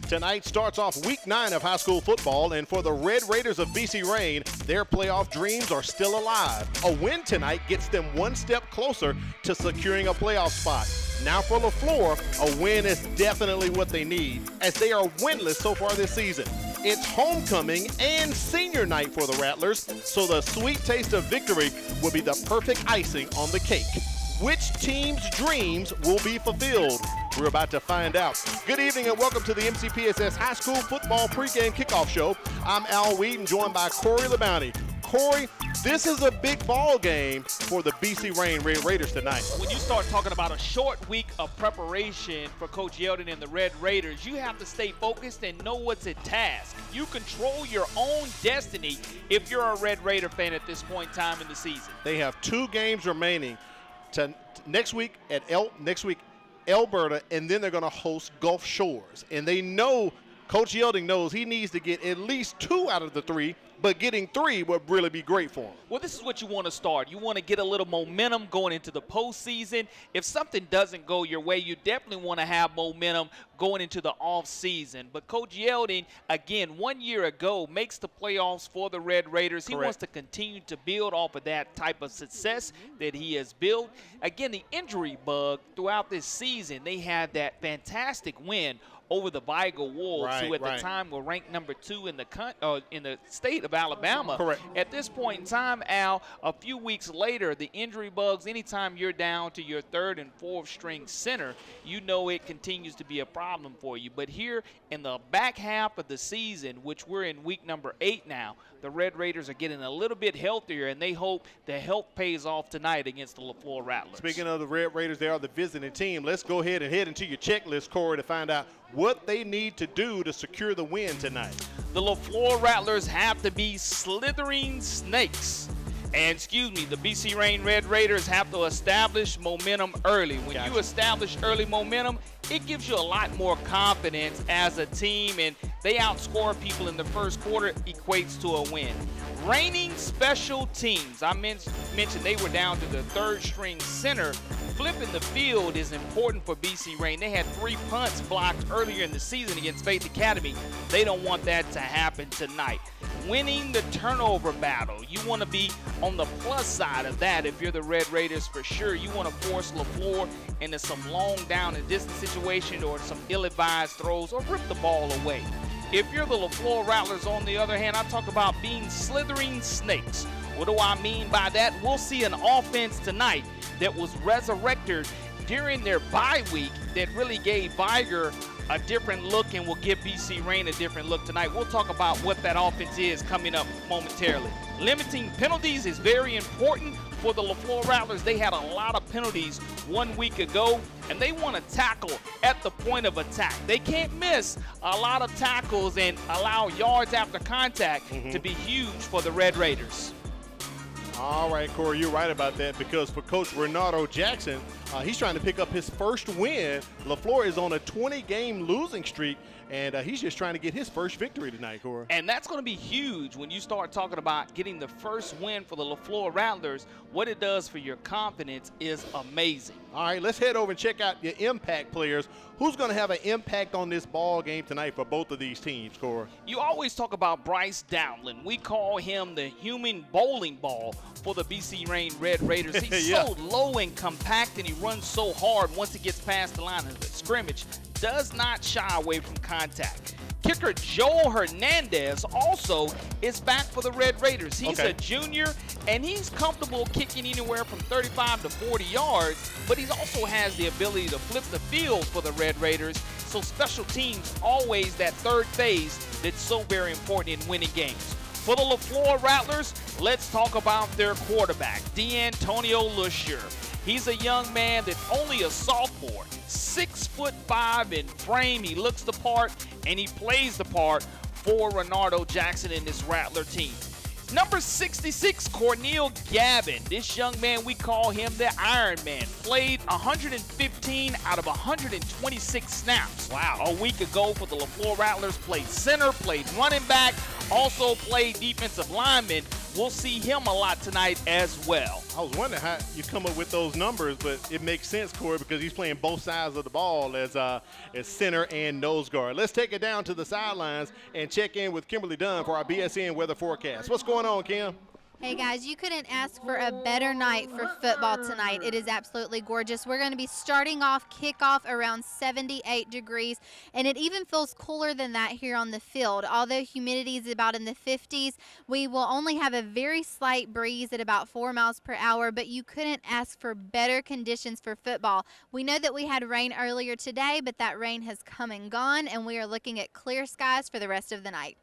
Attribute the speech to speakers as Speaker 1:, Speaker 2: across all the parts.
Speaker 1: Tonight starts off week 9 of high school football, and for the Red Raiders of BC Rain, their playoff dreams are still alive. A win tonight gets them one step closer to securing a playoff spot. Now for Leflore, a win is definitely what they need, as they are winless so far this season. It's homecoming and senior night for the Rattlers, so the sweet taste of victory will be the perfect icing on the cake. Which team's dreams will be fulfilled? We're about to find out. Good evening and welcome to the Mcpss High School Football Pregame Kickoff Show. I'm Al Wheaton, joined by Corey LeBounty. Corey, this is a big ball game for the BC Rain Red Raiders tonight.
Speaker 2: When you start talking about a short week of preparation for Coach Yeldon and the Red Raiders, you have to stay focused and know what's at task. You control your own destiny if you're a Red Raider fan at this point in time in the season.
Speaker 1: They have 2 games remaining. Next week at Alberta, and then they're going to host Gulf Shores. And they know, Coach Yeldon knows he needs to get at least 2 out of the 3, but getting 3 would really be great for him.
Speaker 2: Well, this is what you want to start. You want to get a little momentum going into the postseason. If something doesn't go your way, you definitely want to have momentum going into the offseason. But Coach Yeldon, again, 1 year ago, makes the playoffs for the Red Raiders. He wants to continue to build off of that type of success that he has built. Again, the injury bug throughout this season, they had that fantastic win over the Vigo Wolves, who at the time were ranked number 2 in the state of Alabama.
Speaker 1: Correct.
Speaker 2: At this point in time, Al, a few weeks later, the injury bugs, anytime you're down to your 3rd and 4th string center, you know it continues to be a problem for you. But here in the back half of the season, which we're in week number 8 now, the Red Raiders are getting a little bit healthier, and they hope the health pays off tonight against the Leflore Rattlers.
Speaker 1: Speaking of the Red Raiders, they are the visiting team. Let's go ahead and head into your checklist, Corey, to find out what they need to do to secure the win tonight.
Speaker 2: The Leflore Rattlers have to be slithering snakes. And the BC Rain Red Raiders have to establish momentum early. When you establish early momentum, it gives you a lot more confidence as a team, and they outscore people in the first quarter, equates to a win. Reigning special teams, I mentioned they were down to the 3rd string center. Flipping the field is important for BC Rain. They had 3 punts blocked earlier in the season against Faith Academy. They don't want that to happen tonight. Winning the turnover battle, you want to be on the plus side of that. If you're the Red Raiders, for sure, you want to force Leflore into some long down and distance situation or some ill-advised throws or rip the ball away. If you're the Leflore Rattlers, on the other hand, I talk about being slithering snakes. What do I mean by that? We'll see an offense tonight that was resurrected during their bye week that really gave Viger a different look and will give BC Rain a different look tonight. We'll talk about what that offense is coming up momentarily. Limiting penalties is very important for the Leflore Rattlers. They had a lot of penalties 1 week ago, and they want to tackle at the point of attack. They can't miss a lot of tackles and allow yards after contact to be huge for the Red Raiders.
Speaker 1: All right, Corey, you're right about that, because for Coach Renato Jackson, he's trying to pick up his first win. Leflore is on a 20-game losing streak, and he's just trying to get his first victory tonight, Corey.
Speaker 2: And that's going to be huge when you start talking about getting the first win for the Leflore Rattlers. What it does for your confidence is amazing.
Speaker 1: All right, let's head over and check out your impact players. Who's going to have an impact on this ball game tonight for both of these teams, Corey?
Speaker 2: You always talk about Bryce Dowling. We call him the human bowling ball for the BC Rain Red Raiders. He's so low and compact, and he runs so hard once he gets past the line of the scrimmage. Does not shy away from contact. Kicker Joel Hernandez also is back for the Red Raiders. He's a junior, and he's comfortable kicking anywhere from 35 to 40 yards, but he also has the ability to flip the field for the Red Raiders. So special teams, always that 3rd phase that's so very important in winning games. For the Leflore Rattlers, let's talk about their quarterback, D'Antonio Lusher. He's a young man that's only a sophomore, 6'5" in frame. He looks the part, and he plays the part for Renato Jackson and this Rattler team. Number 66, Cornel Gavin. This young man, we call him the Iron Man. Played 115 out of 126 snaps. Wow. A week ago for the Leflore Rattlers. Played center, played running back, also played defensive lineman. we'll see him a lot tonight as well.
Speaker 1: I was wondering how you come up with those numbers, but it makes sense, Corey, because he's playing both sides of the ball as center and nose guard. Let's take it down to the sidelines and check in with Kimberly Dunn for our BSN weather forecast. What's going on, Kim?
Speaker 3: Hey guys, you couldn't ask for a better night for football tonight. It is absolutely gorgeous. We're going to be starting off kickoff around 78 degrees, and it even feels cooler than that here on the field. Although humidity is about in the 50s, we will only have a very slight breeze at about 4 miles per hour, but you couldn't ask for better conditions for football. We know that we had rain earlier today, but that rain has come and gone, and we are looking at clear skies for the rest of the night.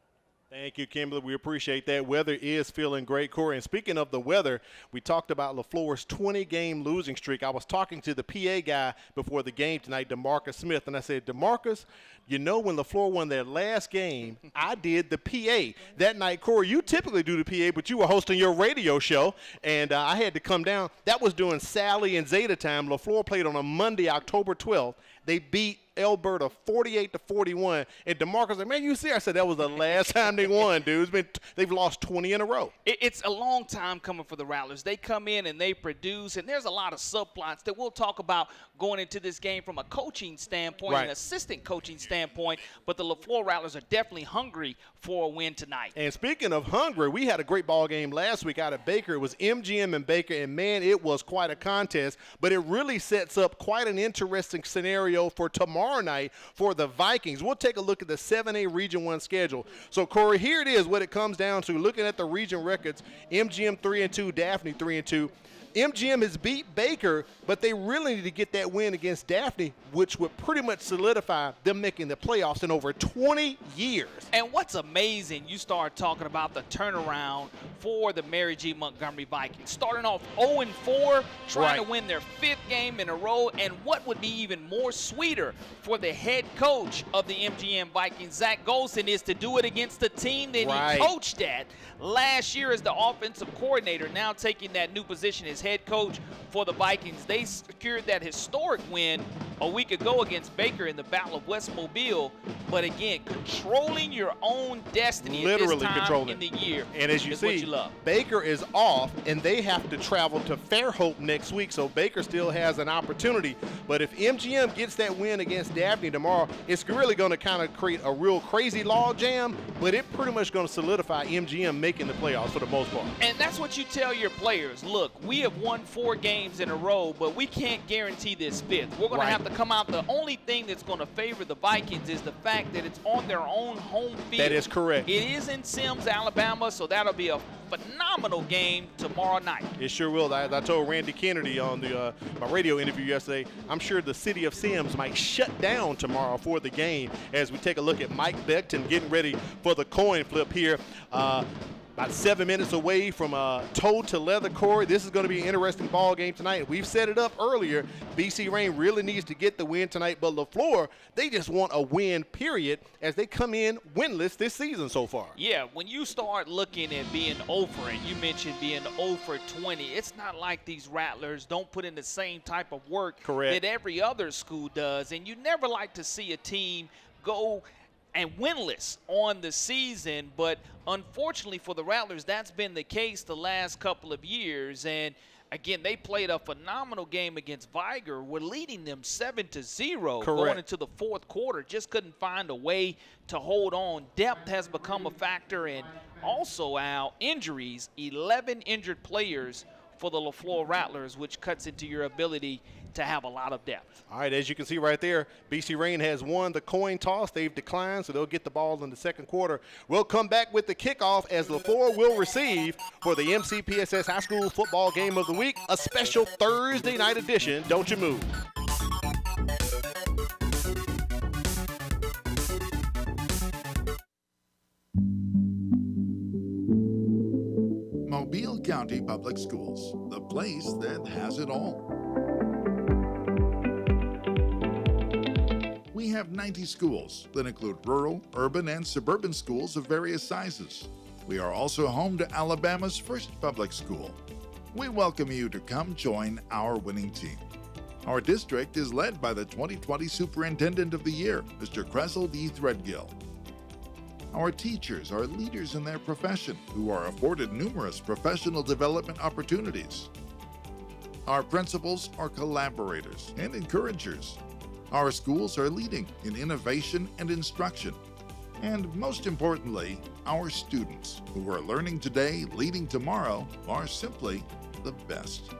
Speaker 1: Thank you, Kimberly. We appreciate that. Weather is feeling great, Corey. And speaking of the weather, we talked about Leflore's 20-game losing streak. I was talking to the PA guy before the game tonight, DeMarcus Smith, and I said, DeMarcus, you know when Leflore won their last game, I did the PA. That night, Corey, you typically do the PA, but you were hosting your radio show, and I had to come down. That was during Sally and Zeta time. Leflore played on a Monday, October 12th. They beat Alberta 48-41, and DeMarcus said, man, you see, I said that was the last time they won, dude. They've lost 20 in a row.
Speaker 2: It's a long time coming for the Rattlers. They come in and they produce, and there's a lot of subplots that we'll talk about going into this game from a coaching standpoint, an assistant coaching standpoint, but the Leflore Rattlers are definitely hungry for a win tonight.
Speaker 1: And speaking of hungry, we had a great ball game last week out of Baker. It was MGM and Baker, and man, it was quite a contest, but it really sets up quite an interesting scenario for tomorrow night for the Vikings. We'll take a look at the 7A Region 1 schedule. So, Corey, here it is what it comes down to. Looking at the region records, MGM 3-2, Daphne 3-2. MGM has beat Baker, but they really need to get that win against Daphne, which would pretty much solidify them making the playoffs in over 20 years.
Speaker 2: And what's amazing, you start talking about the turnaround for the Mary G. Montgomery Vikings. Starting off 0-4, trying to win their 5th game in a row, and what would be even more sweeter for the head coach of the MGM Vikings, Zach Golson, is to do it against the team that he coached at last year as the offensive coordinator, now taking that new position as head coach for the Vikings. They secured that historic win a week ago against Baker in the Battle of West Mobile, but again, controlling your own destiny
Speaker 1: literally
Speaker 2: at this time
Speaker 1: controlling
Speaker 2: in the year.
Speaker 1: And as you see, Baker is off, and they have to travel to Fairhope next week, so Baker still has an opportunity. But if MGM gets that win against Daphne tomorrow, it's really going to kind of create a real crazy log jam, but it's pretty much going to solidify MGM making the playoffs for the most part.
Speaker 2: And that's what you tell your players. Look, we have won 4 games in a row, but we can't guarantee this 5th. We're going to have to come out. The only thing that's going to favor the Vikings is the fact that it's on their own home field.
Speaker 1: That is correct.
Speaker 2: It is in Sims, Alabama, so that'll be a phenomenal game tomorrow night.
Speaker 1: It sure will. I told Randy Kennedy on my radio interview yesterday, I'm sure the city of Sims might shut down tomorrow for the game as we take a look at Mike Beckton getting ready for the coin flip here. About 7 minutes away from toe to leather, Corey. This is going to be an interesting ball game tonight. We've set it up earlier. BC Rain really needs to get the win tonight, but Leflore, they just want a win, period, as they come in winless this season so far.
Speaker 2: Yeah, when you start looking at being over, and you mentioned being 0 for 20, it's not like these Rattlers don't put in the same type of work that every other school does, and you never like to see a team go and winless on the season, but unfortunately for the Rattlers, that's been the case the last couple of years. And again, they played a phenomenal game against Viger. We're leading them 7-0 going into the 4th quarter. Just couldn't find a way to hold on. Depth has become a factor, and also our injuries, 11 injured players for the Leflore Rattlers, which cuts into your ability to have a lot of depth.
Speaker 1: All right, as you can see right there, BC Rain has won the coin toss. They've declined, so they'll get the ball in the 2nd quarter. We'll come back with the kickoff as Leflore will receive for the MCPSS High School Football Game of the Week, a special Thursday night edition. Don't you move.
Speaker 4: Mobile County Public Schools, the place that has it all. We have 90 schools that include rural, urban, and suburban schools of various sizes. We are also home to Alabama's first public school. We welcome you to come join our winning team. Our district is led by the 2020 Superintendent of the Year, Mr. Cressel D. Threadgill. Our teachers are leaders in their profession who are afforded numerous professional development opportunities. Our principals are collaborators and encouragers. Our schools are leading in innovation and instruction. And most importantly, our students, who are learning today, leading tomorrow, are simply the best.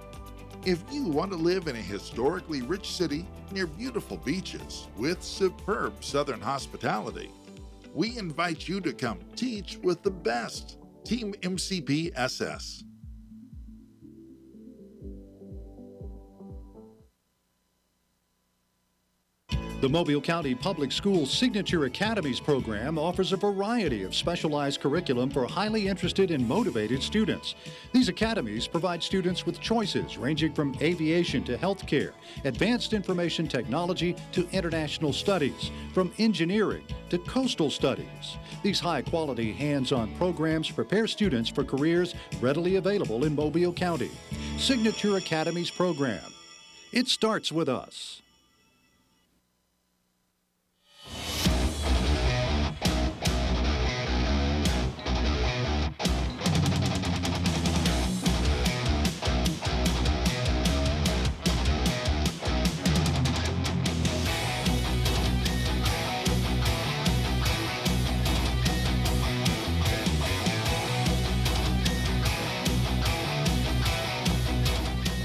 Speaker 4: If you want to live in a historically rich city near beautiful beaches with superb Southern hospitality, we invite you to come teach with the best. Team Mcpss.
Speaker 5: The Mobile County Public Schools Signature Academies program offers a variety of specialized curriculum for highly interested and motivated students. These academies provide students with choices ranging from aviation to healthcare, advanced information technology to international studies, from engineering to coastal studies. These high-quality hands-on programs prepare students for careers readily available in Mobile County. Signature Academies program. It starts with us.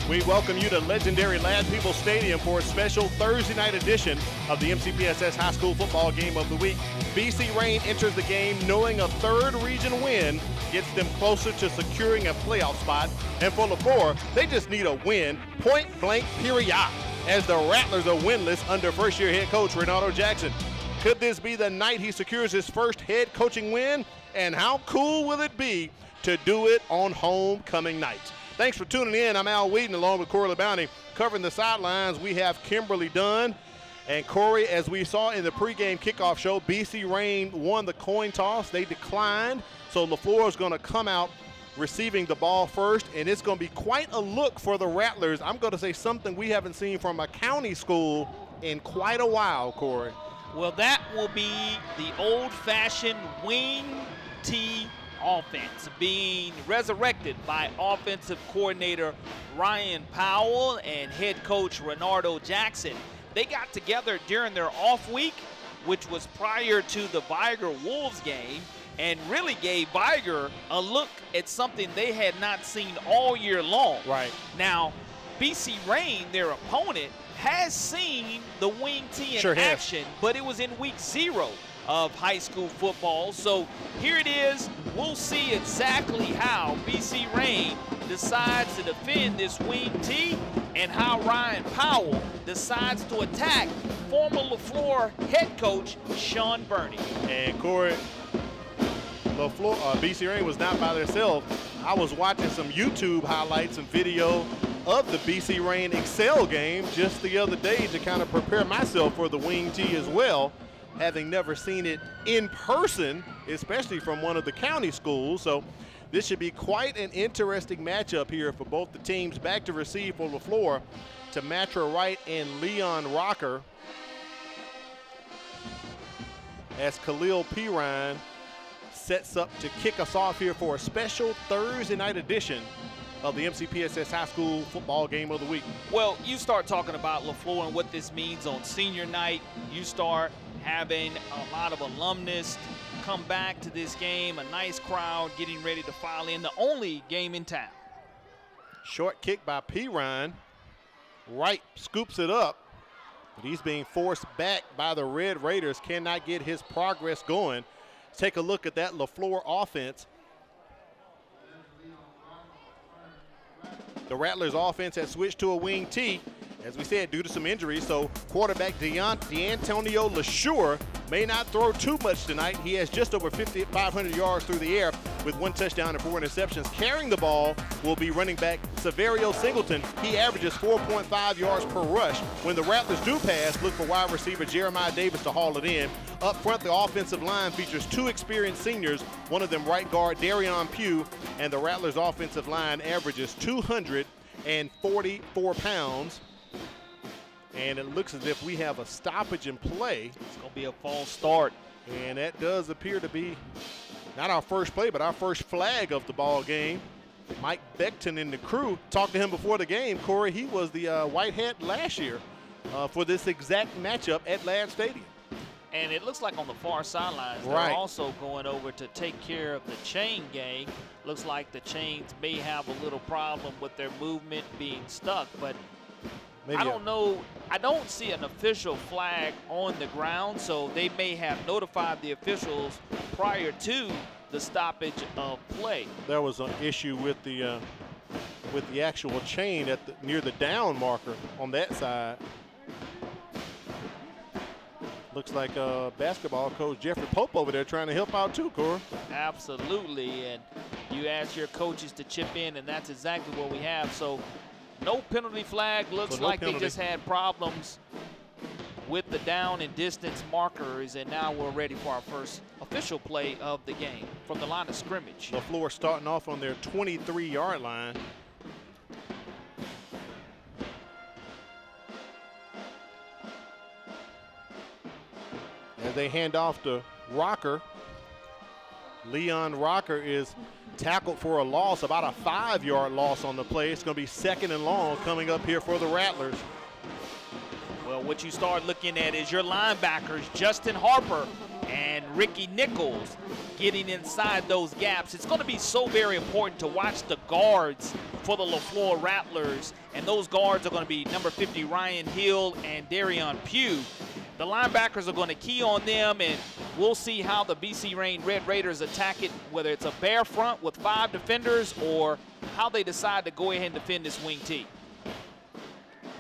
Speaker 1: We welcome you to legendary Ladd People Stadium for a special Thursday night edition of the MCPSS High School Football Game of the Week. BC Rain enters the game knowing a third region win gets them closer to securing a playoff spot. And for Leflore, they just need a win, point blank period, as the Rattlers are winless under first-year head coach Renato Jackson. Could this be the night he secures his first head coaching win? And how cool will it be to do it on homecoming night? Thanks for tuning in. I'm Al Wheaton along with Corey LeBounty. Covering the sidelines, we have Kimberly Dunn. And Corey, as we saw in the pregame kickoff show, BC Rain won the coin toss. They declined. So Leflore is going to come out receiving the ball first. And it's going to be quite a look for the Rattlers. I'm going to say something we haven't seen from a county school in quite a while, Corey.
Speaker 2: Well, that will be the old-fashioned wing tee offense being resurrected by offensive coordinator Ryan Powell and head coach Renato Jackson. They got together during their off week, which was prior to the Viger Wolves game, and really gave Viger a look at something they had not seen all year long.
Speaker 1: Right.
Speaker 2: Now, BC Rain, their opponent, has seen the wing tee in action, but it was in week 0 of high school football. So here it is. We'll see exactly how BC Rain decides to defend this wing tee and how Ryan Powell decides to attack former Leflore head coach Sean Burney.
Speaker 1: And Corey, Leflore, BC Rain was not by themselves. I was watching some YouTube highlights and video of the BC Rain Excel game just the other day to kind of prepare myself for the wing tee as well, having never seen it in person, especially from one of the county schools. So this should be quite an interesting matchup here for both the teams. Back to receive for Leflore to Matra Wright and Leon Rocker, as Khalil Pirine sets up to kick us off here for a special Thursday night edition of the MCPSS High School Football Game of the Week.
Speaker 2: Well, you start talking about Leflore and what this means on senior night. You start having a lot of alumnus come back to this game, a nice crowd getting ready to file in, the only game in town.
Speaker 1: Short kick by Pirine. Wright scoops it up, but he's being forced back by the Red Raiders, cannot get his progress going. Let's take a look at that Leflore offense. The Rattlers offense has switched to a wing tee, as we said, due to some injuries. So quarterback D'Antonio LeSure may not throw too much tonight. He has just over 5,500 yards through the air with 1 touchdown and 4 interceptions. Carrying the ball will be running back Severio Singleton. He averages 4.5 yards per rush. When the Rattlers do pass, look for wide receiver Jeremiah Davis to haul it in. Up front, the offensive line features 2 experienced seniors, one of them right guard Darion Pugh, and the Rattlers offensive line averages 244 pounds. And it looks as if we have a stoppage in play.
Speaker 2: It's going to be a false start
Speaker 1: And that does appear to be not our first play, but our first flag of the ball game. Mike Beckton and the crew, talked to him before the game. Corey, he was the white hat last year for this exact matchup at Ladd Stadium.
Speaker 2: And it looks like on the far sidelines, they're also going over to take care of the chain gang. Looks like the chains may have a little problem with their movement being stuck, but I don't know. I don't see an official flag on the ground, so they may have notified the officials prior to the stoppage of play.
Speaker 1: There was an issue with the actual chain at near the down marker on that side. Looks like basketball coach Jeffrey Pope over there trying to help out too, Corey.
Speaker 2: Absolutely, and you ask your coaches to chip in, and that's exactly what we have. So no penalty flag. Looks like they just had problems with the down and distance markers, and now we're ready for our first official play of the game from the line of scrimmage.
Speaker 1: Leflore starting off on their 23-yard line. As they hand off to Rocker. Leon Rocker is tackled for a loss, about a 5-yard loss on the play. It's going to be 2nd and long coming up here for the Rattlers.
Speaker 2: Well, what you start looking at is your linebackers, Justin Harper and Ricky Nichols, getting inside those gaps. It's going to be so very important to watch the guards for the Leflore Rattlers, and those guards are going to be number 50 Ryan Hill and Darion Pugh. The linebackers are going to key on them, and we'll see how the BC Reign Red Raiders attack it, whether it's a bare front with 5 defenders or how they decide to go ahead and defend this wing T.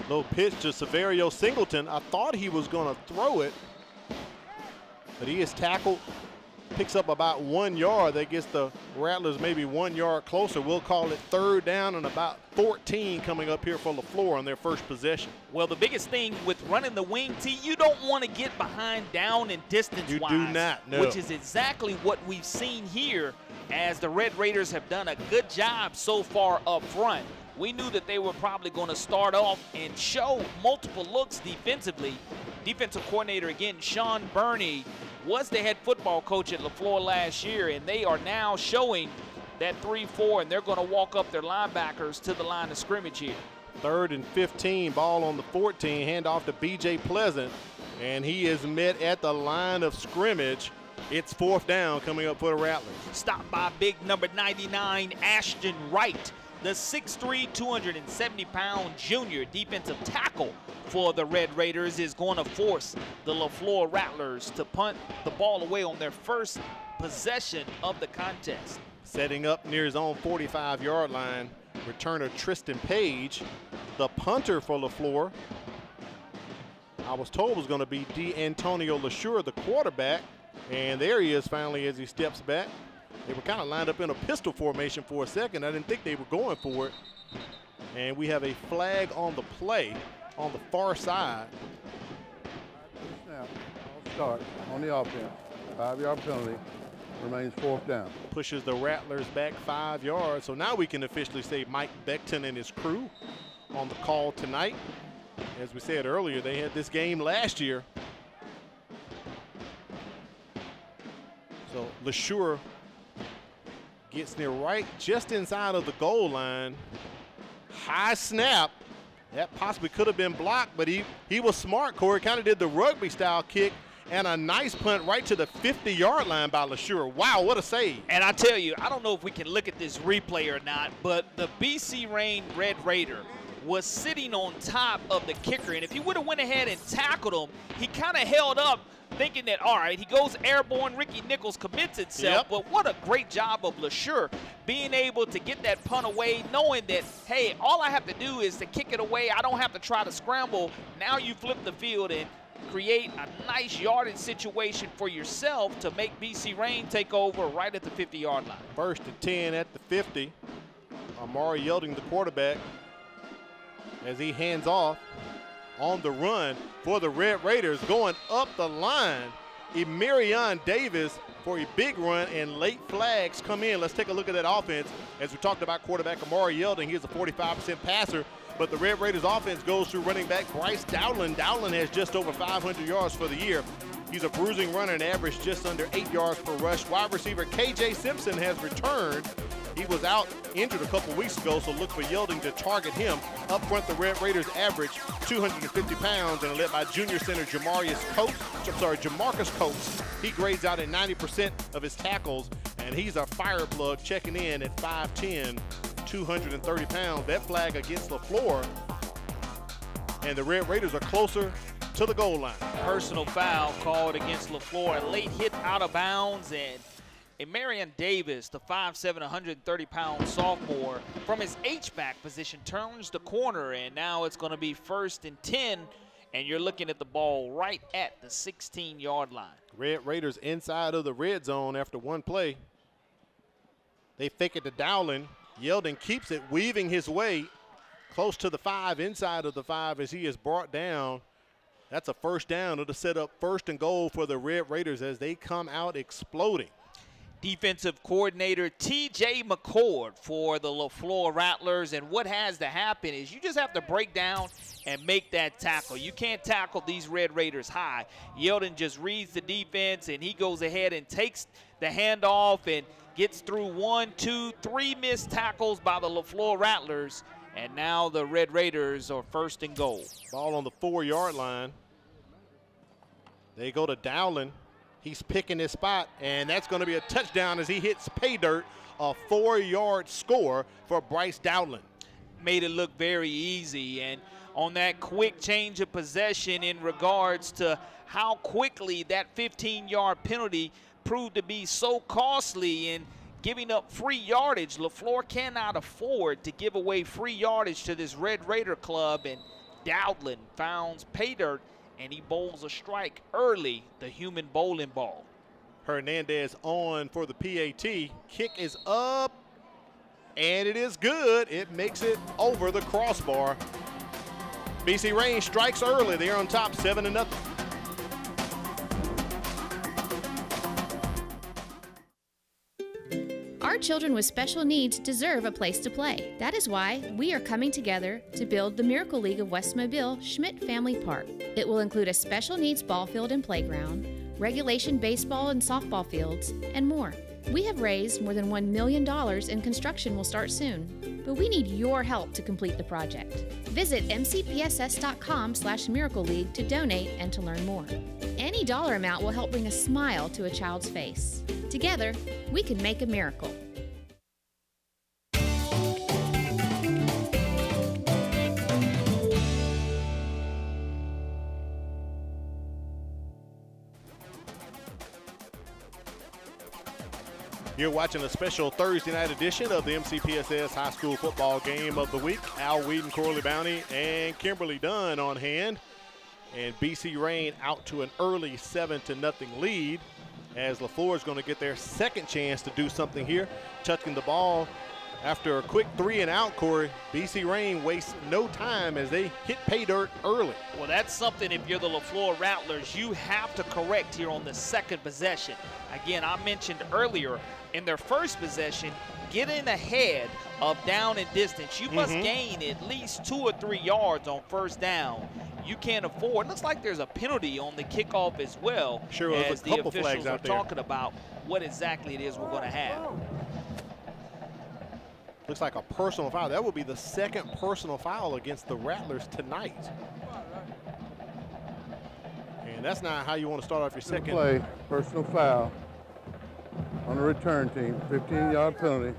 Speaker 1: Little pitch to Severio Singleton. I thought he was going to throw it, but he is tackled, picks up about 1 yard. That gets the Rattlers maybe 1 yard closer. We'll call it 3rd down and about 14 coming up here for Leflore on their first possession.
Speaker 2: Well, the biggest thing with running the wing T, you don't want to get behind down and distance-wise.
Speaker 1: You do not, no.
Speaker 2: Which is exactly what we've seen here, as the Red Raiders have done a good job so far up front. We knew that they were probably going to start off and show multiple looks defensively. Defensive coordinator, again, Sean Burney, was the head football coach at Leflore last year, and they are now showing that 3-4, and they're going to walk up their linebackers to the line of scrimmage here.
Speaker 1: 3rd and 15, ball on the 14, hand off to B.J. Pleasant, and he is met at the line of scrimmage. It's 4th down coming up for the Rattlers.
Speaker 2: Stopped by big number 99, Ashton Wright, the 6'3", 270-pound junior defensive tackle for the Red Raiders, is going to force the Leflore Rattlers to punt the ball away on their first possession of the contest.
Speaker 1: Setting up near his own 45-yard line, returner Tristan Page, the punter for Leflore. I was told was going to be D'Antonio LaSure, the quarterback, and there he is finally as he steps back. They were kind of lined up in a pistol formation for a second. I didn't think they were going for it. And we have a flag on the play on the far side.
Speaker 6: Snap, I'll start on the offense. 5-yard penalty, remains 4th down.
Speaker 1: Pushes the Rattlers back 5 yards. So now we can officially say Mike Beckton and his crew on the call tonight. As we said earlier, they had this game last year. So LaSure gets near right just inside of the goal line. High snap. That possibly could have been blocked, but he was smart, Corey. Kind of did the rugby style kick, and a nice punt right to the 50-yard line by LaSure. Wow, what a save.
Speaker 2: And I tell you, I don't know if we can look at this replay or not, but the BC Reign Red Raider was sitting on top of the kicker, and if he would have went ahead and tackled him, he kind of held up thinking that, all right, he goes airborne, Ricky Nichols commits itself, but what a great job of LaSure being able to get that punt away, knowing that, hey, all I have to do is to kick it away. I don't have to try to scramble. Now you flip the field and create a nice yardage situation for yourself to make BC Reign take over right at the 50-yard line.
Speaker 1: 1st and 10 at the 50. Amari Yelding, the quarterback, as he hands off on the run for the Red Raiders, going up the line. Emirion Davis for a big run, and late flags come in. Let's take a look at that offense. As we talked about quarterback Amari Yelding, he's a 45% passer, but the Red Raiders offense goes through running back Bryce Dowdland. Dowdland has just over 500 yards for the year. He's a bruising runner and averaged just under 8 yards per rush. Wide receiver KJ Simpson has returned. He was out injured a couple weeks ago, so look for Yielding to target him. Up front, the Red Raiders average 250 pounds and are led by junior center Jamarcus Coates. He grades out at 90% of his tackles, and he's a fire plug checking in at 5'10", 230 pounds. That flag against Leflore, and the Red Raiders are closer to the goal line.
Speaker 2: Personal foul called against Leflore. A late hit out of bounds, and Marion Davis, the 5'7", 130-pound sophomore, from his H-back position turns the corner, and now it's going to be 1st and 10, and you're looking at the ball right at the 16-yard line.
Speaker 1: Red Raiders inside of the red zone after one play. They fake it to Dowling. Yielding keeps it, weaving his way close to the 5, inside of the 5 as he is brought down. That's a first down. It'll set up 1st and goal for the Red Raiders as they come out exploding.
Speaker 2: Defensive coordinator T.J. McCord for the Leflore Rattlers, and what has to happen is you just have to break down and make that tackle. You can't tackle these Red Raiders high. Yielding just reads the defense, and he goes ahead and takes the handoff and gets through 1, 2, 3 missed tackles by the Leflore Rattlers, and now the Red Raiders are 1st and goal.
Speaker 1: Ball on the 4-yard line. They go to Dowling. He's picking his spot, and that's going to be a touchdown as he hits pay dirt, a 4-yard score for Bryce Dowling.
Speaker 2: Made it look very easy, and on that quick change of possession in regards to how quickly that 15-yard penalty proved to be so costly in giving up free yardage. Leflore cannot afford to give away free yardage to this Red Raider club, and Dowling founds pay dirt, and he bowls a strike early, the human bowling ball.
Speaker 1: Hernandez on for the PAT. Kick is up, and it is good. It makes it over the crossbar. BC Rain strikes early. They're on top 7-0.
Speaker 7: Our children with special needs deserve a place to play. That is why we are coming together to build the Miracle League of West Mobile Schmidt Family Park. It will include a special needs ball field and playground, regulation baseball and softball fields, and more. We have raised more than $1 million and construction will start soon, but we need your help to complete the project. Visit mcpss.com/Miracle League to donate and to learn more. Any dollar amount will help bring a smile to a child's face. Together, we can make a miracle.
Speaker 1: You're watching a special Thursday night edition of the MCPSS High School Football Game of the Week. Al Whedon, Corley Bounty, and Kimberly Dunn on hand. And BC Rain out to an early 7-0 lead, as Leflore is going to get their second chance to do something here. Touching the ball after a quick 3-and-out, Corey. BC Rain wastes no time as they hit pay dirt early.
Speaker 2: Well, that's something if you're the Leflore Rattlers, you have to correct here on the second possession. Again, I mentioned earlier, in their first possession, getting ahead of down and distance. You must gain at least 2 or 3 yards on first down. You can't afford. Looks like there's a penalty on the kickoff as well.
Speaker 1: Sure,
Speaker 2: as
Speaker 1: the
Speaker 2: officials are talking about what exactly it is we're going to have.
Speaker 1: Looks like a personal foul. That will be the second personal foul against the Rattlers tonight. And that's not how you want to start off your second
Speaker 6: play. Personal foul on the return team. 15-yard penalty.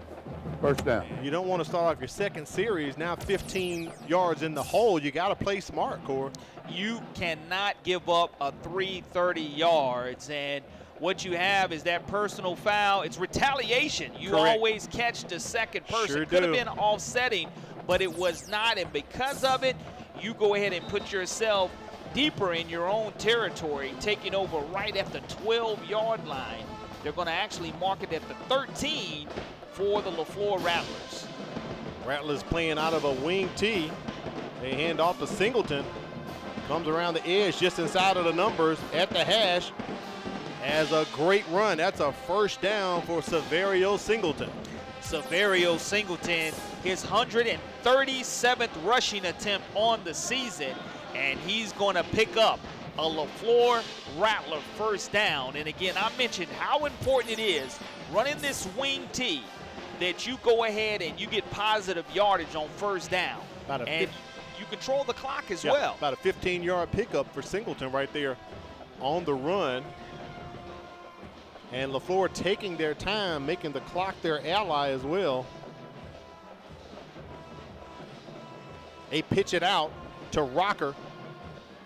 Speaker 6: First down.
Speaker 1: You don't want to start off your second series now 15 yards in the hole. You got to play smart, Corey.
Speaker 2: You cannot give up a 330 yards, and what you have is that personal foul. It's retaliation. You always catch the second person.
Speaker 1: Sure
Speaker 2: Could have been offsetting, but it was not, and because of it, you go ahead and put yourself deeper in your own territory, taking over right at the 12-yard line. They're going to actually mark it at the 13 for the Leflore Rattlers.
Speaker 1: Rattlers playing out of a wing tee. They hand off to Singleton. Comes around the edge just inside of the numbers at the hash. Has a great run. That's a first down for Severio Singleton.
Speaker 2: Severio Singleton, his 137th rushing attempt on the season, and he's going to pick up a Leflore Rattler first down. And again, I mentioned how important it is running this wing T that you go ahead and you get positive yardage on first down. And you control the clock as well.
Speaker 1: About a 15-yard pickup for Singleton right there on the run. And Leflore taking their time, making the clock their ally as well. They pitch it out to Rocker.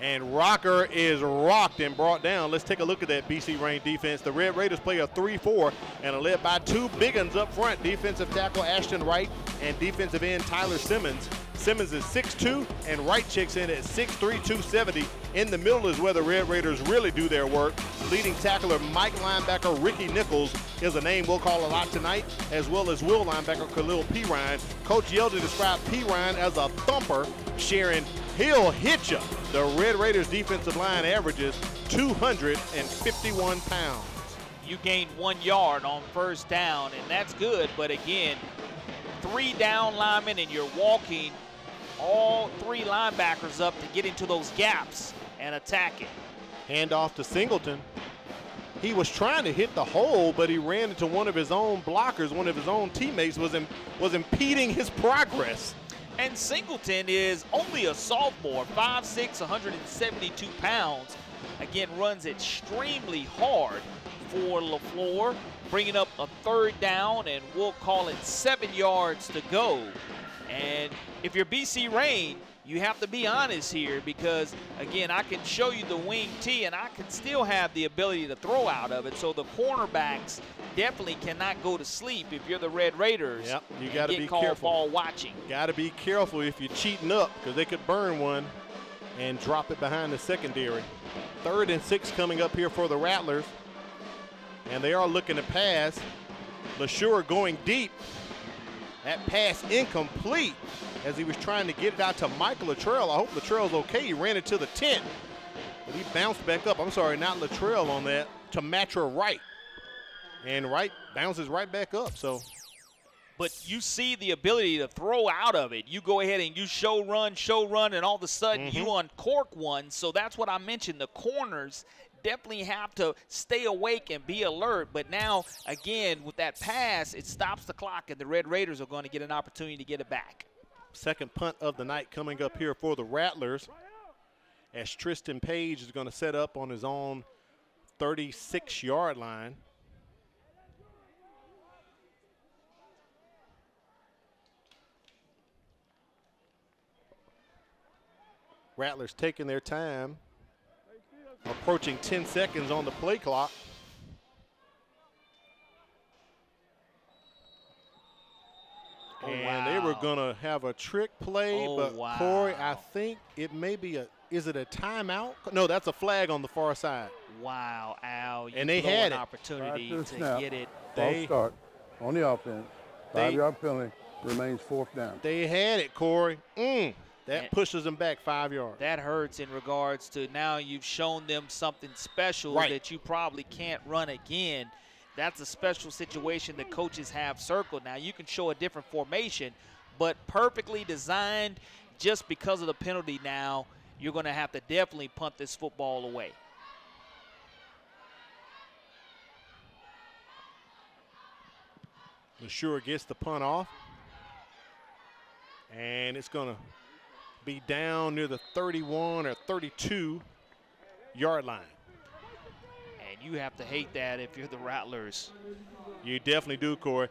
Speaker 1: And Rocker is rocked and brought down. Let's take a look at that BC Rain defense. The Red Raiders play a 3-4 and are led by two big uns up front. Defensive tackle Ashton Wright and defensive end Tyler Simmons. Simmons is 6'2", and Wright checks in at 6'3", 270. In the middle is where the Red Raiders really do their work. Leading tackler Mike linebacker Ricky Nichols is a name we'll call a lot tonight, as well as Will linebacker Khalil Pirine. Coach Yelda described Pirine as a thumper, sharing he'll hit you. The Red Raiders defensive line averages 251 pounds.
Speaker 2: You gained 1 yard on first down, and that's good, but again, 3 down linemen and you're walking all 3 linebackers up to get into those gaps and attack it.
Speaker 1: Hand off to Singleton. He was trying to hit the hole, but he ran into one of his own blockers. One of his own teammates was impeding his progress.
Speaker 2: And Singleton is only a sophomore, 5'6", 172 pounds. Again, runs extremely hard for Leflore, bringing up a 3rd down, and we'll call it 7 yards to go. And if you're BC Rain, you have to be honest here because, again, I can show you the wing T and I can still have the ability to throw out of it. So the cornerbacks definitely cannot go to sleep if you're the Red Raiders.
Speaker 1: Yep, you got to be
Speaker 2: called
Speaker 1: careful.
Speaker 2: Ball watching.
Speaker 1: Got to be careful if you're cheating up because they could burn one and drop it behind the secondary. 3rd and 6 coming up here for the Rattlers. And they are looking to pass. LeSure going deep. That pass incomplete as he was trying to get it out to Michael Luttrell. I hope Luttrell's okay. He ran it to the tent, but he bounced back up. I'm sorry, not Luttrell on that, to Matra Wright. And Wright bounces right back up, so.
Speaker 2: But you see the ability to throw out of it. You go ahead and you show run, and all of a sudden you uncork one. So that's what I mentioned. The corners definitely have to stay awake and be alert. But now, again, with that pass, it stops the clock, and the Red Raiders are going to get an opportunity to get it back.
Speaker 1: Second punt of the night coming up here for the Rattlers as Tristan Page is going to set up on his own 36-yard line. Rattlers taking their time, approaching 10 seconds on the play clock. And they were going to have a trick play, but Corey, I think it may be is it a timeout? No, that's a flag on the far side.
Speaker 2: Wow, Al, you
Speaker 1: and they had
Speaker 2: an opportunity to get it.
Speaker 6: Ball start on the offense. 5-yard penalty, remains 4th down.
Speaker 1: They had it, Corey. That pushes them back 5 yards.
Speaker 2: That hurts in regards to now you've shown them something special that you probably can't run again. That's a special situation that coaches have circled. Now, you can show a different formation, but perfectly designed just because of the penalty now, you're going to have to definitely punt this football away.
Speaker 1: LeSure gets the punt off. And it's going to be down near the 31 or 32-yard line.
Speaker 2: And you have to hate that if you're the Rattlers.
Speaker 1: You definitely do, Corey.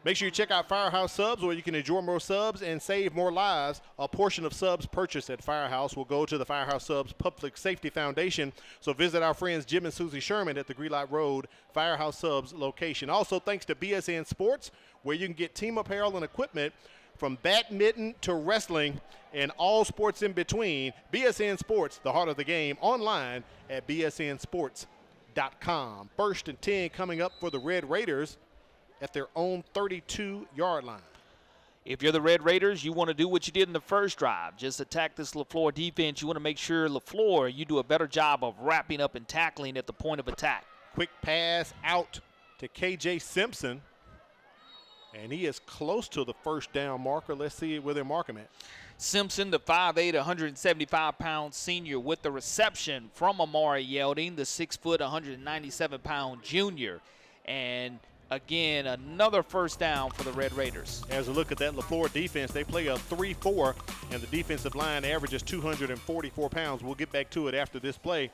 Speaker 1: Make sure you check out Firehouse Subs where you can enjoy more subs and save more lives. A portion of subs purchased at Firehouse will go to the Firehouse Subs Public Safety Foundation. So visit our friends Jim and Susie Sherman at the Greenlight Road Firehouse Subs location. Also, thanks to Bsn Sports, where you can get team apparel and equipment from badminton to wrestling and all sports in between. Bsn Sports, the heart of the game, online at bsnsports.com. 1st and 10 coming up for the Red Raiders at their own 32-yard line.
Speaker 2: If you're the Red Raiders, you want to do what you did in the first drive. Just attack this Leflore defense. You want to make sure, Leflore, you do a better job of wrapping up and tackling at the point of attack.
Speaker 1: Quick pass out to K.J. Simpson. And he is close to the 1st down marker. Let's see where they mark him at.
Speaker 2: Simpson, the 5'8", 175-pound senior, with the reception from Amari Yelding, the 6', 197-pound junior. And again, another first down for the Red Raiders.
Speaker 1: As we look at that Leflore defense, they play a 3-4, and the defensive line averages 244 pounds. We'll get back to it after this play.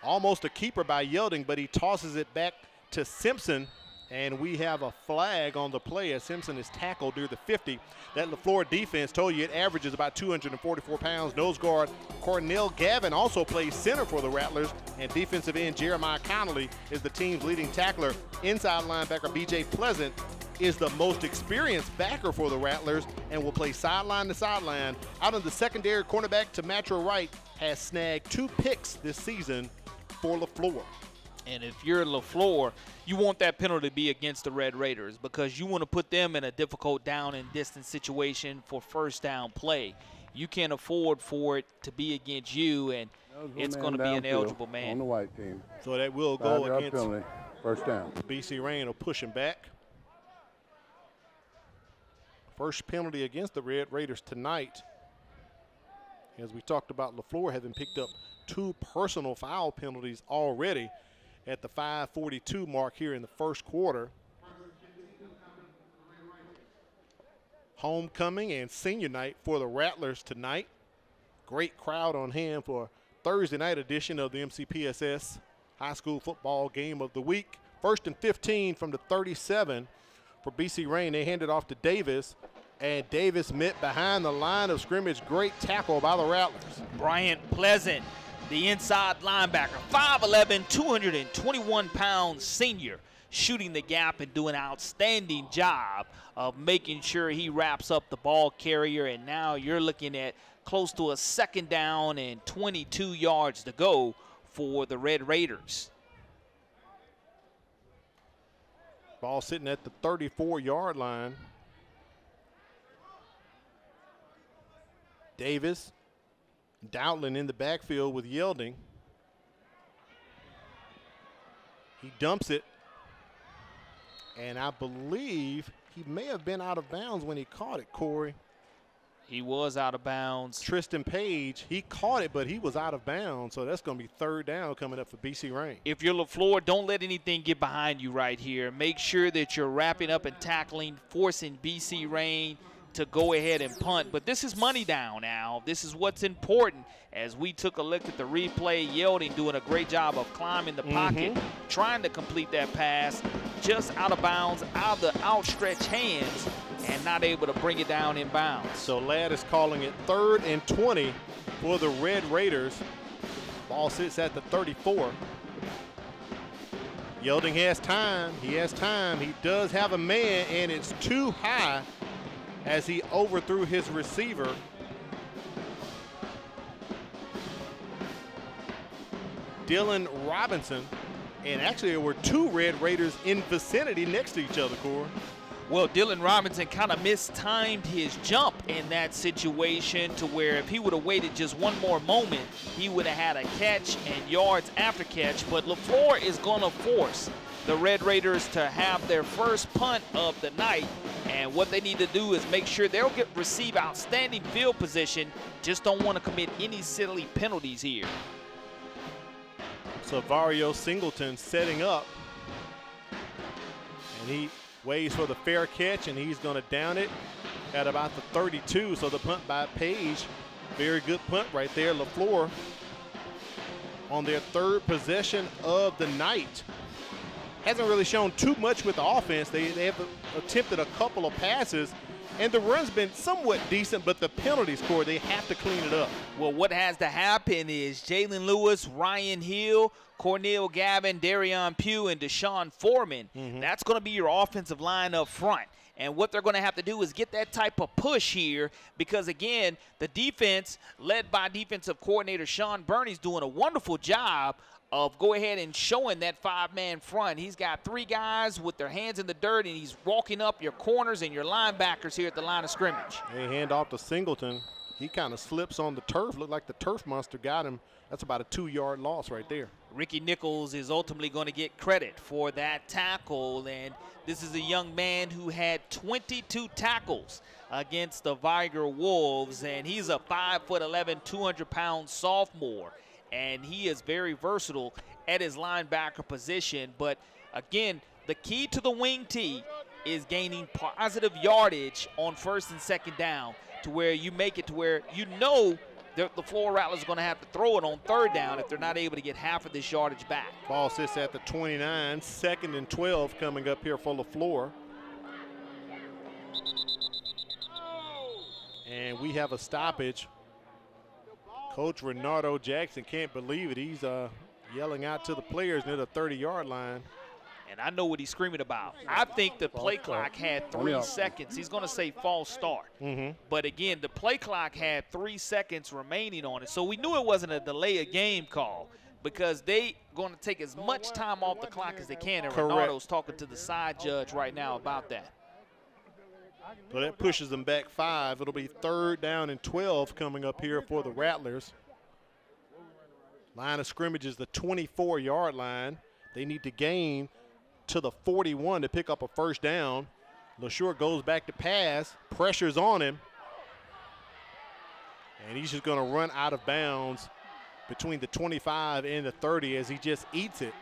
Speaker 1: Almost a keeper by Yelding, but he tosses it back to Simpson, and we have a flag on the play as Simpson is tackled near the 50. That Leflore defense, told you it averages about 244 pounds. Nose guard Cornell Gavin also plays center for the Rattlers, and defensive end Jeremiah Connolly is the team's leading tackler. Inside linebacker B.J. Pleasant is the most experienced backer for the Rattlers and will play sideline to sideline. Out in the secondary, cornerback Tamatro Wright has snagged 2 picks this season for Leflore.
Speaker 2: And if you're Leflore, you want that penalty to be against the Red Raiders because you want to put them in a difficult down and distance situation for first down play. You can't afford for it to be against you, and it's going to be an eligible man.
Speaker 6: On the white team.
Speaker 1: So that will go against
Speaker 6: penalty, first down.
Speaker 1: BC Rain will push him back. First penalty against the Red Raiders tonight. As we talked about, Leflore having picked up 2 personal foul penalties already at the 5:42 mark here in the first quarter. Homecoming and senior night for the Rattlers tonight. Great crowd on hand for Thursday night edition of the MCPSS High School Football Game of the Week. 1st and 15 from the 37 for BC Rain. They hand it off to Davis, and Davis met behind the line of scrimmage. Great tackle by the Rattlers.
Speaker 2: Bryant Pleasant, the inside linebacker, 5'11", 221-pound senior, shooting the gap and doing an outstanding job of making sure he wraps up the ball carrier. And now you're looking at close to a 2nd down and 22 yards to go for the Red Raiders.
Speaker 1: Ball sitting at the 34-yard line. Davis, Dowdland in the backfield with Yelding. He dumps it, and I believe he may have been out of bounds when he caught it, Corey.
Speaker 2: He was out of bounds.
Speaker 1: Tristan Page, he caught it, but he was out of bounds, so that's going to be 3rd down coming up for BC Rain.
Speaker 2: If you're Leflore, don't let anything get behind you right here. Make sure that you're wrapping up and tackling, forcing BC Rain to go ahead and punt. But this is money down now. This is what's important. As we took a look at the replay, Yelding doing a great job of climbing the pocket, trying to complete that pass, just out of bounds, out of the outstretched hands, and not able to bring it down in bounds.
Speaker 1: So Ladd is calling it 3rd and 20 for the Red Raiders. Ball sits at the 34. Yelding has time. He has time. He does have a man, and it's too high as he overthrew his receiver. Dylan Robinson, and actually there were 2 Red Raiders in vicinity next to each other, Corey.
Speaker 2: Well, Dylan Robinson kind of mistimed his jump in that situation to where if he would have waited just one more moment, he would have had a catch and yards after catch. But Leflore is going to force the Red Raiders to have their first punt of the night. And what they need to do is make sure they'll receive outstanding field position. Just don't want to commit any silly penalties here.
Speaker 1: Savario Singleton setting up. And he waits for the fair catch, and he's going to down it at about the 32. So the punt by Page. Very good punt right there. Leflore on their 3rd possession of the night. Hasn't really shown too much with the offense. They have attempted a couple of passes, and the run's been somewhat decent, but the penalties, Corey, they have to clean it up.
Speaker 2: Well, what has to happen is Jalen Lewis, Ryan Hill, Cornell Gavin, Darion Pugh, and Deshaun Foreman. That's going to be your offensive line up front. And what they're going to have to do is get that type of push here because, again, the defense, led by defensive coordinator Sean Burney's doing a wonderful job of go ahead and showing that 5-man front. He's got 3 guys with their hands in the dirt, and he's walking up your corners and your linebackers here at the line of scrimmage.
Speaker 1: They hand off to Singleton. He kind of slips on the turf. Looked like the turf monster got him. That's about a 2-yard loss right there.
Speaker 2: Ricky Nichols is ultimately going to get credit for that tackle, and this is a young man who had 22 tackles against the Viger Wolves, and he's a 5'11", 200-pound sophomore, and he is very versatile at his linebacker position. But again, the key to the wing T is gaining positive yardage on 1st and 2nd down, to where you make it to where you know the Leflore Rattlers are going to have to throw it on 3rd down if they're not able to get half of this yardage back.
Speaker 1: Ball sits at the 29, 2nd and 12 coming up here for Leflore. And we have a stoppage. Coach Renardo Jackson can't believe it. He's yelling out to the players near the 30-yard line.
Speaker 2: And I know what he's screaming about. I think the play clock had 3 seconds. He's going to say false start. But again, the play clock had 3 seconds remaining on it. So we knew it wasn't a delay of game call, because they going to take as much time off the clock as they can. And Renardo's talking to the side judge right now about that.
Speaker 1: So that pushes them back 5. It'll be 3rd down and 12 coming up here for the Rattlers. Line of scrimmage is the 24-yard line. They need to gain to the 41 to pick up a 1st down. LeSure goes back to pass, pressures on him, and he's just going to run out of bounds between the 25 and the 30 as he just eats it.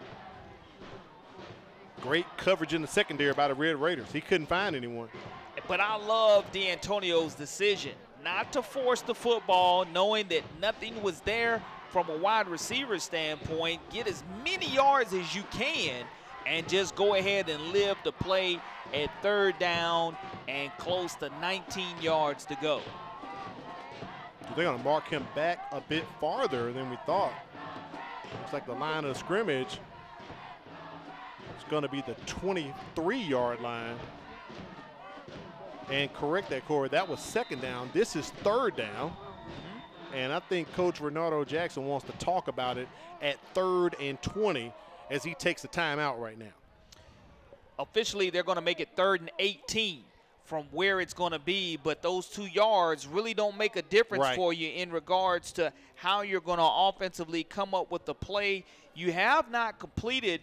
Speaker 1: Great coverage in the secondary by the Red Raiders. He couldn't find anyone.
Speaker 2: But I love D'Antonio's decision not to force the football, knowing that nothing was there from a wide receiver standpoint. Get as many yards as you can and just go ahead and live the play at 3rd down and close to 19 yards to go.
Speaker 1: They're going to mark him back a bit farther than we thought. Looks like the line of scrimmage is going to be the 23-yard line. And correct that, Corey, that was 2nd down. This is 3rd down. And I think Coach Renardo Jackson wants to talk about it at 3rd and 20 as he takes the timeout right now.
Speaker 2: Officially, they're going to make it 3rd and 18 from where it's going to be, but those 2 yards really don't make a difference for you in regards to how you're going to offensively come up with the play. You have not completed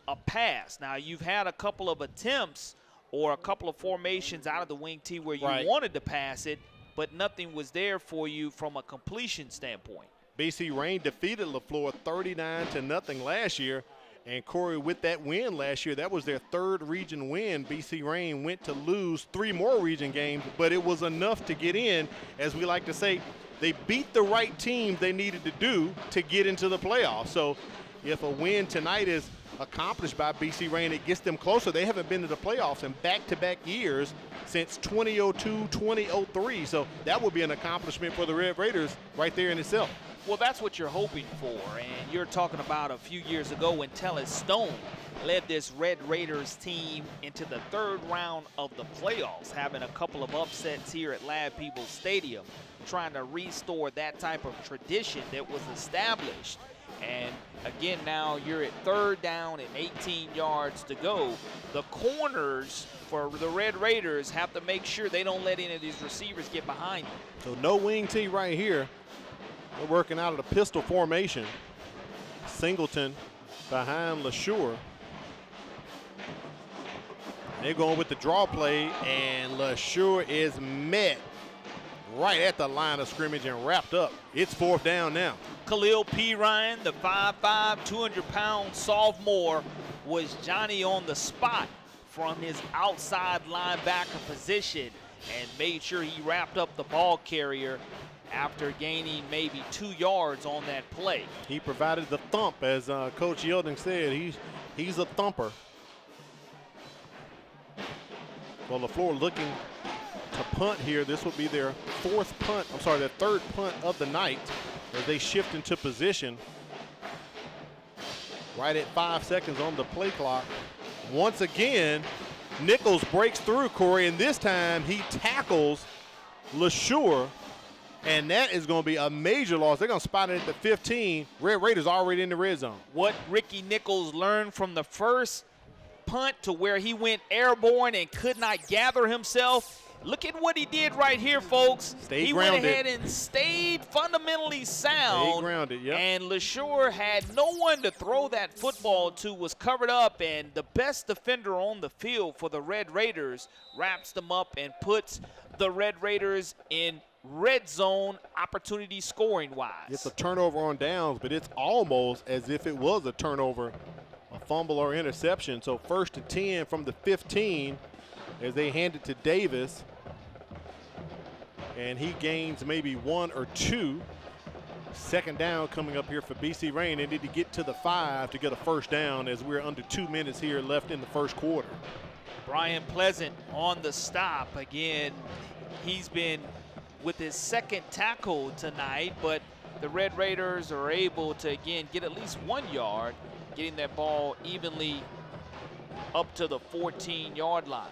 Speaker 2: a pass. Now, you've had a couple of attempts or a couple of formations out of the wing T where you wanted to pass it, but nothing was there for you from a completion standpoint.
Speaker 1: BC Rain defeated Leflore 39-0 last year. And Corey, with that win last year, that was their 3rd region win. BC Rain went to lose 3 more region games, but it was enough to get in. As we like to say, they beat the right teams they needed to do to get into the playoffs. So if a win tonight is accomplished by BC Rain, it gets them closer. They haven't been to the playoffs in back-to-back years since 2002, 2003. So that would be an accomplishment for the Red Raiders right there in itself.
Speaker 2: Well, that's what you're hoping for, and you're talking about a few years ago when Tellis Stone led this Red Raiders team into the 3rd round of the playoffs, having a couple of upsets here at Ladd-Peebles Stadium, trying to restore that type of tradition that was established. And again, now you're at 3rd down and 18 yards to go. The corners for the Red Raiders have to make sure they don't let any of these receivers get behind you.
Speaker 1: So no wing T right here. They're working out of the pistol formation. Singleton behind LeSure. They're going with the draw play, and LeSure is met right at the line of scrimmage and wrapped up. It's 4th down now.
Speaker 2: Khalil P. Ryan, the 5'5", 200-pound sophomore, was Johnny on the spot from his outside linebacker position and made sure he wrapped up the ball carrier after gaining maybe 2 yards on that play.
Speaker 1: He provided the thump, as Coach Yielding said. He's a thumper. Well, Leflore looking to punt here. This will be their 3rd punt of the night as they shift into position. Right at 5 seconds on the play clock. Once again, Nichols breaks through, Corey, and this time he tackles LeSure. And that is going to be a major loss. They're going to spot it at the 15. Red Raiders already in the red zone.
Speaker 2: What Ricky Nichols learned from the first punt to where he went airborne and could not gather himself Look at what he did right here, folks.
Speaker 1: Stayed
Speaker 2: he
Speaker 1: grounded.
Speaker 2: went ahead and stayed fundamentally sound.
Speaker 1: Stayed grounded, yep.
Speaker 2: And Leflore had no one to throw that football to, was covered up, and the best defender on the field for the Red Raiders wraps them up and puts the Red Raiders in red zone opportunity scoring-wise.
Speaker 1: It's a turnover on downs, but it's almost as if it was a turnover, a fumble or interception. So 1st and 10 from the 15 as they hand it to Davis. And he gains maybe 1 or 2. 2nd down coming up here for BC Rain. They need to get to the 5 to get a 1st down as we're under 2 minutes here left in the 1st quarter.
Speaker 2: Brian Pleasant on the stop. Again, he's been with his 2nd tackle tonight, but the Red Raiders are able to, again, get at least 1 yard, getting that ball evenly up to the 14-yard line.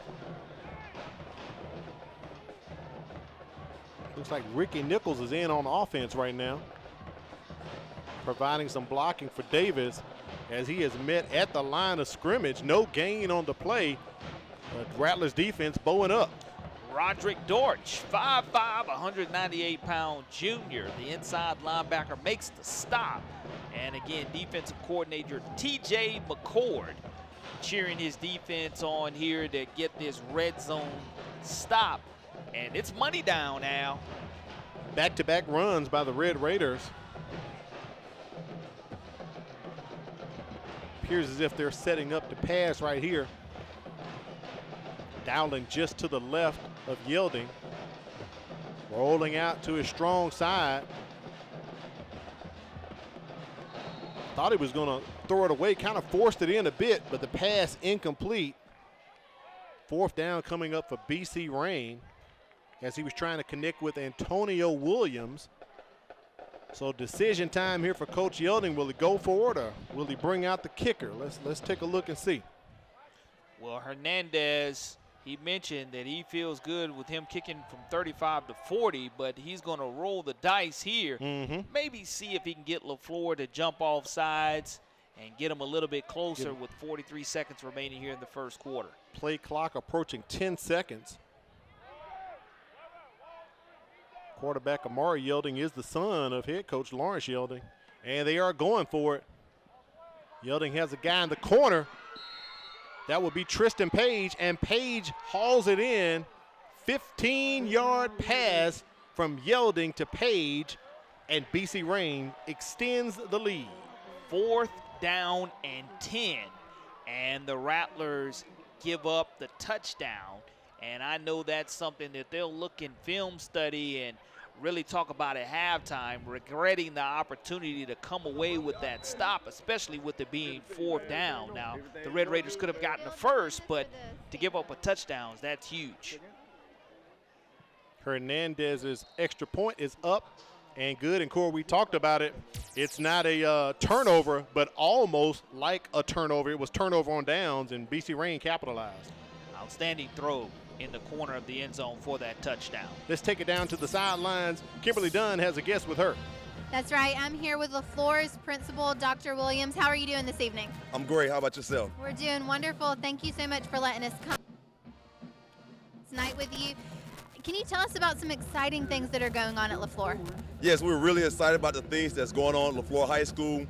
Speaker 1: Looks like Ricky Nichols is in on offense right now, providing some blocking for Davis as he is met at the line of scrimmage. No gain on the play, but Rattlers defense bowing up.
Speaker 2: Roderick Dortch, 5'5", 198-pound junior. The inside linebacker makes the stop. And again, defensive coordinator T.J. McCord cheering his defense on here to get this red zone stop. And it's money down now.
Speaker 1: Back-to-back runs by the Red Raiders. Appears as if they're setting up to pass right here. Dowling just to the left of Yielding. Rolling out to his strong side. Thought he was going to throw it away, kind of forced it in a bit, but the pass incomplete. 4th down coming up for BC Rain as he was trying to connect with Antonio Williams. So decision time here for Coach Yielding. Will he go for it or will he bring out the kicker? Let's take a look and see.
Speaker 2: Well, Hernandez, he mentioned that he feels good with him kicking from 35 to 40, but he's going to roll the dice here. Maybe see if he can get Leflore to jump off sides and get him a little bit closer with 43 seconds remaining here in the 1st quarter.
Speaker 1: Play clock approaching 10 seconds. Quarterback Amari Yielding is the son of head coach Lawrence Yielding, and they are going for it. Yielding has a guy in the corner. That would be Tristan Page, and Page hauls it in. 15-yard pass from Yielding to Page, and BC Rain extends the lead.
Speaker 2: 4th down and 10, and the Rattlers give up the touchdown. And I know that's something that they'll look in film study and really talk about at halftime, regretting the opportunity to come away with that stop, especially with it being 4th down. Now, the Red Raiders could have gotten the 1st, but to give up a touchdown, that's huge.
Speaker 1: Hernandez's extra point is up and good. And Corey, we talked about it. It's not a turnover, but almost like a turnover. It was turnover on downs, and BC Rain capitalized.
Speaker 2: Outstanding throw in the corner of the end zone for that touchdown.
Speaker 1: Let's take it down to the sidelines. Kimberly Dunn has a guest with her.
Speaker 3: That's right. I'm here with Leflore's principal, Dr. Williams. How are you doing this evening?
Speaker 8: I'm great. How about yourself?
Speaker 3: We're doing wonderful. Thank you so much for letting us come tonight with you. Can you tell us about some exciting things that are going on at Leflore?
Speaker 8: Yes, we're really excited about the things that's going on at Leflore High School.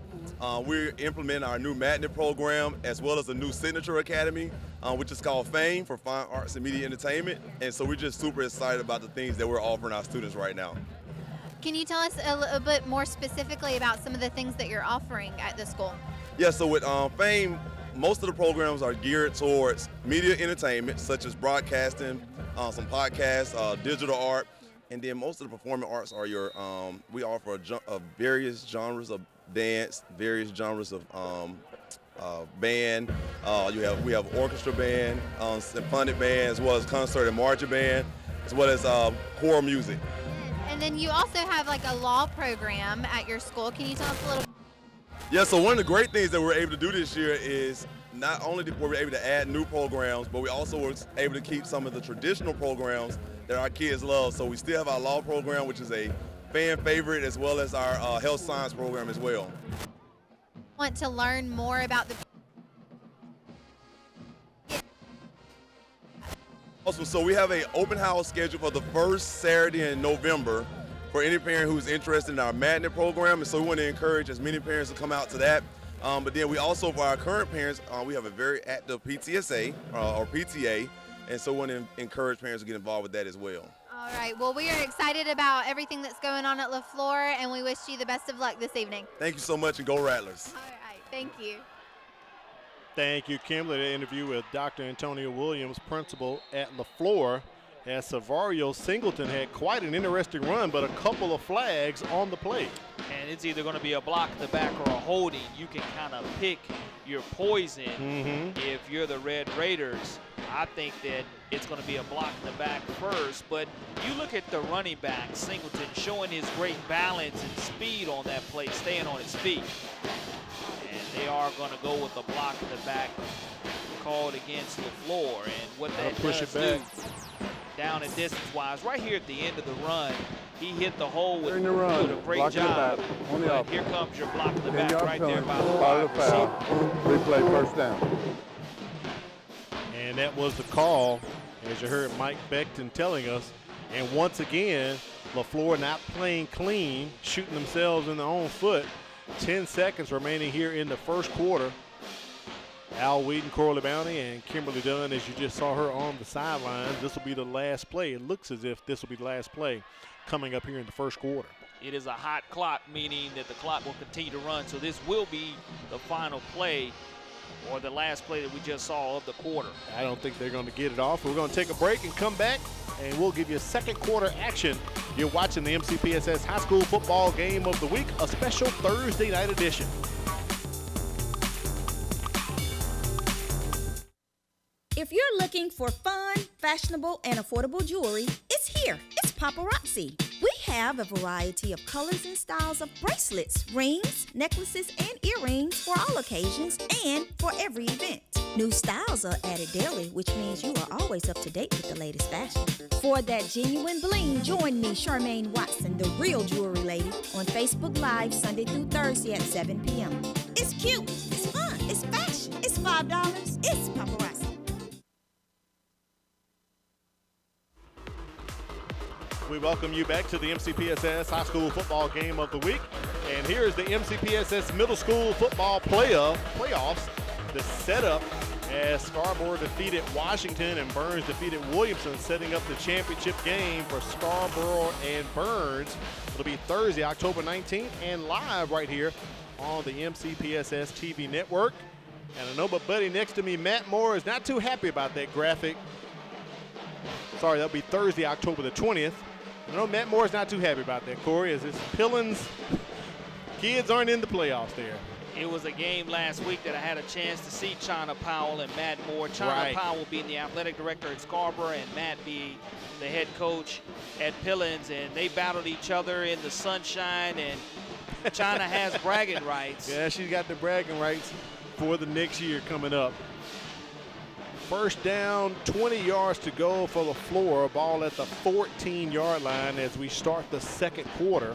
Speaker 8: We're implementing our new magnet program as well as a new signature academy, which is called FAME for Fine Arts and Media Entertainment. And so we're just super excited about the things that we're offering our students right now.
Speaker 3: Can you tell us a little bit more specifically about some of the things that you're offering at the school?
Speaker 8: Yeah, so with FAME, most of the programs are geared towards media entertainment, such as broadcasting, some podcasts, digital art, and then most of the performing arts are your, we offer various genres of dance, various genres of band. We have orchestra band, symphonic band, as well as concert and marching band, as well as choral music.
Speaker 3: And then you also have like a law program at your school. Can you tell us a little?
Speaker 8: Yeah, so one of the great things that we're able to do this year is not only were we able to add new programs, but we also were able to keep some of the traditional programs that our kids love. So we still have our law program, which is a fan favorite, as well as our health science program as well.
Speaker 3: Want to learn more about the
Speaker 8: Awesome. So we have an open house scheduled for the first Saturday in November for any parent who's interested in our Magnet program. And so we want to encourage as many parents to come out to that. But then we also, for our current parents, we have a very active PTSA or PTA. And so we want to encourage parents to get involved with that as well.
Speaker 3: All right. Well, we are excited about everything that's going on at Leflore, and we wish you the best of luck this evening.
Speaker 8: Thank you so much, and go Rattlers.
Speaker 3: All right. Thank you.
Speaker 1: Thank you, Kimberly. The interview with Dr. Antonio Williams, principal at Leflore, as Savario Singleton had quite an interesting run, but a couple of flags on the plate.
Speaker 2: And it's either going to be a block in the back or a holding. You can kind of pick your poison if you're the Red Raiders. I think that it's going to be a block in the back first, but you look at the running back, Singleton, showing his great balance and speed on that play, staying on his feet. And they are going to go with a block in the back called against Leflore. And what that does do, down and distance-wise, right here at the end of the run, he hit the hole with a great job. But here comes your block in the back right there by the wide receiver.
Speaker 6: Replay first down.
Speaker 1: And that was the call, as you heard Mike Beckton telling us. And once again, Leflore not playing clean, shooting themselves in their own foot. 10 seconds remaining here in the first quarter. Al Wheaton, Corley Bounty, and Kimberly Dunn, as you just saw her on the sidelines. This will be the last play. It looks as if this will be the last play coming up here in the first quarter.
Speaker 2: It is a hot clock, meaning that the clock will continue to run. So this will be the final play, or the last play that we just saw of the quarter.
Speaker 1: I don't think they're going to get it off. We're going to take a break and come back, and we'll give you a second quarter action. You're watching the MCPSS High School Football Game of the Week, a special Thursday night edition.
Speaker 9: If you're looking for fun, fashionable, and affordable jewelry, it's here. It's Paparazzi. We have a variety of colors and styles of bracelets, rings, necklaces, and earrings for all occasions and for every event. New styles are added daily, which means you are always up to date with the latest fashion. For that genuine bling, join me, Charmaine Watson, the real jewelry lady, on Facebook Live Sunday through Thursday at 7 p.m. It's cute, it's fun, it's fashion, it's $5, it's Paparazzi.
Speaker 1: We welcome you back to the MCPSS High School Football Game of the Week. And here's the MCPSS Middle School Football playoffs. The setup as Scarborough defeated Washington and Burns defeated Williamson, setting up the championship game for Scarborough and Burns. It'll be Thursday, October 19th, and live right here on the MCPSS TV network. And I know my buddy next to me, Matt Moore, is not too happy about that graphic. Sorry, that'll be Thursday, October the 20th. I know Matt Moore's not too happy about that, Corey, as it's Pillins. Kids aren't in the playoffs there.
Speaker 2: It was a game last week that I had a chance to see China Powell and Matt Moore. China Powell being the athletic director at Scarborough and Matt being the head coach at Pillins, and they battled each other in the sunshine, and China has bragging rights.
Speaker 1: Yeah, she's got the bragging rights for the next year coming up. First down, 20 yards to go for Leflore. Ball at the 14-yard line as we start the second quarter.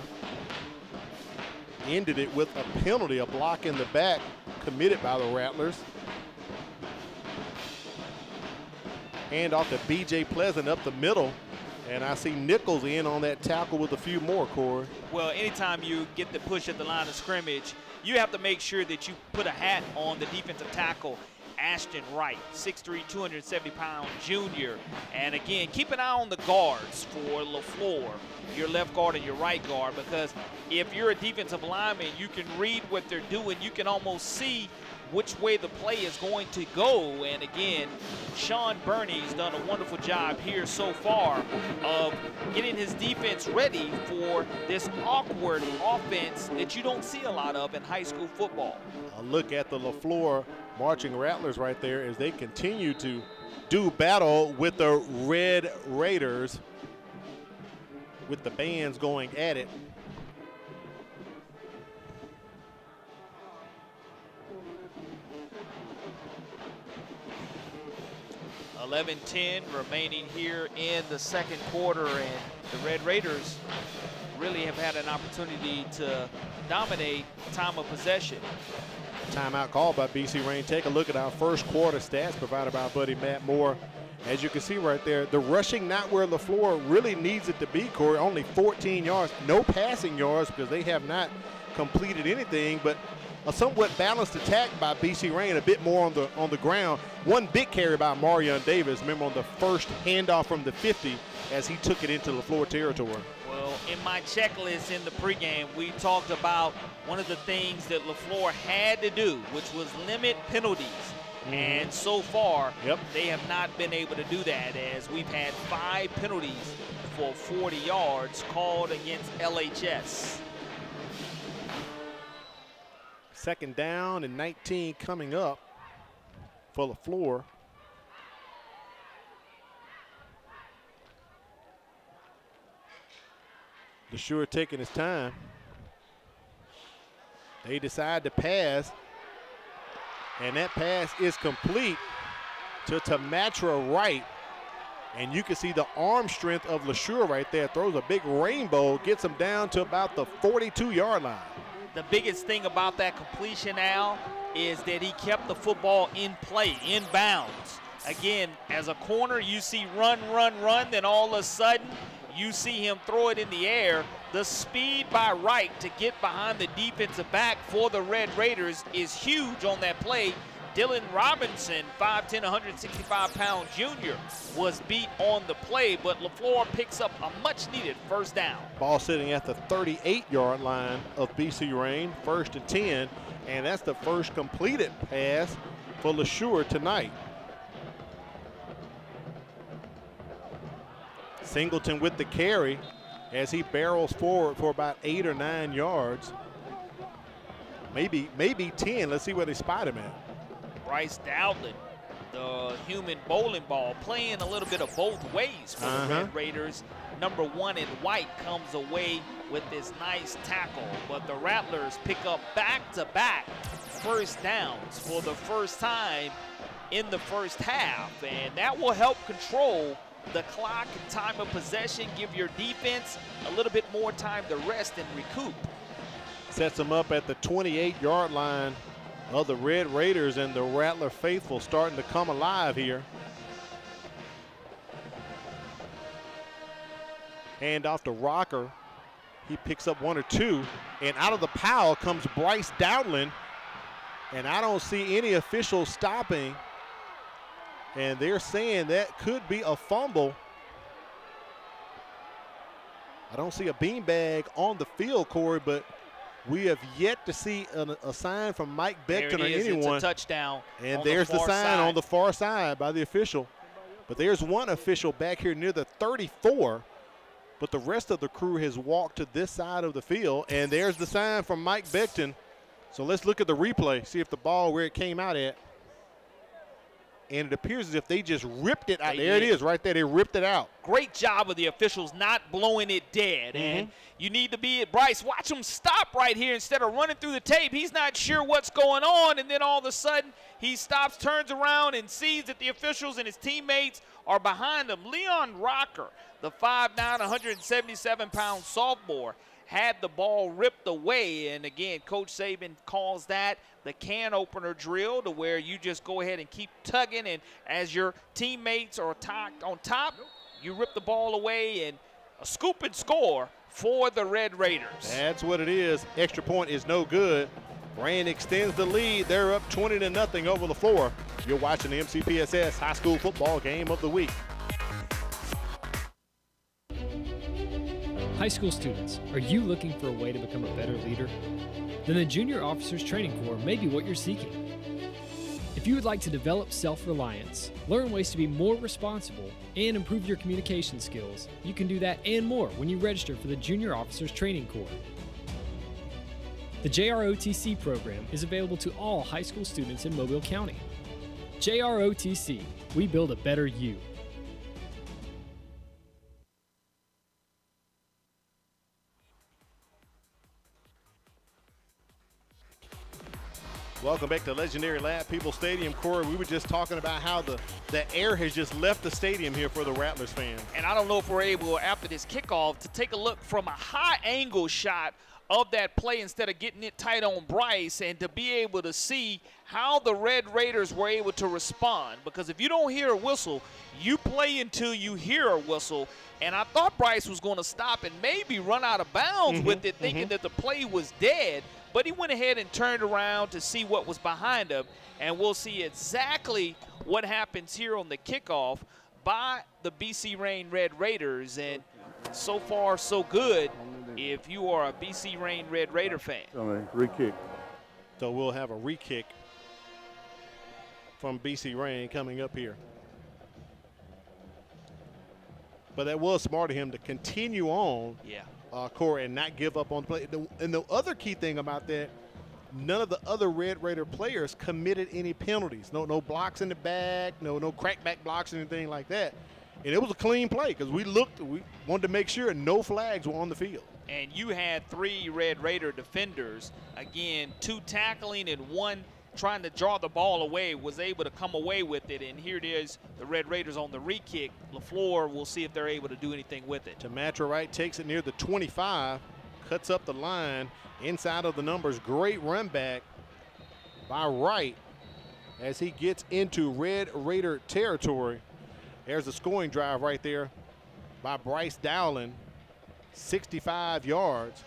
Speaker 1: Ended it with a penalty, a block in the back committed by the Rattlers. Hand off to B.J. Pleasant up the middle. And I see Nichols in on that tackle with a few more, Corey.
Speaker 2: Well, anytime you get the push at the line of scrimmage, you have to make sure that you put a hat on the defensive tackle, Ashton Wright, 6'3", 270-pound junior. And again, keep an eye on the guards for Leflore, your left guard and your right guard, because if you're a defensive lineman, you can read what they're doing. You can almost see which way the play is going to go. And again, Sean Burney's done a wonderful job here so far of getting his defense ready for this awkward offense that you don't see a lot of in high school football.
Speaker 1: A look at the Leflore marching Rattlers right there as they continue to do battle with the Red Raiders, with the bands going at it.
Speaker 2: $11-10 remaining here in the second quarter, and the Red Raiders really have had an opportunity to dominate time of possession.
Speaker 1: Timeout called by BC Rain. Take a look at our first quarter stats provided by our buddy Matt Moore As you can see right there, the rushing not where Leflore really needs it to be, Corey. Only 14 yards, no passing yards because they have not completed anything, but a somewhat balanced attack by BC Rain, a bit more on the ground. One big carry by Marion Davis, remember, on the first handoff from the 50 as he took it into Leflore territory.
Speaker 2: Well, in my checklist in the pregame, we talked about one of the things that Leflore had to do, which was limit penalties. And so far, they have not been able to do that, as we've had 5 penalties for 40 yards called against LHS.
Speaker 1: Second down and 19 coming up for Leflore. LeSure taking his time. They decide to pass, and that pass is complete to Tamatra Wright. And you can see the arm strength of LeSure right there. Throws a big rainbow, gets him down to about the 42-yard line.
Speaker 2: The biggest thing about that completion, Al, is that he kept the football in play, in bounds. Again, as a corner, you see run, run, run, then all of a sudden, you see him throw it in the air. The speed by Wright to get behind the defensive back for the Red Raiders is huge on that play. Dylan Robinson, 5'10", 165-pound junior, was beat on the play, but Leflore picks up a much-needed first down.
Speaker 1: Ball sitting at the 38-yard line of BC Rain, 1st and 10, and that's the first completed pass for LeSure tonight. Singleton with the carry as he barrels forward for about 8 or 9 yards. Maybe 10. Let's see where they spot him at.
Speaker 2: Bryce Dowdland, the human bowling ball, playing a little bit of both ways for the Red Raiders. Number 1 in white comes away with this nice tackle, but the Rattlers pick up back-to-back first downs for the first time in the first half, and that will help control the clock and time of possession, give your defense a little bit more time to rest and recoup.
Speaker 1: Sets them up at the 28-yard line of the Red Raiders, and the Rattler faithful starting to come alive here. Hand off to Rocker. He picks up 1 or 2, and out of the pile comes Bryce Dowdland, and I don't see any officials stopping, and they're saying that could be a fumble. I don't see a beanbag on the field, Corey, but we have yet to see a sign from Mike Beckton or anyone.
Speaker 2: It's a touchdown.
Speaker 1: And there's the sign on the far side by the official. But there's one official back here near the 34. But the rest of the crew has walked to this side of the field. And there's the sign from Mike Beckton. So let's look at the replay, see if the ball where it came out at. And it appears as if they just ripped it out. There it is right there. They ripped it out.
Speaker 2: Great job of the officials not blowing it dead. And you need to be at Bryce. Watch him stop right here instead of running through the tape. He's not sure what's going on. And then all of a sudden he stops, turns around, and sees that the officials and his teammates are behind him. Leon Rocker, the 5'9", 177-pound sophomore, had the ball ripped away. And again, Coach Saban calls that the can opener drill, to where you just go ahead and keep tugging, and as your teammates are on top, you rip the ball away, and a scoop and score for the Red Raiders.
Speaker 1: That's what it is. Extra point is no good. Rain extends the lead. They're up 20-0 over Leflore. You're watching the MCPSS High School Football Game of the Week.
Speaker 10: High school students, are you looking for a way to become a better leader? Then the Junior Officers Training Corps may be what you're seeking. If you would like to develop self-reliance, learn ways to be more responsible, and improve your communication skills, you can do that and more when you register for the Junior Officers Training Corps. The JROTC program is available to all high school students in Mobile County. JROTC, we build a better you.
Speaker 1: Welcome back to legendary Lab People Stadium. Corey, we were just talking about how the air has just left the stadium here for the Rattlers fans.
Speaker 2: And I don't know if we're able, after this kickoff, to take a look from a high angle shot of that play instead of getting it tight on Bryce, and to be able to see how the Red Raiders were able to respond. Because if you don't hear a whistle, you play until you hear a whistle. And I thought Bryce was going to stop and maybe run out of bounds with it, thinking that the play was dead. But he went ahead and turned around to see what was behind him. And we'll see exactly what happens here on the kickoff by the BC Reign Red Raiders. And so far, so good if you are a BC Reign Red Raider fan.
Speaker 6: Re-kick.
Speaker 1: So we'll have a re-kick from BC Reign coming up here. But that was smart of him to continue on, Corey, and not give up on the play. And the other key thing about that, none of the other Red Raider players committed any penalties. No blocks in the back, no crackback blocks or anything like that. And it was a clean play because we wanted to make sure no flags were on the field.
Speaker 2: And you had 3 Red Raider defenders, again, 2 tackling and 1 trying to draw the ball away, was able to come away with it. And here it is, the Red Raiders on the re-kick. Leflore will see if they're able to do anything with it.
Speaker 1: Tamatra Wright takes it near the 25, cuts up the line, inside of the numbers. Great run back by Wright as he gets into Red Raider territory. There's a scoring drive right there by Bryce Dowling, 65 yards.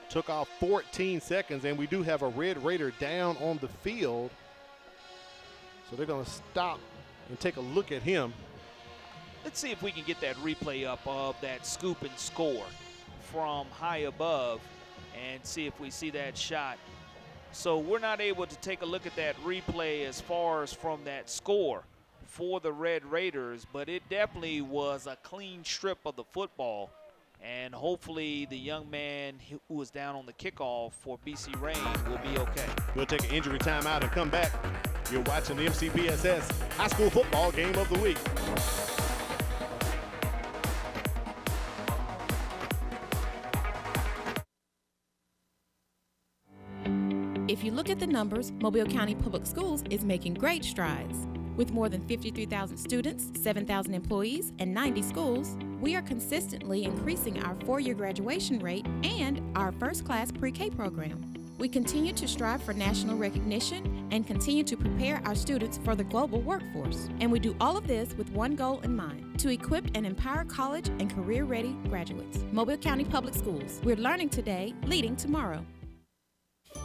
Speaker 1: Took off 14 seconds, and we do have a Red Raider down on the field. So they're going to stop and take a look at him.
Speaker 2: Let's see if we can get that replay up of that scoop and score from high above and see if we see that shot. So we're not able to take a look at that replay as far as from that score for the Red Raiders, but it definitely was a clean strip of the football. And hopefully the young man who was down on the kickoff for BC Reign will be okay.
Speaker 1: We'll take an injury timeout and come back. You're watching the Mcpss High School Football Game of the Week.
Speaker 11: If you look at the numbers, Mobile County Public Schools is making great strides. With more than 53,000 students, 7,000 employees, and 90 schools, we are consistently increasing our 4-year graduation rate and our first-class pre-K program. We continue to strive for national recognition and continue to prepare our students for the global workforce. And we do all of this with one goal in mind, to equip and empower college and career-ready graduates. Mobile County Public Schools. We're learning today, leading tomorrow.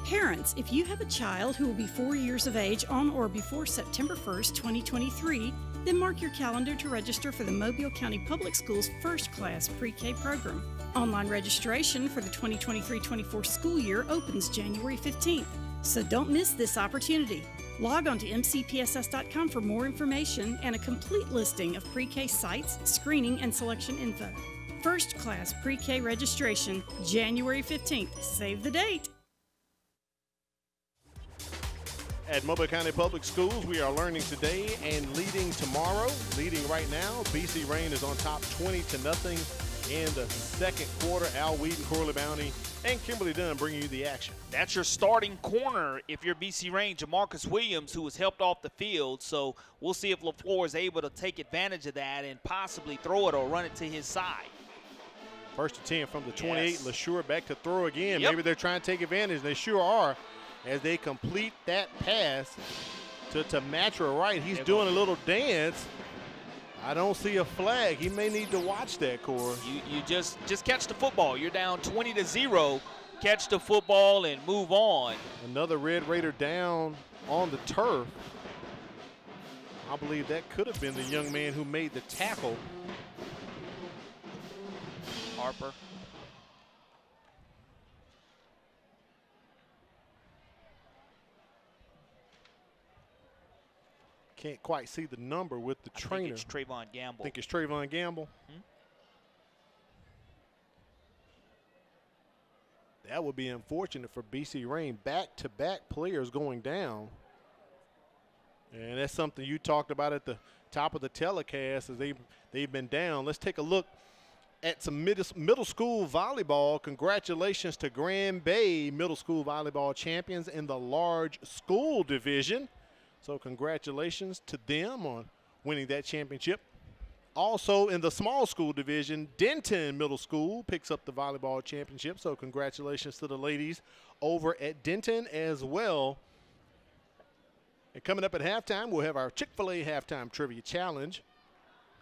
Speaker 12: Parents, if you have a child who will be 4 years of age on or before September 1st, 2023, then mark your calendar to register for the Mobile County Public Schools First Class Pre-K program. Online registration for the 2023-24 school year opens January 15th, so don't miss this opportunity. Log on to mcpss.com for more information and a complete listing of pre-K sites, screening, and selection info. First Class Pre-K registration, January 15th. Save the date.
Speaker 1: At Mobile County Public Schools, we are learning today and leading tomorrow. Leading right now, BC Reign is on top 20-0 in the second quarter. Al Wheaton, Corley Bounty, and Kimberly Dunn bringing you the action.
Speaker 2: That's your starting corner if you're BC Reign, Jamarcus Williams, who was helped off the field. So we'll see if Leflore is able to take advantage of that and possibly throw it or run it to his side.
Speaker 1: First and 10 from the 28.
Speaker 2: Yes.
Speaker 1: LeSure back to throw again.
Speaker 2: Yep.
Speaker 1: Maybe they're trying to take advantage. They sure are, as they complete that pass to Tamatra Wright. He's doing a little dance. I don't see a flag. He may need to watch that, Cora.
Speaker 2: You just catch the football. You're down 20-0. Catch the football and move on.
Speaker 1: Another Red Raider down on the turf. I believe that could have been the young man who made the tackle.
Speaker 2: Harper.
Speaker 1: Can't quite see the number with the trainer.
Speaker 2: I think it's Trayvon Gamble.
Speaker 1: I think it's Trayvon Gamble. That would be unfortunate for BC Reign. Back-to-back players going down. And that's something you talked about at the top of the telecast as they've been down. Let's take a look at some middle school volleyball. Congratulations to Grand Bay Middle School Volleyball champions in the large school division. So congratulations to them on winning that championship. Also in the small school division, Denton Middle School picks up the volleyball championship. So congratulations to the ladies over at Denton as well. And coming up at halftime, we'll have our Chick-Fil-A halftime trivia challenge.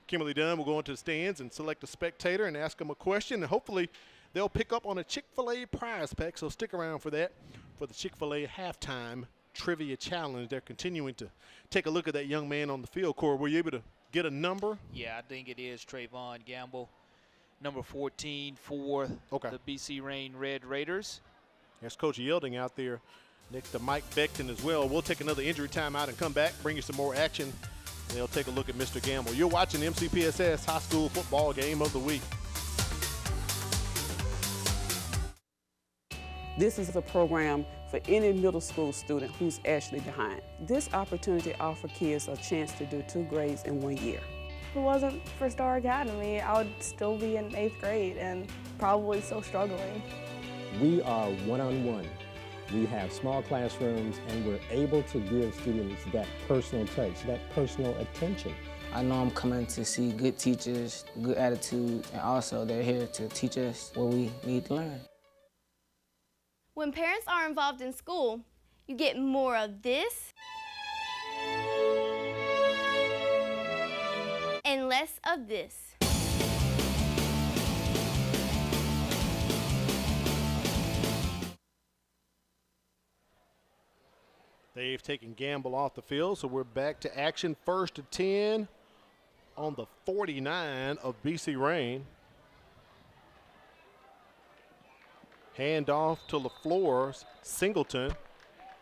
Speaker 1: Kimberly Dunn will go into the stands and select a spectator and ask them a question. And hopefully they'll pick up on a Chick-fil-A prize pack, so stick around for that, for the Chick-fil-A halftime trivia challenge. They're continuing to take a look at that young man on the field. Corey, were you able to get a number?
Speaker 2: Yeah, I think it is Trayvon Gamble, number 14 for the BC Rain Red Raiders.
Speaker 1: That's Coach Yielding out there next to Mike Beckton as well. We'll take another injury timeout and come back, bring you some more action. They'll take a look at Mr. Gamble. You're watching the MCPSS High School Football Game of the Week.
Speaker 13: This is a program for any middle school student who's actually behind. This opportunity offers kids a chance to do 2 grades in 1 year.
Speaker 14: If it wasn't for Star Academy, I would still be in 8th grade and probably still struggling.
Speaker 15: We are one-on-one. We have small classrooms, and we're able to give students that personal touch, that personal attention.
Speaker 16: I know I'm coming to see good teachers, good attitude, and also they're here to teach us what we need to learn.
Speaker 17: When parents are involved in school, you get more of this and less of this.
Speaker 1: They've taken Gamble off the field, so we're back to action. 1st and 10 on the 49 of BC Rain. Hand off to Leflore Singleton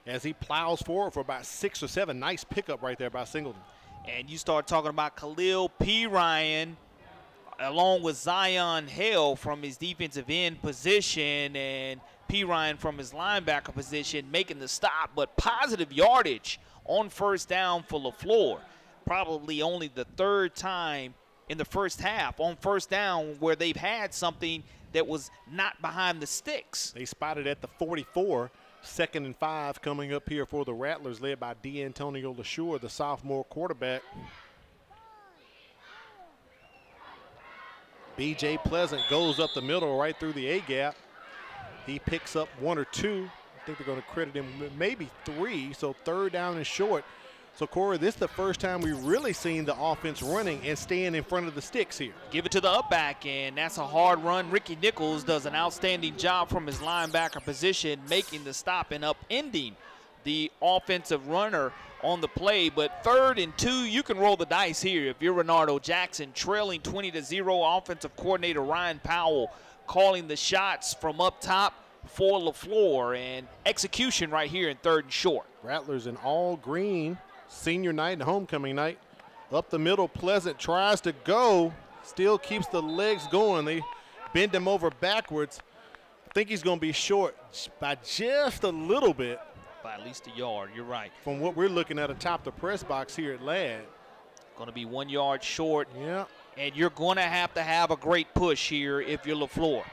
Speaker 1: as he plows forward for about 6 or 7. Nice pickup right there by Singleton.
Speaker 2: And you start talking about Khalil P. Ryan along with Zion Hale from his defensive end position and P. Ryan from his linebacker position making the stop, but positive yardage on 1st down for Leflore. Probably only the 3rd time in the first half on 1st down where they've had something that was not behind the sticks.
Speaker 1: They spotted at the 44, 2nd and 5 coming up here for the Rattlers, led by D'Antonio LeSure, the sophomore quarterback. B.J. Pleasant goes up the middle right through the A-gap. He picks up 1 or 2. I think they're going to credit him maybe 3, so 3rd down and short. So, Corey, this is the first time we've really seen the offense running and staying in front of the sticks here.
Speaker 2: Give it to the up back, and that's a hard run. Ricky Nichols does an outstanding job from his linebacker position, making the stop and upending the offensive runner on the play. But 3rd and 2, you can roll the dice here if you're Renardo Jackson, trailing 20-0. Offensive coordinator Ryan Powell calling the shots from up top for Leflore, and execution right here in 3rd and short.
Speaker 1: Rattlers in all green. Senior night and homecoming night. Up the middle, Pleasant tries to go, still keeps the legs going. They bend him over backwards. I think he's going to be short by just a little bit.
Speaker 2: By at least a yard, you're right.
Speaker 1: From what we're looking at atop the press box here at Ladd.
Speaker 2: Going to be 1 yard short.
Speaker 1: Yeah.
Speaker 2: And you're going to have a great push here if you're Leflore.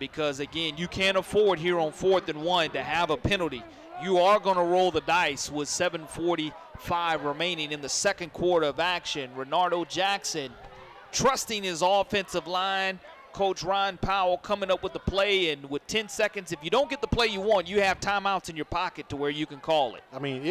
Speaker 2: Because, again, you can't afford here on 4th and 1 to have a penalty. You are going to roll the dice with 7:45 remaining in the 2nd quarter of action. Renardo Jackson trusting his offensive line. Coach Ryan Powell coming up with the play, and with 10 seconds, if you don't get the play you want, you have timeouts in your pocket to where you can call it.
Speaker 1: I mean,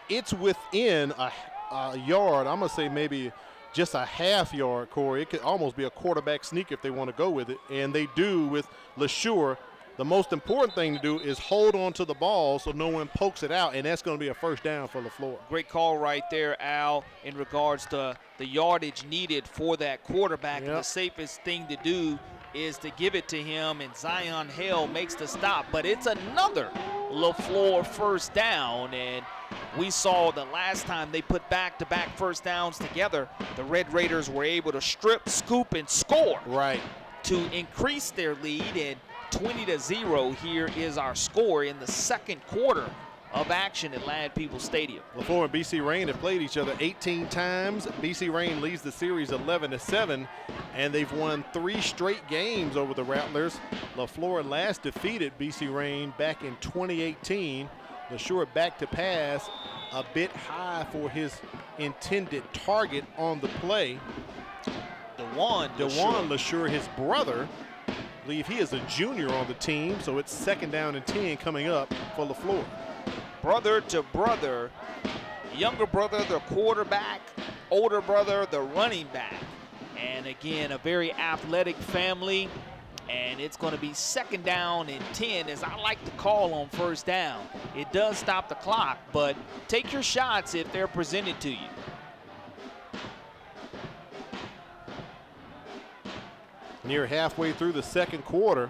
Speaker 1: it's within a yard. I'm going to say maybe just a half yard, Corey. It could almost be a quarterback sneak if they want to go with it, and they do with LeSure. The most important thing to do is hold on to the ball so no one pokes it out, and that's going to be a 1st down for Leflore.
Speaker 2: Great call right there, Al, in regards to the yardage needed for that quarterback.
Speaker 1: Yep.
Speaker 2: The safest thing to do is to give it to him, and Zion Hale makes the stop. But it's another Leflore 1st down, and we saw the last time they put back-to-back 1st downs together, the Red Raiders were able to strip, scoop, and score.
Speaker 1: Right.
Speaker 2: To increase their lead, and 20-0 here is our score in the 2nd quarter of action at Ladd Peoples Stadium.
Speaker 1: Leflore and BC Rain have played each other 18 times. BC Rain leads the series 11-7, and they've won 3 straight games over the Rattlers. Leflore last defeated BC Rain back in 2018. LeSure back to pass, a bit high for his intended target on the play.
Speaker 2: DeJuan
Speaker 1: Leflore, his brother. I believe he is a junior on the team, so it's 2nd down and 10 coming up for Leflore.
Speaker 2: Brother to brother, younger brother the quarterback, older brother the running back. And again, a very athletic family. And it's going to be 2nd down and 10, as I like to call on 1st down. It does stop the clock, but take your shots if they're presented to you.
Speaker 1: Near halfway through the 2nd quarter,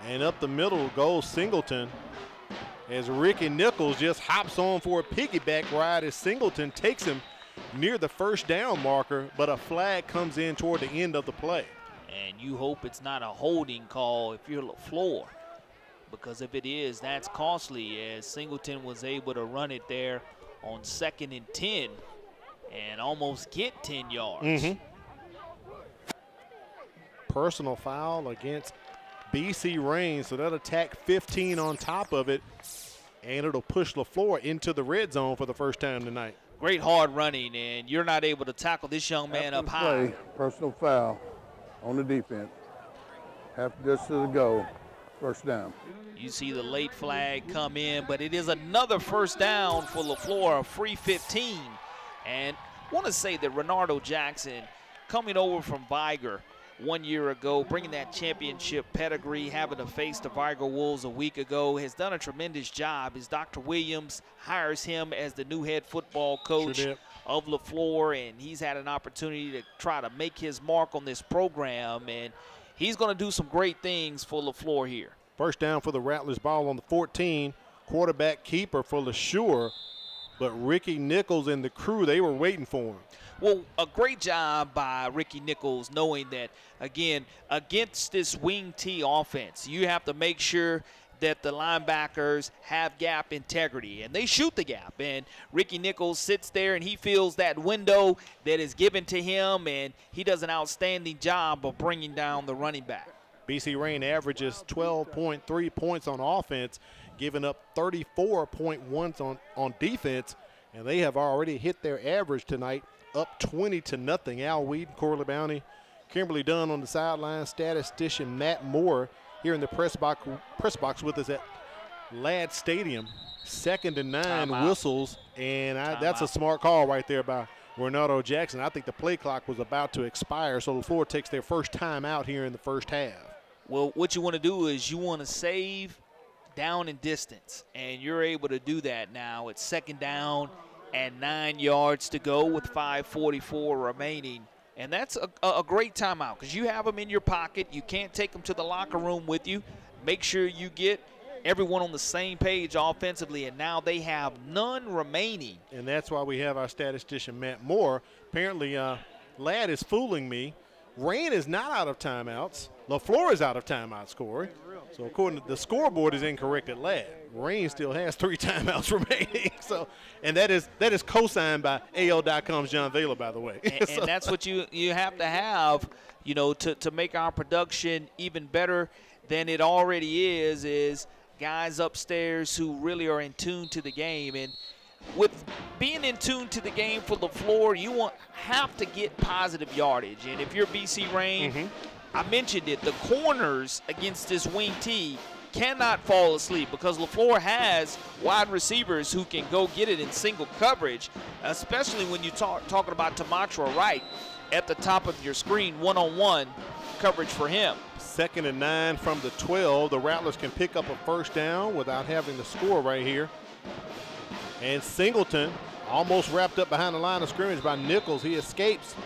Speaker 1: and up the middle goes Singleton, as Ricky Nichols just hops on for a piggyback ride as Singleton takes him near the 1st down marker, but a flag comes in toward the end of the play.
Speaker 2: And you hope it's not a holding call if you're Leflore, because if it is, that's costly, as Singleton was able to run it there on 2nd and 10 and almost get 10 yards.
Speaker 1: Personal foul against BC Rain, so that'll tack 15 on top of it, and it'll push Leflore into the red zone for the first time tonight.
Speaker 2: Great hard running, and you're not able to tackle this young man up high.
Speaker 6: Personal foul on the defense. Half distance to go, 1st down.
Speaker 2: You see the late flag come in, but it is another 1st down for Leflore, a free 15. And I want to say that Renardo Jackson, coming over from Viger 1 year ago, bringing that championship pedigree, having to face the Viger Wolves a week ago, has done a tremendous job as Dr. Williams hires him as the new head football coach of Leflore, and he's had an opportunity to try to make his mark on this program, and he's going to do some great things for Leflore here.
Speaker 1: 1st down for the Rattlers, ball on the 14. Quarterback keeper for Leflore, but Ricky Nichols and the crew, they were waiting for him.
Speaker 2: Well, a great job by Ricky Nichols, knowing that, again, against this wing T offense, you have to make sure that the linebackers have gap integrity, and they shoot the gap. And Ricky Nichols sits there, and he feels that window that is given to him, and he does an outstanding job of bringing down the running back.
Speaker 1: BC Rain averages 12.3 points on offense, giving up 34.1 on defense, and they have already hit their average tonight, up 20-0. Al Weed, Corley Bounty, Kimberly Dunn on the sideline, statistician Matt Moore here in the press box with us at Ladd Stadium. 2nd and 9 whistles, and that's a smart call right there by Renardo Jackson. I think the play clock was about to expire, so Leflore takes their first time out here in the 1st half.
Speaker 2: Well, what you want to do is you want to save down and distance, and you're able to do that now. It's 2nd down and 9 yards to go with 5:44 remaining. And that's a great timeout because you have them in your pocket. You can't take them to the locker room with you. Make sure you get everyone on the same page offensively, and now they have none remaining.
Speaker 1: And that's why we have our statistician, Matt Moore. Apparently, Ladd is fooling me. Rain is not out of timeouts. Leflore is out of timeouts, Corey. So according to the scoreboard is incorrect at Ladd. Rain still has 3 timeouts remaining. So, and that is co-signed by AL.com's John Vela, by the way.
Speaker 2: And that's what you have to have, you know, to make our production even better than it already is guys upstairs who really are in tune to the game. And with being in tune to the game for Leflore, you have to get positive yardage. And if you're BC Rain, I mentioned it, the corners against this wing T cannot fall asleep because Leflore has wide receivers who can go get it in single coverage, especially when you're talking about Tamatra Wright at the top of your screen, one-on-one coverage for him.
Speaker 1: 2nd and 9 from the 12. The Rattlers can pick up a 1st down without having to score right here. And Singleton almost wrapped up behind the line of scrimmage by Nichols. He escapes,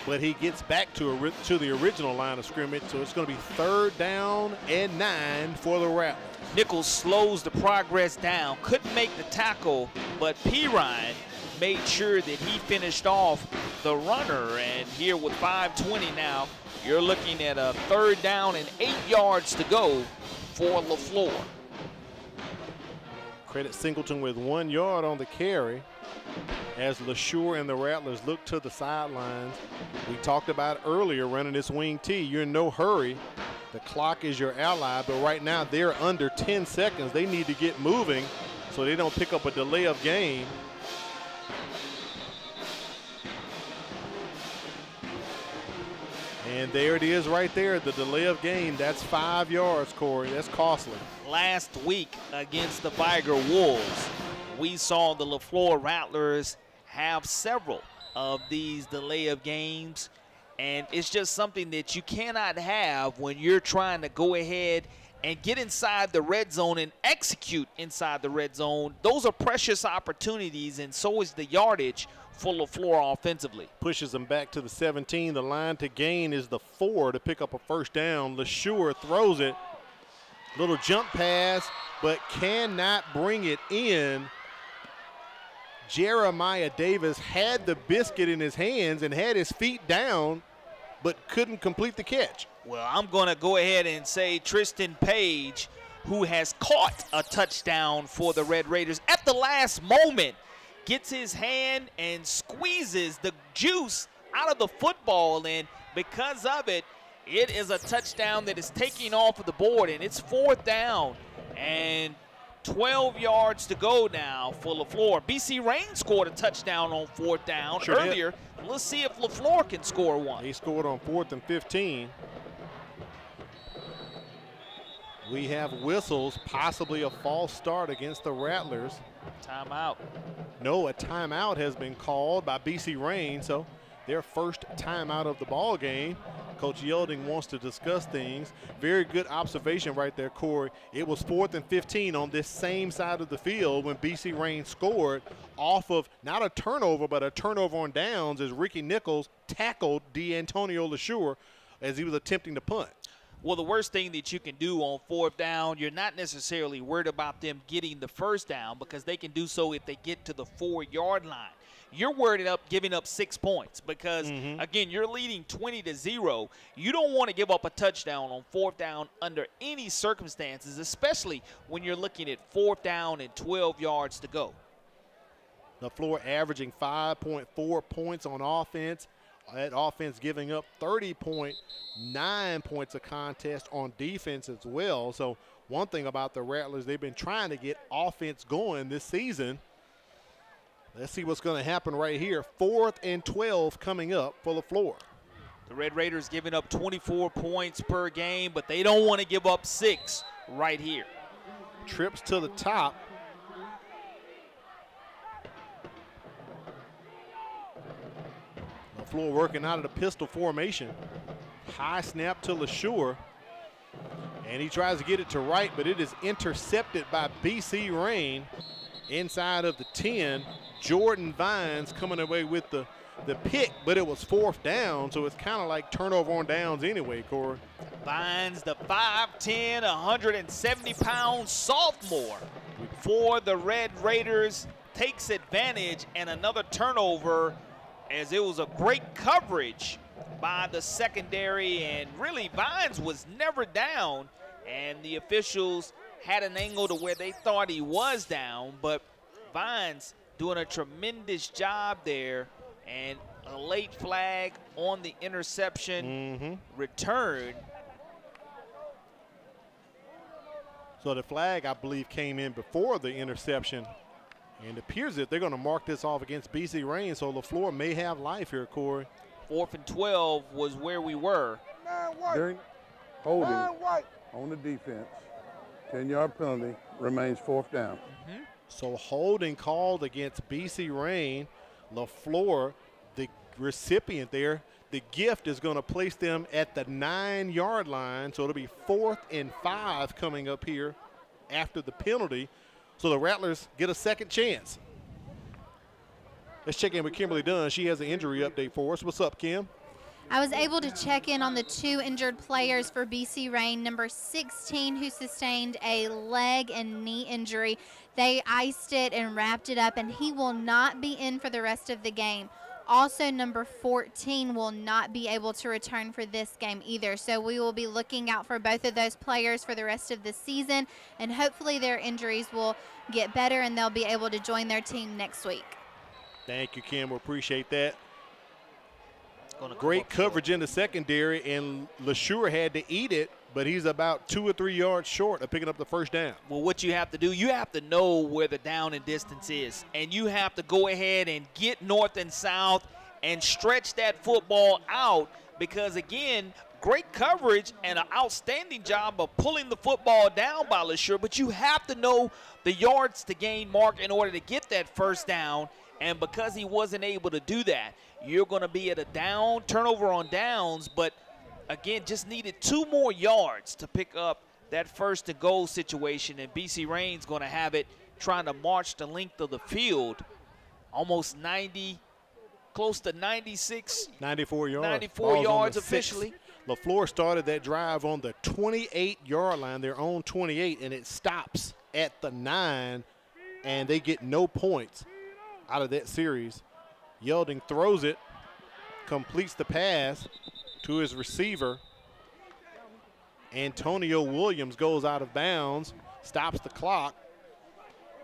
Speaker 1: but he gets back to the original line of scrimmage, so it's going to be 3rd down and 9 for the Rattlers.
Speaker 2: Nichols slows the progress down, couldn't make the tackle, but Pirine made sure that he finished off the runner, and here with 5:20 now, you're looking at a 3rd down and 8 yards to go for Leflore.
Speaker 1: Credit Singleton with 1 yard on the carry as Leflore and the Rattlers look to the sidelines. We talked about earlier running this wing T. You're in no hurry. The clock is your ally, but right now they're under 10 seconds. They need to get moving so they don't pick up a delay of game. And there it is right there, the delay of game. That's 5 yards, Corey. That's costly.
Speaker 2: Last week against the Viger Wolves, we saw the Leflore Rattlers have several of these delay of games, and it's just something that you cannot have when you're trying to go ahead and get inside the red zone and execute inside the red zone. Those are precious opportunities, and so is the yardage for Leflore offensively.
Speaker 1: Pushes them back to the 17. The line to gain is the 4 to pick up a first down. LeSure throws it. Little jump pass, but cannot bring it in. Jeremiah Davis had the biscuit in his hands and had his feet down, but couldn't complete the catch.
Speaker 2: Well, I'm going to go ahead and say Tristan Page, who has caught a touchdown for the Red Raiders at the last moment, gets his hand and squeezes the juice out of the football, and because of it, it is a touchdown that is taking off of the board, and it's 4th down and 12 yards to go now for Leflore. BC Rain scored a touchdown on 4th down earlier. Let's see if Leflore can score one.
Speaker 1: He scored on 4th and 15. We have whistles, possibly a false start against the Rattlers.
Speaker 2: Timeout.
Speaker 1: No, a timeout has been called by BC Rain, so their first timeout of the ball game. Coach Yelding wants to discuss things. Very good observation right there, Corey. It was 4th and 15 on this same side of the field when BC Rain scored off of not a turnover, but a turnover on downs as Ricky Nichols tackled D'Antonio LeSure as he was attempting to punt.
Speaker 2: Well, the worst thing that you can do on 4th down, you're not necessarily worried about them getting the first down because they can do so if they get to the 4-yard line. You're worried about giving up 6 points because, again, you're leading 20-0. You don't want to give up a touchdown on 4th down under any circumstances, especially when you're looking at 4th down and 12 yards to go.
Speaker 1: Leflore averaging 5.4 points on offense. That offense giving up 30.9 points a contest on defense as well. So one thing about the Rattlers, they've been trying to get offense going this season. Let's see what's going to happen right here. 4th and 12 coming up for Leflore.
Speaker 2: The Red Raiders giving up 24 points per game, but they don't want to give up 6 right here.
Speaker 1: Trips to the top. Leflore working out of the pistol formation. High snap to LeSure. And he tries to get it to right, but it is intercepted by BC Rain inside of the 10. Jordan Vines coming away with the pick, but it was 4th down, so it's kind of like turnover on downs anyway, Corey.
Speaker 2: Vines, the 5'10", 170-pound sophomore for the Red Raiders, takes advantage, and another turnover as it was a great coverage by the secondary, and really Vines was never down, and the officials had an angle to where they thought he was down, but Vines doing a tremendous job there, and a late flag on the interception return.
Speaker 1: So the flag, I believe, came in before the interception, and it appears that they're going to mark this off against BC Rain, so Leflore may have life here, Corey.
Speaker 2: 4th and 12 was where we were.
Speaker 6: During holding on the defense, 10-yard penalty, remains 4th down.
Speaker 1: So holding called against BC Rain. Leflore, the recipient there, the gift is going to place them at the 9-yard line. So it'll be 4th and 5 coming up here after the penalty. So the Rattlers get a second chance. Let's check in with Kimberly Dunn. She has an injury update for us. What's up, Kim?
Speaker 3: I was able to check in on the 2 injured players for BC Rain. Number 16, who sustained a leg and knee injury. They iced it and wrapped it up, and he will not be in for the rest of the game. Also, number 14 will not be able to return for this game either. So we will be looking out for both of those players for the rest of the season, and hopefully their injuries will get better and they'll be able to join their team next week.
Speaker 1: Thank you, Kim. We appreciate that. Great coverage in the secondary, and LeSure had to eat it, but he's about 2 or 3 yards short of picking up the first down.
Speaker 2: Well, what you have to do, you have to know where the down and distance is, and you have to go ahead and get north and south and stretch that football out because, again, great coverage and an outstanding job of pulling the football down by Leflore, but you have to know the yards to gain, Mark, in order to get that first down. And because he wasn't able to do that, you're going to be at a turnover on downs, but, again, just needed 2 more yards to pick up that first and goal situation, and BC Rain's going to have it trying to march the length of the field, almost 90, close to 96.
Speaker 1: 94 yards.
Speaker 2: 94 yards officially.
Speaker 1: Leflore started that drive on the 28-yard line, their own 28, and it stops at the 9, and they get no points out of that series. Yelding throws it, completes the pass to his receiver. Antonio Williams goes out of bounds, stops the clock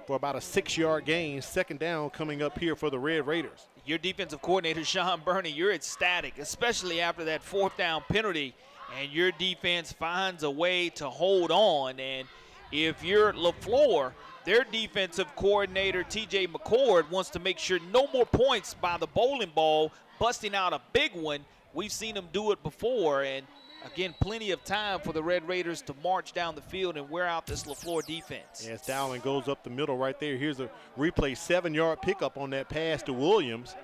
Speaker 1: for about a 6-yard gain. Second down coming up here for the Red Raiders.
Speaker 2: Your defensive coordinator, Sean Burney, you're ecstatic, especially after that 4th down penalty, and your defense finds a way to hold on. And if you're Leflore, their defensive coordinator, TJ McCord, wants to make sure no more points by the bowling ball, busting out a big one. We've seen them do it before, and again, plenty of time for the Red Raiders to march down the field and wear out this Leflore defense.
Speaker 1: As Dowling goes up the middle right there. Here's a replay, 7-yard pickup on that pass to Williams.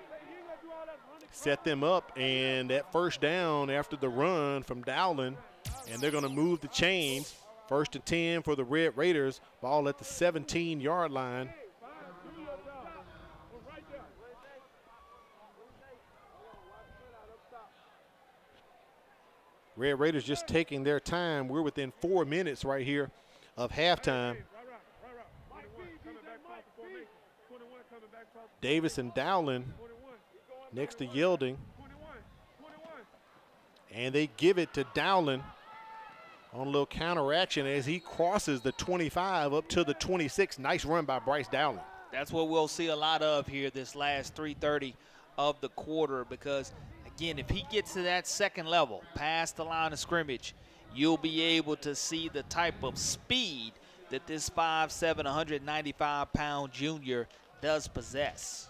Speaker 1: Set them up, and that first down after the run from Dowling, and they're going to move the chains. 1st and 10 for the Red Raiders. Ball at the 17-yard line. Red Raiders just taking their time. We're within 4 minutes right here of halftime. Davis and Dowling next to Yelding. And they give it to Dowling on a little counteraction as he crosses the 25 up to the 26. Nice run by Bryce Dowling.
Speaker 2: That's what we'll see a lot of here this last 3:30 of the quarter, because again, if he gets to that second level, past the line of scrimmage, you'll be able to see the type of speed that this 5'7", 195-pound junior does possess.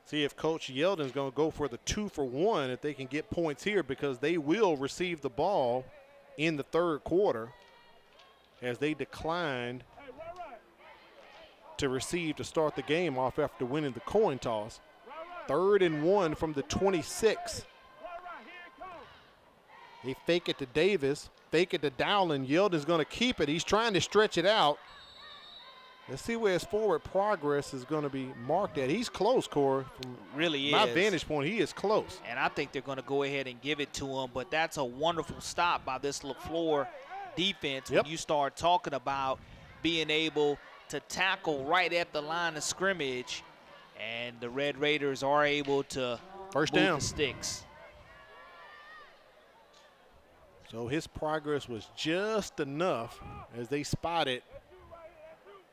Speaker 1: See if Coach Yeldon's going to go for the 2-for-1 if they can get points here, because they will receive the ball in the 3rd quarter as they declined to receive to start the game off after winning the coin toss. 3rd and 1 from the 26. They fake it to Davis, fake it to Dowling. Yeldon's going to keep it. He's trying to stretch it out. Let's see where his forward progress is going to be marked at. He's close, Corey. From
Speaker 2: really
Speaker 1: my
Speaker 2: is.
Speaker 1: vantage point, he is close.
Speaker 2: And I think they're going to go ahead and give it to him, but that's a wonderful stop by this Leflore defense.
Speaker 1: Yep.
Speaker 2: When you start talking about being able to tackle right at the line of scrimmage, and the Red Raiders are able to
Speaker 1: First
Speaker 2: move
Speaker 1: down.
Speaker 2: the sticks.
Speaker 1: So his progress was just enough as they spot it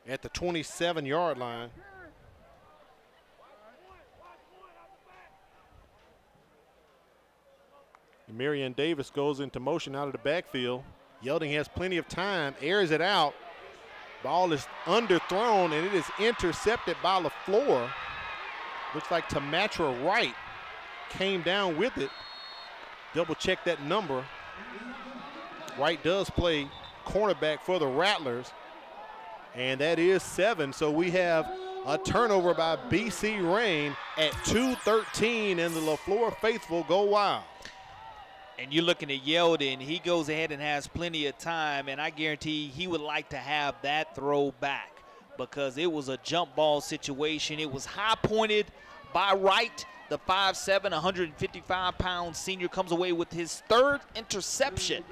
Speaker 1: at the 27-yard line. And Marion Davis goes into motion out of the backfield. Yelding has plenty of time, airs it out. Ball is underthrown, and it is intercepted by Leflore. Looks like Tamatra Wright came down with it. Double check that number. Wright does play cornerback for the Rattlers, and that is 7. So we have a turnover by BC Rain at 2:13, and the Leflore faithful go wild.
Speaker 2: And you're looking at Yeldon. He goes ahead and has plenty of time, and I guarantee he would like to have that throw back because it was a jump ball situation. It was high-pointed by Wright. The 5'7", 155-pound senior comes away with his 3rd interception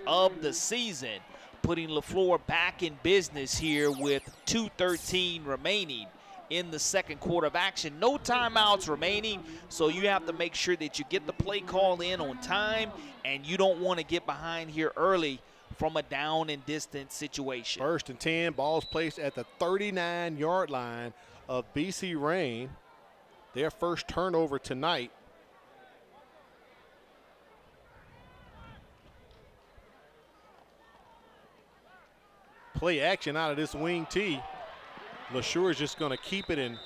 Speaker 2: of the season, putting Leflore back in business here with 2:13 remaining in the 2nd quarter of action. No timeouts remaining, so you have to make sure that you get the play call in on time, and you don't want to get behind here early from a down and distance situation.
Speaker 1: 1st and 10, ball's placed at the 39-yard line of BC Rain. Their first turnover tonight. Play action out of this wing tee. Leflore is just going to keep it and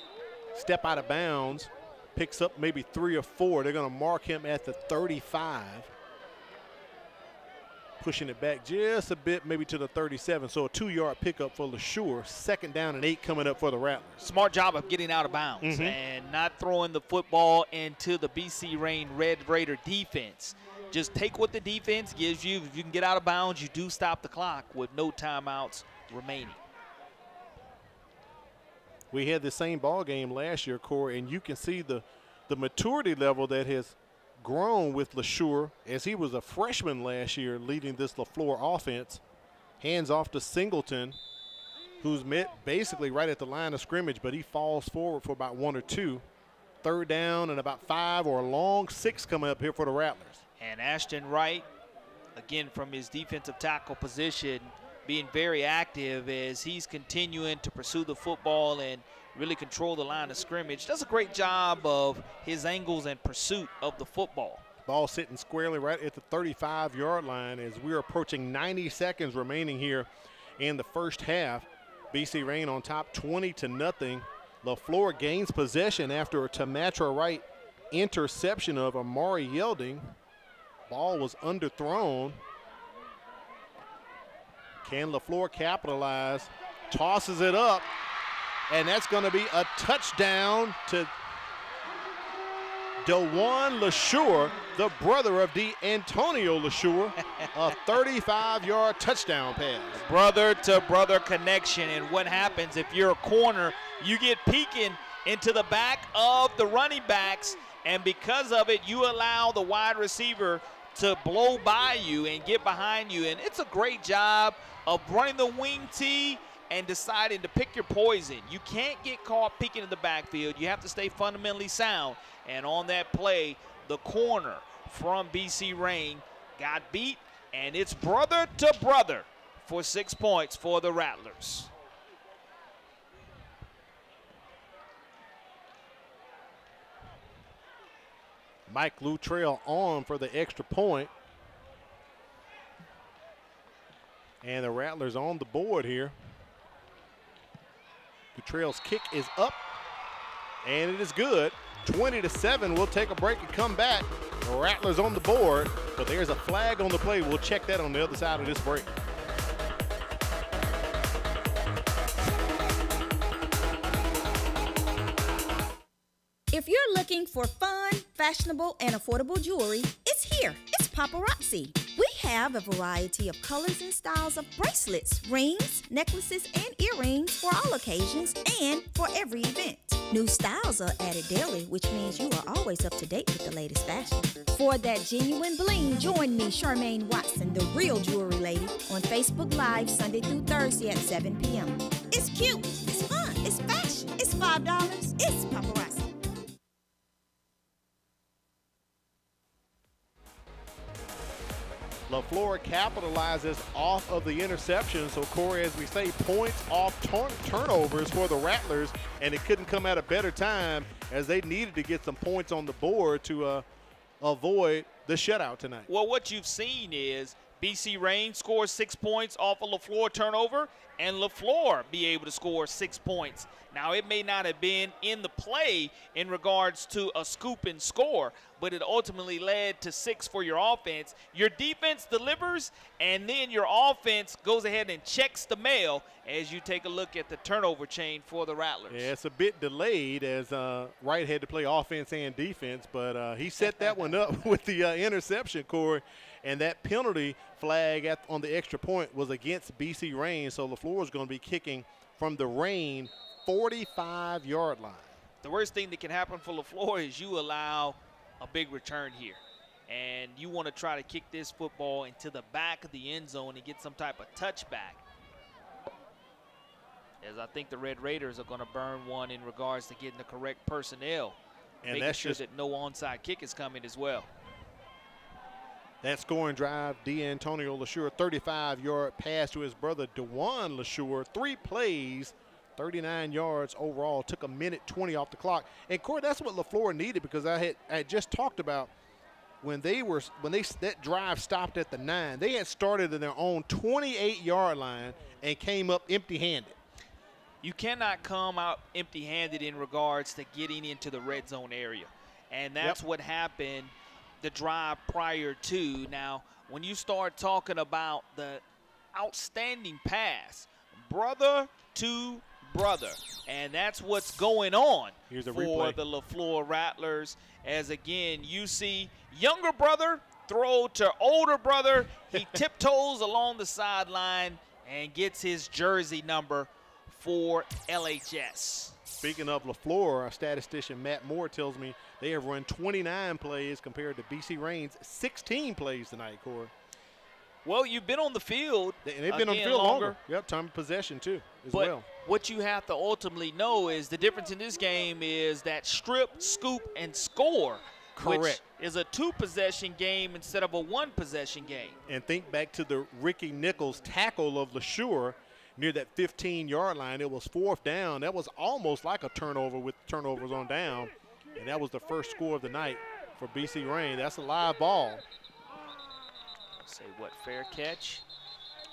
Speaker 1: step out of bounds. picks up maybe 3 or 4. They're going to mark him at the 35. Pushing it back just a bit, maybe to the 37. So a 2-yard pickup for LeSure. 2nd down and 8 coming up for the Rattlers.
Speaker 2: Smart job of getting out of bounds and not throwing the football into the BC Rain Red Raider defense. Just take what the defense gives you. If you can get out of bounds, you do stop the clock with no timeouts remaining.
Speaker 1: We had the same ball game last year, Corey, and you can see the maturity level that has grown with LeSure as he was a freshman last year leading this Leflore offense. Hands off to Singleton, who's met basically right at the line of scrimmage, but he falls forward for about 1 or 2. 3rd down and about 5 or a long 6 coming up here for the Rattlers.
Speaker 2: And Ashton Wright, again from his defensive tackle position, being very active as he's continuing to pursue the football and really control the line of scrimmage. Does a great job of his angles and pursuit of the football.
Speaker 1: Ball sitting squarely right at the 35-yard line as we're approaching 90 seconds remaining here in the first half. BC Rain on top 20-0. Leflore gains possession after a Tamatra Wright interception of Amari Yelding. Ball was underthrown. Can Leflore capitalize? Tosses it up, and that's going to be a touchdown to DeJuan LeSure, the brother of D'Antonio LeSure, a 35-yard touchdown pass.
Speaker 2: Brother-to-brother connection, and what happens if you're a corner, you get peeking into the back of the running backs, and because of it, you allow the wide receiver to blow by you and get behind you, and it's a great job of running the wing tee and deciding to pick your poison. You can't get caught peeking in the backfield. You have to stay fundamentally sound, and on that play, the corner from BC Rain got beat, and it's brother to brother for 6 points for the Rattlers.
Speaker 1: Mike Luttrell on for the extra point. And the Rattlers on the board here. Luttrell's kick is up, and it is good. 20-7. We'll take a break and come back. The Rattlers on the board, but there's a flag on the play. We'll check that on the other side of this break.
Speaker 9: If you're looking for fun, fashionable, and affordable jewelry, it's here. It's Paparazzi. We have a variety of colors and styles of bracelets, rings, necklaces, and earrings for all occasions and for every event. New styles are added daily, which means you are always up to date with the latest fashion. For that genuine bling, join me, Charmaine Watson, the real jewelry lady, on Facebook Live Sunday through Thursday at 7 p.m. It's cute, it's fun, it's fashion, it's $5, it's Paparazzi.
Speaker 1: Leflore capitalizes off of the interception. So, Corey, as we say, points off turnovers for the Rattlers, and it couldn't come at a better time as they needed to get some points on the board to avoid the shutout tonight.
Speaker 2: Well, what you've seen is BC Rain scores 6 points off a Leflore turnover, and Leflore be able to score 6 points. Now, it may not have been in the play in regards to a scoop and score, but it ultimately led to 6 for your offense. Your defense delivers, and then your offense goes ahead and checks the mail as you take a look at the turnover chain for the Rattlers.
Speaker 1: Yeah, it's a bit delayed as Wright had to play offense and defense, but he set that one up with the interception, Corey. And that penalty flag on the extra point was against BC Rain, so Leflore is going to be kicking from the Rain 45-yard line.
Speaker 2: The worst thing that can happen for Leflore is you allow a big return here. And you want to try to kick this football into the back of the end zone and get some type of touchback. As I think the Red Raiders are going to burn one in regards to getting the correct personnel. And making sure that no onside kick is coming as well.
Speaker 1: That scoring drive, D'Antonio LeSure, 35-yard pass to his brother DeJuan LeSure. 3 plays, 39 yards overall. Took a minute 20 off the clock. And Corey, that's what Leflore needed, because I had just talked about when that drive stopped at the 9. They had started in their own 28-yard line and came up empty-handed.
Speaker 2: You cannot come out empty-handed in regards to getting into the red zone area. And that's what happened the drive prior to. Now, when you start talking about the outstanding pass, brother to brother, and that's what's going on for the Leflore Rattlers. As again, you see younger brother throw to older brother. He tiptoes along the sideline and gets his jersey number for LHS.
Speaker 1: Speaking of Leflore, our statistician Matt Moore tells me they have run 29 plays compared to BC Rain's 16 plays tonight, Corey.
Speaker 2: Well, you've been on the field.
Speaker 1: And they've been on the field longer. Yep, time of possession too,
Speaker 2: but what you have to ultimately know is the difference in this game is that strip, scoop, and score.
Speaker 1: Correct.
Speaker 2: Which is a 2-possession game instead of a 1-possession game.
Speaker 1: And think back to the Ricky Nichols tackle of LeSure near that 15-yard line. It was 4th down. That was almost like a turnover with turnovers on down. And that was the first score of the night for BC Rain. That's a live ball.
Speaker 2: Say what, fair catch?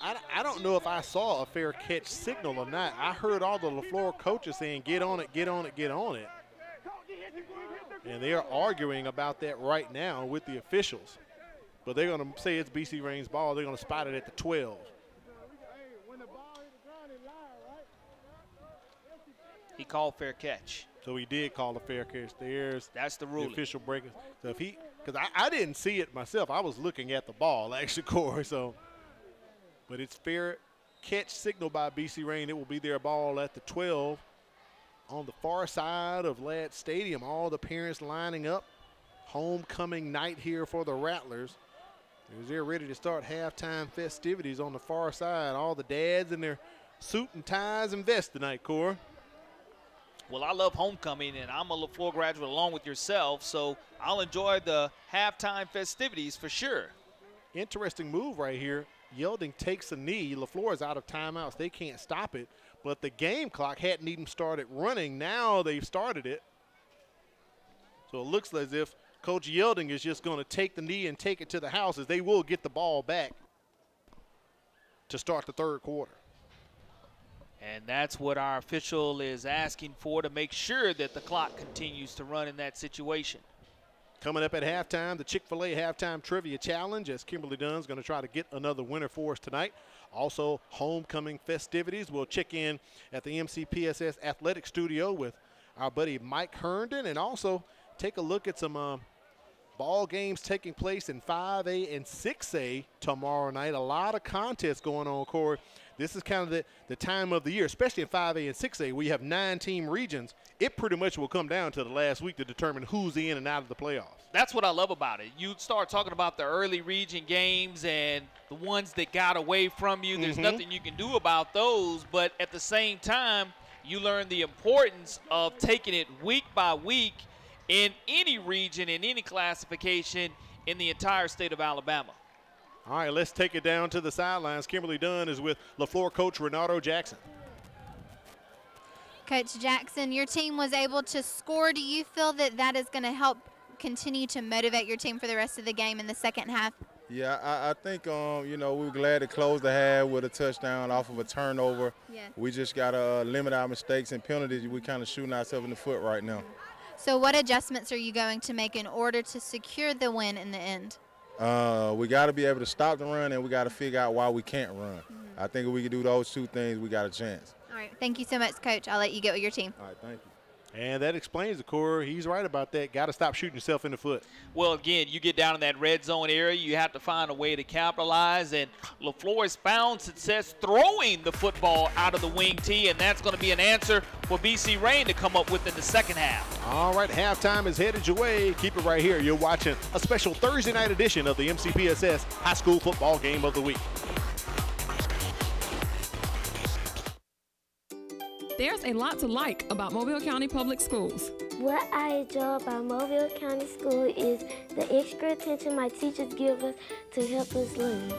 Speaker 1: I don't know if I saw a fair catch signal or not. I heard all the Leflore coaches saying, get on it, get on it, get on it. And they are arguing about that right now with the officials. But they're going to say it's BC Rain's ball. They're going to spot it at the 12.
Speaker 2: He called fair catch.
Speaker 1: So he did call a fair catch.
Speaker 2: That's the ruling.
Speaker 1: The official breaker. So if he, because I didn't see it myself. I was looking at the ball, actually, Corey. So, but it's fair catch signal by BC Rain. It will be their ball at the 12 on the far side of Ladd Stadium. All the parents lining up. Homecoming night here for the Rattlers. As they're ready to start halftime festivities on the far side. All the dads in their suit and ties and vests tonight, Corey.
Speaker 2: Well, I love homecoming, and I'm a Leflore graduate along with yourself, so I'll enjoy the halftime festivities for sure.
Speaker 1: Interesting move right here. Yelding takes a knee. Leflore is out of timeouts. They can't stop it, but the game clock hadn't even started running. Now they've started it. So it looks as if Coach Yelding is just going to take the knee and take it to the house, as they will get the ball back to start the third quarter.
Speaker 2: And that's what our official is asking for, to make sure that the clock continues to run in that situation.
Speaker 1: Coming up at halftime, the Chick-Fil-A Halftime Trivia Challenge, as Kimberly Dunn's going to try to get another winner for us tonight. Also, homecoming festivities. We'll check in at the MCPSS Athletic Studio with our buddy Mike Herndon, and also take a look at some ball games taking place in 5A and 6A tomorrow night. A lot of contests going on, Corey. This is kind of the time of the year, especially in 5A and 6A. We have 9-team regions. It pretty much will come down to the last week to determine who's in and out of the playoffs.
Speaker 2: That's what I love about it. You start talking about the early region games and the ones that got away from you. There's nothing you can do about those, but at the same time, you learn the importance of taking it week by week in any region, in any classification in the entire state of Alabama.
Speaker 1: All right, let's take it down to the sidelines. Kimberly Dunn is with Leflore coach Renato Jackson.
Speaker 3: Coach Jackson, your team was able to score. Do you feel that that is going to help continue to motivate your team for the rest of the game in the second half?
Speaker 18: Yeah, I think, you know, we were glad to close the half with a touchdown off of a turnover.
Speaker 3: Yeah.
Speaker 18: We just got to limit our mistakes and penalties. We kind of shooting ourselves in the foot right now.
Speaker 3: So what adjustments are you going to make in order to secure the win in the end?
Speaker 18: We got to be able to stop the run, and we got to figure out why we can't run. I think if we can do those two things, we got a chance.
Speaker 3: All right, thank you so much, Coach. I'll let you get with your team.
Speaker 18: All right, thank you.
Speaker 1: And that explains the core. He's right about that. Got to stop shooting yourself in the foot.
Speaker 2: Well, again, you get down in that red zone area, you have to find a way to capitalize, and Leflore has found success throwing the football out of the wing tee, and that's going to be an answer for BC Rain to come up with in the second half.
Speaker 1: All right, halftime is headed your way. Keep it right here. You're watching a special Thursday night edition of the MCPSS High School Football Game of the Week.
Speaker 11: There's a lot to like about Mobile County Public Schools.
Speaker 19: What I enjoy about Mobile County School is the extra attention my teachers give us to help us learn.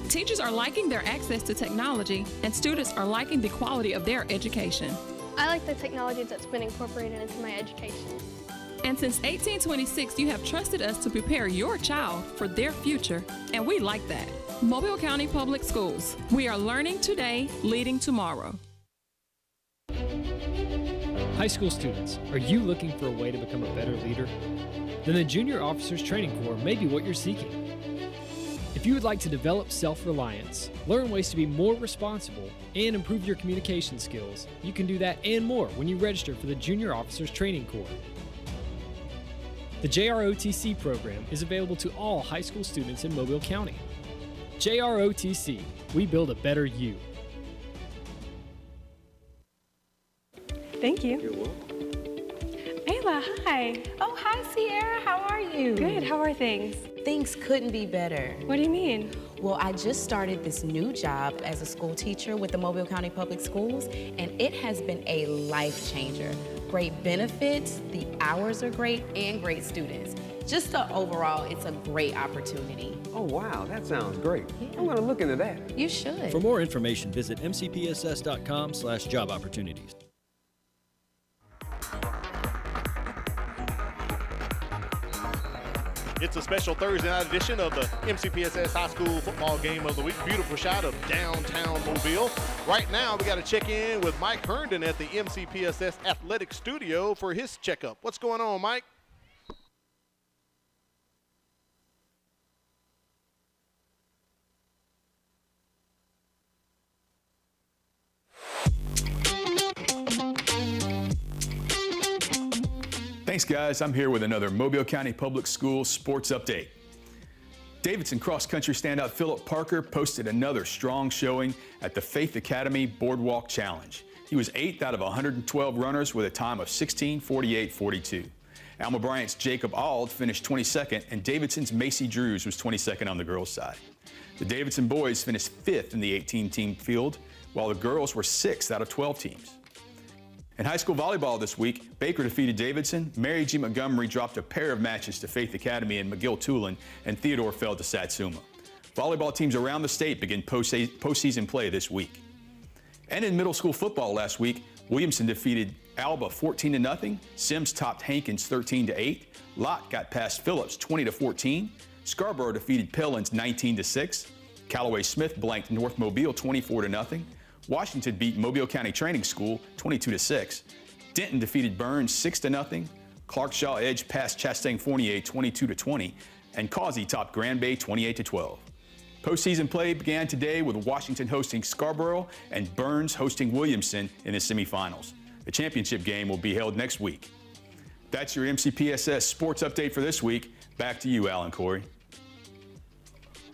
Speaker 11: Teachers are liking their access to technology, and students are liking the quality of their education.
Speaker 20: I like the technology that's been incorporated into my education.
Speaker 11: And since 1826, you have trusted us to prepare your child for their future, and we like that. Mobile County Public Schools. We are learning today, leading tomorrow.
Speaker 10: High school students, are you looking for a way to become a better leader? Then the Junior Officers Training Corps may be what you're seeking. If you would like to develop self-reliance, learn ways to be more responsible, and improve your communication skills, you can do that and more when you register for the Junior Officers Training Corps. The JROTC program is available to all high school students in Mobile County. JROTC, we build a better you.
Speaker 21: Thank you.
Speaker 22: You're welcome.
Speaker 21: Ayla, hi.
Speaker 22: Oh, hi, Sierra. How are you?
Speaker 21: Good. How are things?
Speaker 22: Things couldn't be better.
Speaker 21: What do you mean?
Speaker 22: Well, I just started this new job as a school teacher with the Mobile County Public Schools, and it has been a life changer. Great benefits, the hours are great, and great students. Just overall, it's a great opportunity. Oh, wow. That sounds great. Yeah. I'm going to look into that. You should.
Speaker 23: For more information, visit mcpss.com/job opportunities.
Speaker 1: It's a special Thursday night edition of the MCPSS High School Football Game of the Week. Beautiful shot of downtown Mobile. Right now, we got to check in with Mike Herndon at the MCPSS Athletic Studio for his checkup. What's going on, Mike?
Speaker 24: Thanks, guys. I'm here with another Mobile County Public Schools sports update. Davidson cross-country standout Philip Parker posted another strong showing at the Faith Academy Boardwalk Challenge. He was 8th out of 112 runners with a time of 16:48.42. Alma Bryant's Jacob Auld finished 22nd, and Davidson's Macy Drews was 22nd on the girls' side. The Davidson boys finished 5th in the 18-team field, while the girls were 6th out of 12 teams. In high school volleyball this week, Baker defeated Davidson, Mary G. Montgomery dropped a pair of matches to Faith Academy and McGill-Tulane, and Theodore fell to Satsuma. Volleyball teams around the state begin postseason play this week. And in middle school football last week, Williamson defeated Alba 14-0, Sims topped Hankins 13-8, Lott got past Phillips 20-14, Scarborough defeated Pellins 19-6, Callaway Smith blanked North Mobile 24-0, Washington beat Mobile County Training School 22-6. Denton defeated Burns 6-0. Clarkshaw edged past Chastain Fournier 22-20. And Causey topped Grand Bay 28-12. Postseason play began today with Washington hosting Scarborough and Burns hosting Williamson in the semifinals. The championship game will be held next week. That's your MCPSS sports update for this week. Back to you, Alan Corey.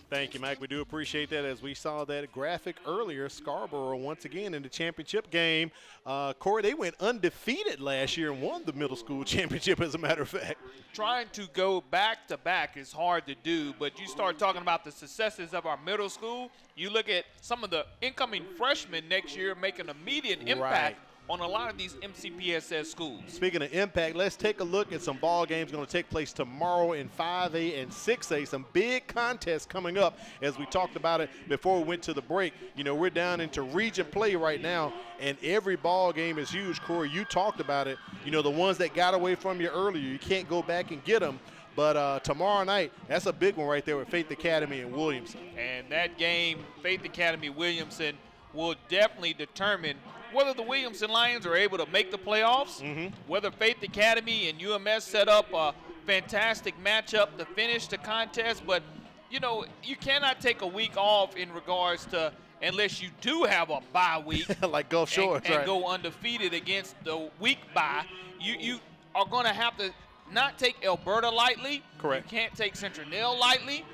Speaker 1: Thank you, Mike. We do appreciate that. As we saw that graphic earlier, Scarborough once again in the championship game. Corey, they went undefeated last year and won the middle school championship, as a matter of fact.
Speaker 2: Trying to go back-to-back is hard to do, but you start talking about the successes of our middle school, you look at some of the incoming freshmen next year making immediate impact on a lot of these MCPSS schools.
Speaker 1: Speaking of impact, let's take a look at some ball games going to take place tomorrow in 5A and 6A. Some big contests coming up, as we talked about it before we went to the break. You know, we're down into region play right now, and every ball game is huge. Corey, you talked about it. You know, the ones that got away from you earlier, you can't go back and get them. But tomorrow night, that's a big one right there with Faith Academy and Williamson.
Speaker 2: And that game, Faith Academy-Williamson, will definitely determine whether the Williamson Lions are able to make the playoffs, whether Faith Academy and UMS set up a fantastic matchup to finish the contest. But, you know, you cannot take a week off in regards to, unless you do have a bye week.
Speaker 1: Like Gulf Shores,
Speaker 2: and go undefeated against the week bye. You are going to have to not take Alberta lightly.
Speaker 1: Correct.
Speaker 2: You can't take Central Nell lightly.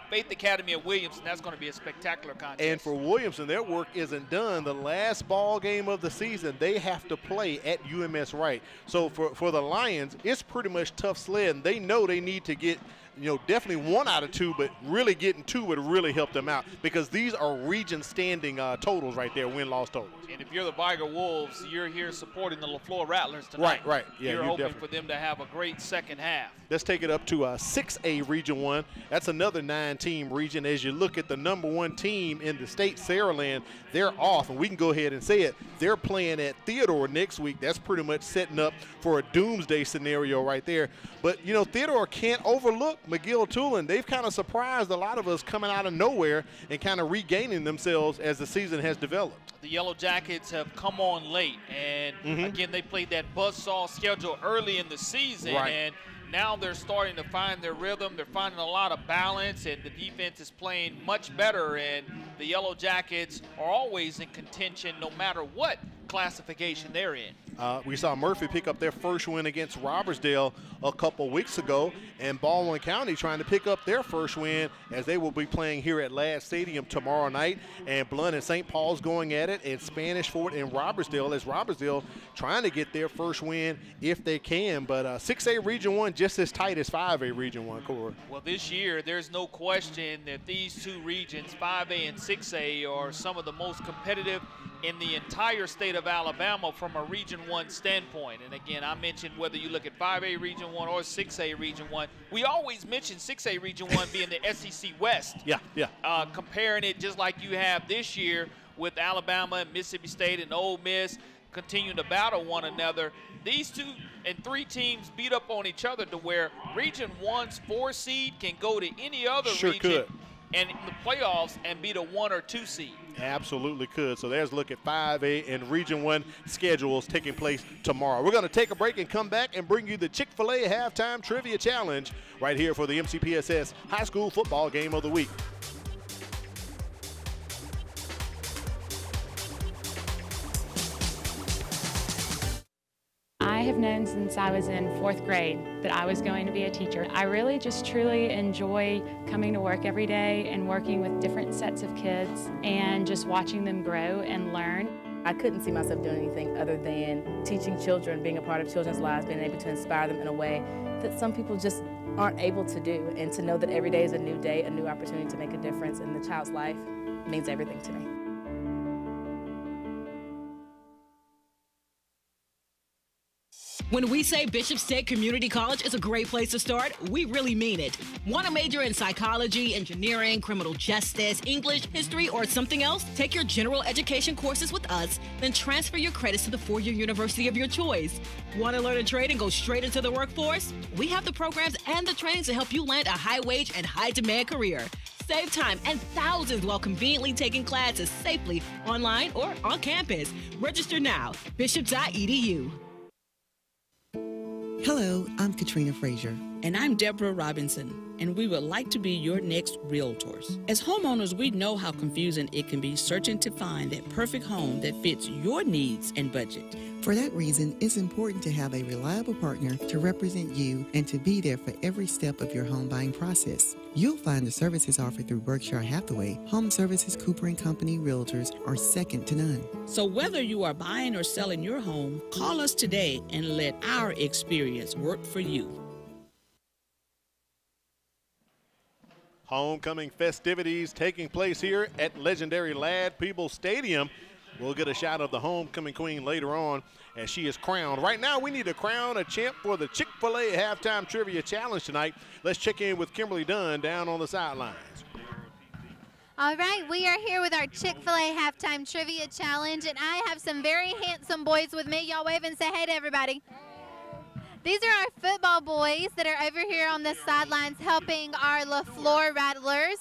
Speaker 2: Faith Academy at Williamson, that's going to be a spectacular contest.
Speaker 1: And for Williamson, their work isn't done. The last ball game of the season, they have to play at UMS Wright. So for the Lions, it's pretty much tough sledding. They know they need to get, you know, definitely 1 out of 2, but really getting 2 would really help them out, because these are region standing totals right there, win-loss totals.
Speaker 2: And if you're the Viger Wolves, you're here supporting the Leflore Rattlers tonight.
Speaker 1: Right. Yeah,
Speaker 2: you're hoping for them to have a great second half.
Speaker 1: Let's take it up to 6A Region 1. That's another 9-team region. As you look at the #1 team in the state, Saraland, they're off, and we can go ahead and say it. They're playing at Theodore next week. That's pretty much setting up for a doomsday scenario right there. But, you know, Theodore can't overlook McGill-Tulane, they've kind of surprised a lot of us coming out of nowhere and kind of regaining themselves as the season has developed.
Speaker 2: The Yellow Jackets have come on late, and again, they played that buzzsaw schedule early in the season, and now they're starting to find their rhythm. They're finding a lot of balance, and the defense is playing much better, and the Yellow Jackets are always in contention no matter what classification they're in.
Speaker 1: We saw Murphy pick up their first win against Robertsdale a couple weeks ago, and Baldwin County trying to pick up their first win as they will be playing here at Ladd Stadium tomorrow night. And Blount and St. Paul's going at it, and Spanish Fort and Robertsdale, as Robertsdale trying to get their first win if they can. But 6A Region 1 just as tight as 5A Region 1, Corey.
Speaker 2: Well, this year there's no question that these two regions, 5A and 6A, are some of the most competitive in the entire state of Alabama from a Region 1 standpoint. And again, I mentioned whether you look at 5A Region 1 or 6A Region 1, we always mention 6A Region 1 being the SEC West. Comparing it just like you have this year with Alabama and Mississippi State and Ole Miss continuing to battle one another. These 2 and 3 teams beat up on each other to where Region 1's 4 seed can go to any other region and in the playoffs and beat a 1 or 2 seed.
Speaker 1: Absolutely could. So there's a look at 5A and Region 1 schedules taking place tomorrow. We're going to take a break and come back and bring you the Chick-Fil-A Halftime Trivia Challenge right here for the MCPSS High School Football Game of the Week.
Speaker 4: I have known since I was in 4th grade that I was going to be a teacher. I really just truly enjoy coming to work every day and working with different sets of kids and just watching them grow and learn.
Speaker 5: I couldn't see myself doing anything other than teaching children, being a part of children's lives, being able to inspire them in a way that some people just aren't able to do. And to know that every day is a new day, a new opportunity to make a difference in the child's life means everything to me.
Speaker 7: When we say Bishop State Community College is a great place to start, we really mean it. Want to major in psychology, engineering, criminal justice, English, history, or something else? Take your general education courses with us, then transfer your credits to the four-year university of your choice. Want to learn a trade and go straight into the workforce? We have the programs and the training to help you land a high-wage and high-demand career. Save time and thousands while conveniently taking classes safely online or on campus. Register now, bishop.edu.
Speaker 8: Hello, I'm Katrina Frazier.
Speaker 25: And I'm Deborah Robinson, and we would like to be your next realtors. As homeowners, we know how confusing it can be searching to find that perfect home that fits your needs and budget.
Speaker 8: For that reason, it's important to have a reliable partner to represent you and to be there for every step of your home buying process. You'll find the services offered through Berkshire Hathaway, Home Services Cooper & Company Realtors are second to none.
Speaker 25: So whether you are buying or selling your home, call us today and let our experience work for you.
Speaker 1: Homecoming festivities taking place here at legendary Ladd Peebles Stadium. We'll get a shot of the homecoming queen later on as she is crowned. Right now, we need to crown a champ for the Chick-Fil-A Halftime Trivia Challenge tonight. Let's check in with Kimberly Dunn down on the sidelines.
Speaker 3: All right, we are here with our Chick-fil-A Halftime Trivia Challenge, and I have some very handsome boys with me. Y'all wave and say hey to everybody. These are our football boys that are over here on the sidelines helping our Leflore Rattlers.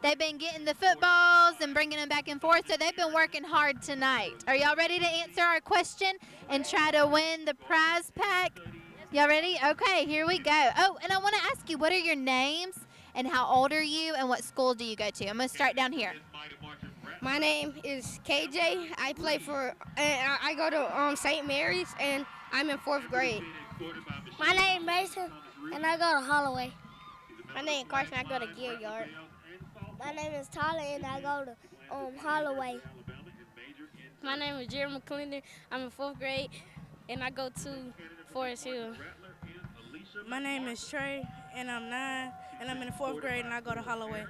Speaker 3: They've been getting the footballs and bringing them back and forth, so they've been working hard tonight. Are y'all ready to answer our question and try to win the prize pack? Y'all ready? Okay, here we go. Oh, and I want to ask you, what are your names and how old are you and what school do you go to? I'm going to start down here.
Speaker 26: My name is KJ. I play for, I go to St. Mary's, and I'm in 4th grade.
Speaker 27: My name is Mason, and I go to Holloway.
Speaker 26: My name is Carson. I go to Gilliard.
Speaker 27: My name is Tyler, and I go to Holloway.
Speaker 26: My name is Jerry McClendon. I'm in 4th grade, and I go to Forest Hill.
Speaker 28: My name is Trey, and I'm 9, and I'm in the 4th grade, and I go to Holloway.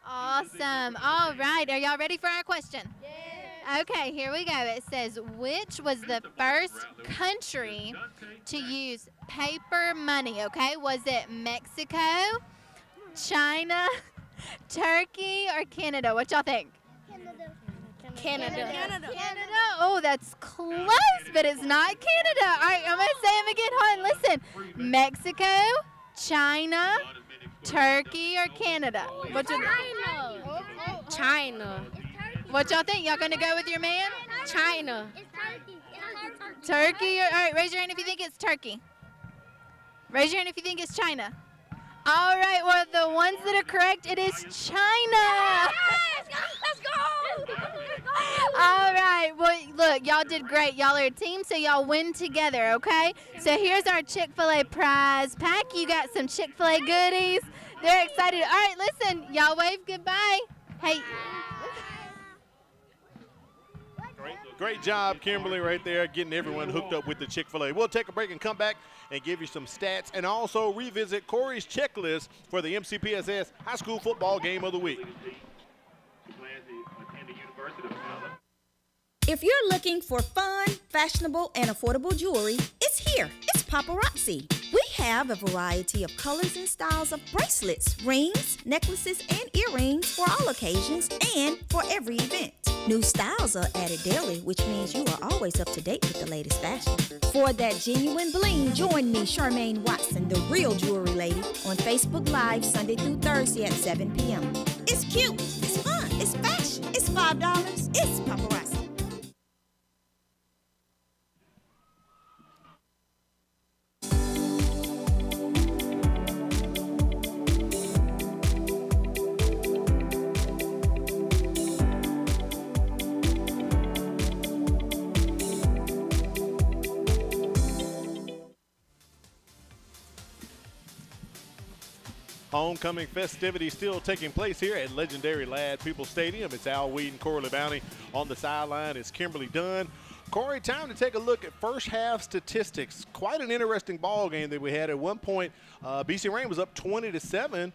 Speaker 3: Awesome. All right. Are y'all ready for our question? Yeah. Okay, here we go. It says, which was the first country to use paper money, okay? Was it Mexico, China, Turkey, or Canada? What y'all think?
Speaker 26: Canada.
Speaker 3: Oh, that's close, but it's not Canada. All right, I'm going to say them again. Hold on, listen. Mexico, China, Turkey or Canada?
Speaker 26: China.
Speaker 3: What y'all think? Y'all gonna go with your man?
Speaker 26: China.
Speaker 3: Turkey? All right, raise your hand if you think it's Turkey. Raise your hand if you think it's China. All right, well, the ones that are correct, it is China.
Speaker 26: Let's go.
Speaker 3: All right, well, look, y'all did great. Y'all are a team, so y'all win together, okay? So here's our Chick-fil-A prize pack. You got some Chick-fil-A goodies. They're excited. All right, listen, y'all wave goodbye. Hey.
Speaker 1: Great job, Kimberly, right there, getting everyone hooked up with the Chick-fil-A. We'll take a break and come back and give you some stats and also revisit Corey's checklist for the MCPSS High School Football Game of the Week.
Speaker 6: If you're looking for fun, fashionable, and affordable jewelry, it's here. It's Paparazzi. We have a variety of colors and styles of bracelets, rings, necklaces, and earrings for all occasions and for every event. New styles are added daily, which means you are always up to date with the latest fashion. For that genuine bling, join me, Charmaine Watson, the real jewelry lady, on Facebook Live Sunday through Thursday at 7 p.m. It's cute, it's fun, it's fashion, it's $5, it's Paparazzi.
Speaker 1: Homecoming festivities still taking place here at legendary Ladd Peoples Stadium. It's Al Weed and Corley Bounty on the sideline. It's Kimberly Dunn. Corey, time to take a look at first half statistics. Quite an interesting ball game that we had. At one point, BC Rain was up 20 to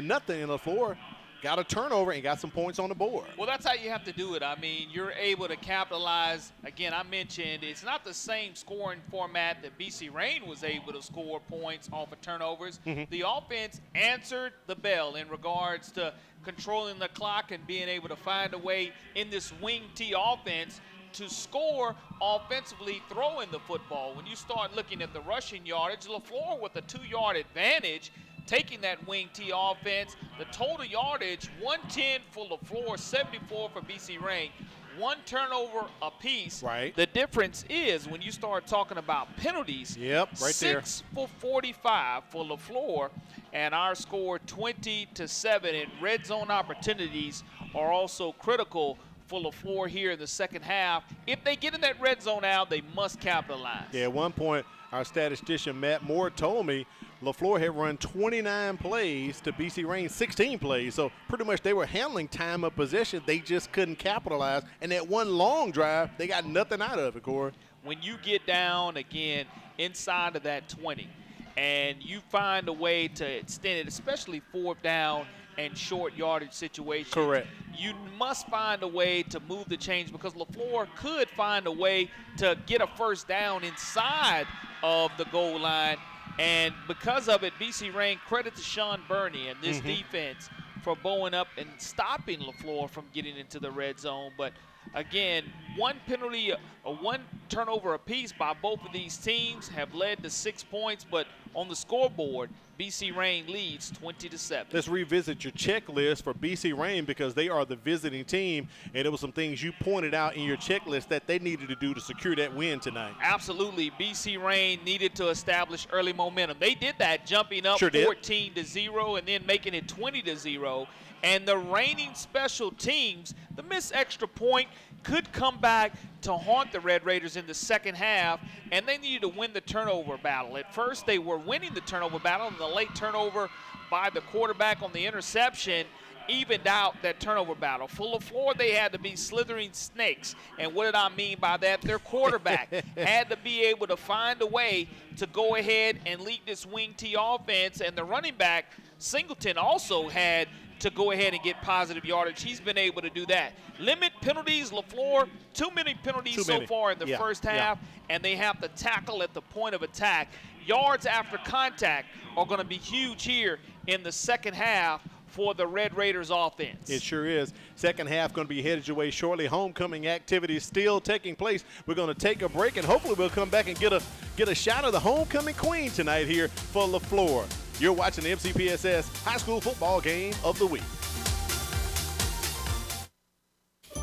Speaker 1: nothing in Leflore. Got a turnover and got some points on the board.
Speaker 2: Well, that's how you have to do it. I mean, you're able to capitalize. Again, I mentioned it's not the same scoring format that BC Rain was able to score points off of turnovers. The offense answered the bell in regards to controlling the clock and being able to find a way in this wing T offense to score offensively, throwing the football. When you start looking at the rushing yardage, Leflore with a 2-yard advantage, taking that wing T offense. The total yardage, 110 for Leflore, 74 for BC Rain. One turnover apiece.
Speaker 1: Right.
Speaker 2: The difference is when you start talking about penalties.
Speaker 1: Yep, right there.
Speaker 2: 6 for 45 for Leflore, and our score 20 to 7. And red zone opportunities are also critical for Leflore here in the second half. If they get in that red zone now, they must capitalize.
Speaker 1: Yeah, at one point, our statistician Matt Moore told me Leflore had run 29 plays to BC Rain's 16 plays. So pretty much they were handling time of possession. They just couldn't capitalize. And that one long drive, they got nothing out of it, Corey.
Speaker 2: When you get down, again, inside of that 20, and you find a way to extend it, especially fourth down and short yardage situation.
Speaker 1: Correct.
Speaker 2: You must find a way to move the chains because Leflore could find a way to get a first down inside of the goal line. And because of it, BC Rain, credit to Sean Burney and this defense for bowing up and stopping Leflore from getting into the red zone. But again, one penalty, one turnover apiece by both of these teams have led to 6 points, but on the scoreboard, BC Rain leads 20 to 7.
Speaker 1: Let's revisit your checklist for BC Rain because they are the visiting team, and there were some things you pointed out in your checklist that they needed to do to secure that win tonight.
Speaker 2: Absolutely. BC Rain needed to establish early momentum. They did that, jumping up 14 to 0 and then making it 20 to 0. And the reigning special teams, the missed extra point could come back to haunt the Red Raiders in the second half, and they needed to win the turnover battle. At first, they were winning the turnover battle, and the late turnover by the quarterback on the interception evened out that turnover battle. For Leflore, they had to be slithering snakes. And what did I mean by that? Their quarterback had to be able to find a way to go ahead and lead this wing T offense, and the running back, Singleton, also had to go ahead and get positive yardage. He's been able to do that. Limit penalties, Leflore, too many penalties so far in the first half, and they have to tackle at the point of attack. Yards after contact are going to be huge here in the second half for the Red Raiders offense.
Speaker 1: It sure is. Second half going to be headed your way shortly. Homecoming activities still taking place. We're going to take a break, and hopefully we'll come back and get a shot of the homecoming queen tonight here for Leflore. You're watching the MCPSS High School Football Game of the Week.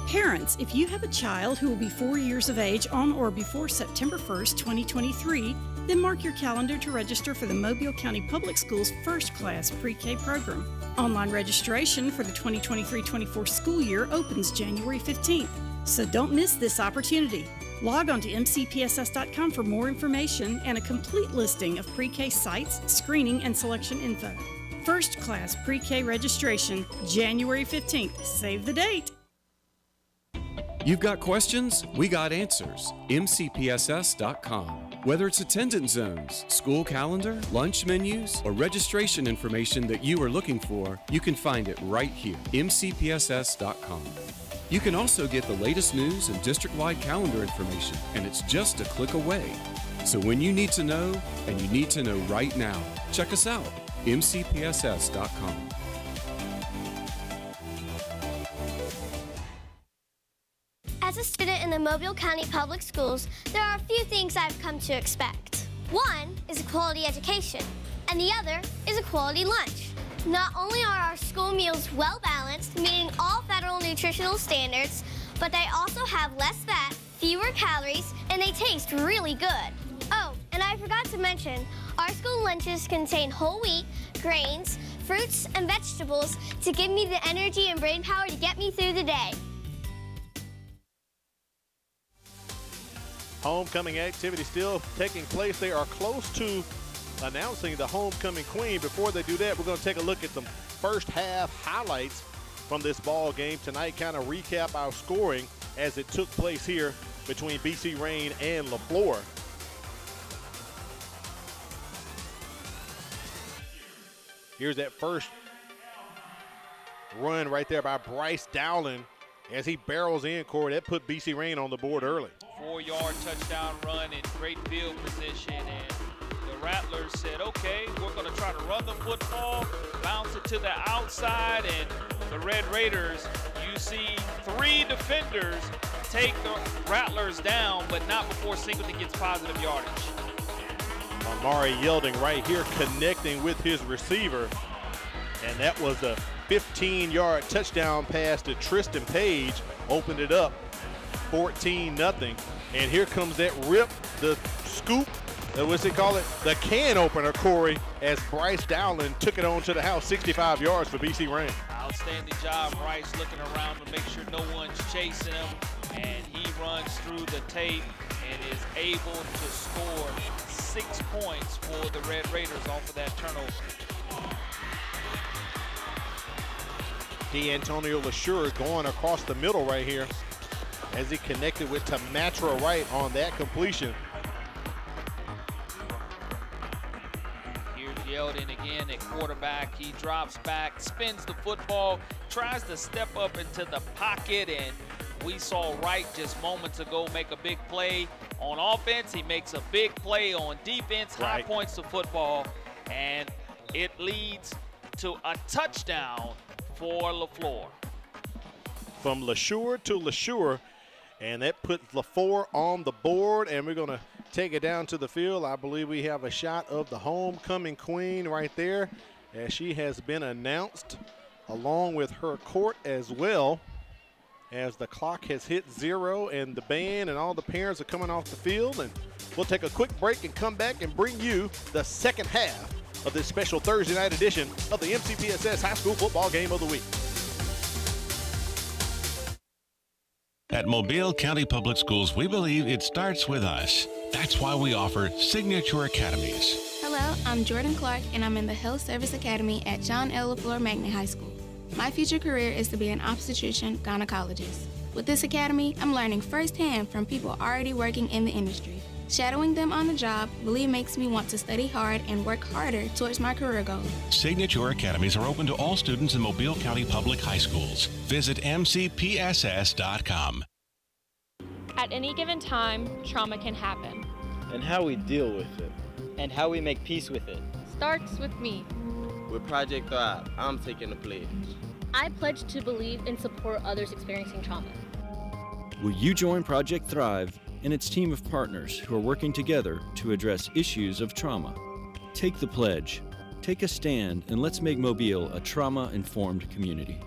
Speaker 9: Parents, if you have a child who will be 4 years of age on or before September 1st, 2023, then mark your calendar to register for the Mobile County Public Schools First Class Pre-K program. Online registration for the 2023-24 school year opens January 15th, so don't miss this opportunity. Log on to mcpss.com for more information and a complete listing of pre-K sites, screening, and selection info. First Class Pre-K registration, January 15th. Save the date.
Speaker 12: You've got questions? We got answers. mcpss.com. Whether it's attendance zones, school calendar, lunch menus, or registration information that you are looking for, you can find it right here. mcpss.com. You can also get the latest news and district-wide calendar information, and it's just a click away. So when you need to know, and you need to know right now, check us out, mcpss.com.
Speaker 19: As a student in the Mobile County Public Schools, there are a few things I've come to expect. One is a quality education, and the other is a quality lunch. Not only are our school meals well-balanced, meeting all federal nutritional standards, but they also have less fat, fewer calories, and they taste really good. Oh, and I forgot to mention, our school lunches contain whole wheat, grains, fruits, and vegetables to give me the energy and brain power to get me through the day.
Speaker 1: Homecoming activity still taking place. They are close to announcing the homecoming queen. Before they do that, we're going to take a look at some first half highlights from this ball game tonight, kind of recap our scoring as it took place here between BC Rain and Leflore. Here's that first run right there by Bryce Dowling as he barrels in, Corey. That put BC Rain on the board early.
Speaker 2: 4-yard touchdown run in great field position, and the Rattlers said, okay, we're going to try to run the football, bounce it to the outside, and the Red Raiders, you see 3 defenders take the Rattlers down, but not before Singleton gets positive yardage.
Speaker 1: Amari Yelding right here connecting with his receiver, and that was a 15-yard touchdown pass to Tristan Page, opened it up 14-0. And here comes that rip, the scoop, what's they call it? The can opener, Corey, as Bryce Dowling took it on to the house, 65 yards for BC Rain.
Speaker 2: Outstanding job, Bryce, looking around to make sure no one's chasing him, and he runs through the tape and is able to score 6 points for the Red Raiders off of that turnover.
Speaker 1: D'Antonio LaSure going across the middle right here as he connected with Tamatra Wright on that completion.
Speaker 2: Here's Yeldon again at quarterback. He drops back, spins the football, tries to step up into the pocket, and we saw Wright just moments ago make a big play on offense. He makes a big play on defense, high points of football, and it leads to a touchdown for Leflore.
Speaker 1: From LaSure to LaSure, and that puts Leflore on the board, and we're going to take it down to the field. I believe we have a shot of the homecoming queen right there as she has been announced along with her court as well, as the clock has hit 0 and the band and all the parents are coming off the field. And we'll take a quick break and come back and bring you the second half of this special Thursday night edition of the MCPSS High School Football Game of the Week.
Speaker 13: At Mobile County Public Schools, we believe it starts with us. That's why we offer Signature Academies.
Speaker 14: Hello, I'm Jordan Clark, and I'm in the Health Service Academy at John L. Leflore Magnet High School. My future career is to be an obstetrician gynecologist. With this academy, I'm learning firsthand from people already working in the industry. Shadowing them on the job really makes me want to study hard and work harder towards my career goals.
Speaker 13: Signature Academies are open to all students in Mobile County Public High Schools. Visit mcpss.com.
Speaker 15: At any given time, trauma can happen.
Speaker 16: And how we deal with it, and how we make peace with it,
Speaker 15: starts with me.
Speaker 16: With Project Thrive, I'm taking the pledge.
Speaker 17: I pledge to believe and support others experiencing trauma.
Speaker 23: Will you join Project Thrive and its team of partners who are working together to address issues of trauma? Take the pledge. Take a stand and let's make Mobile a trauma-informed community.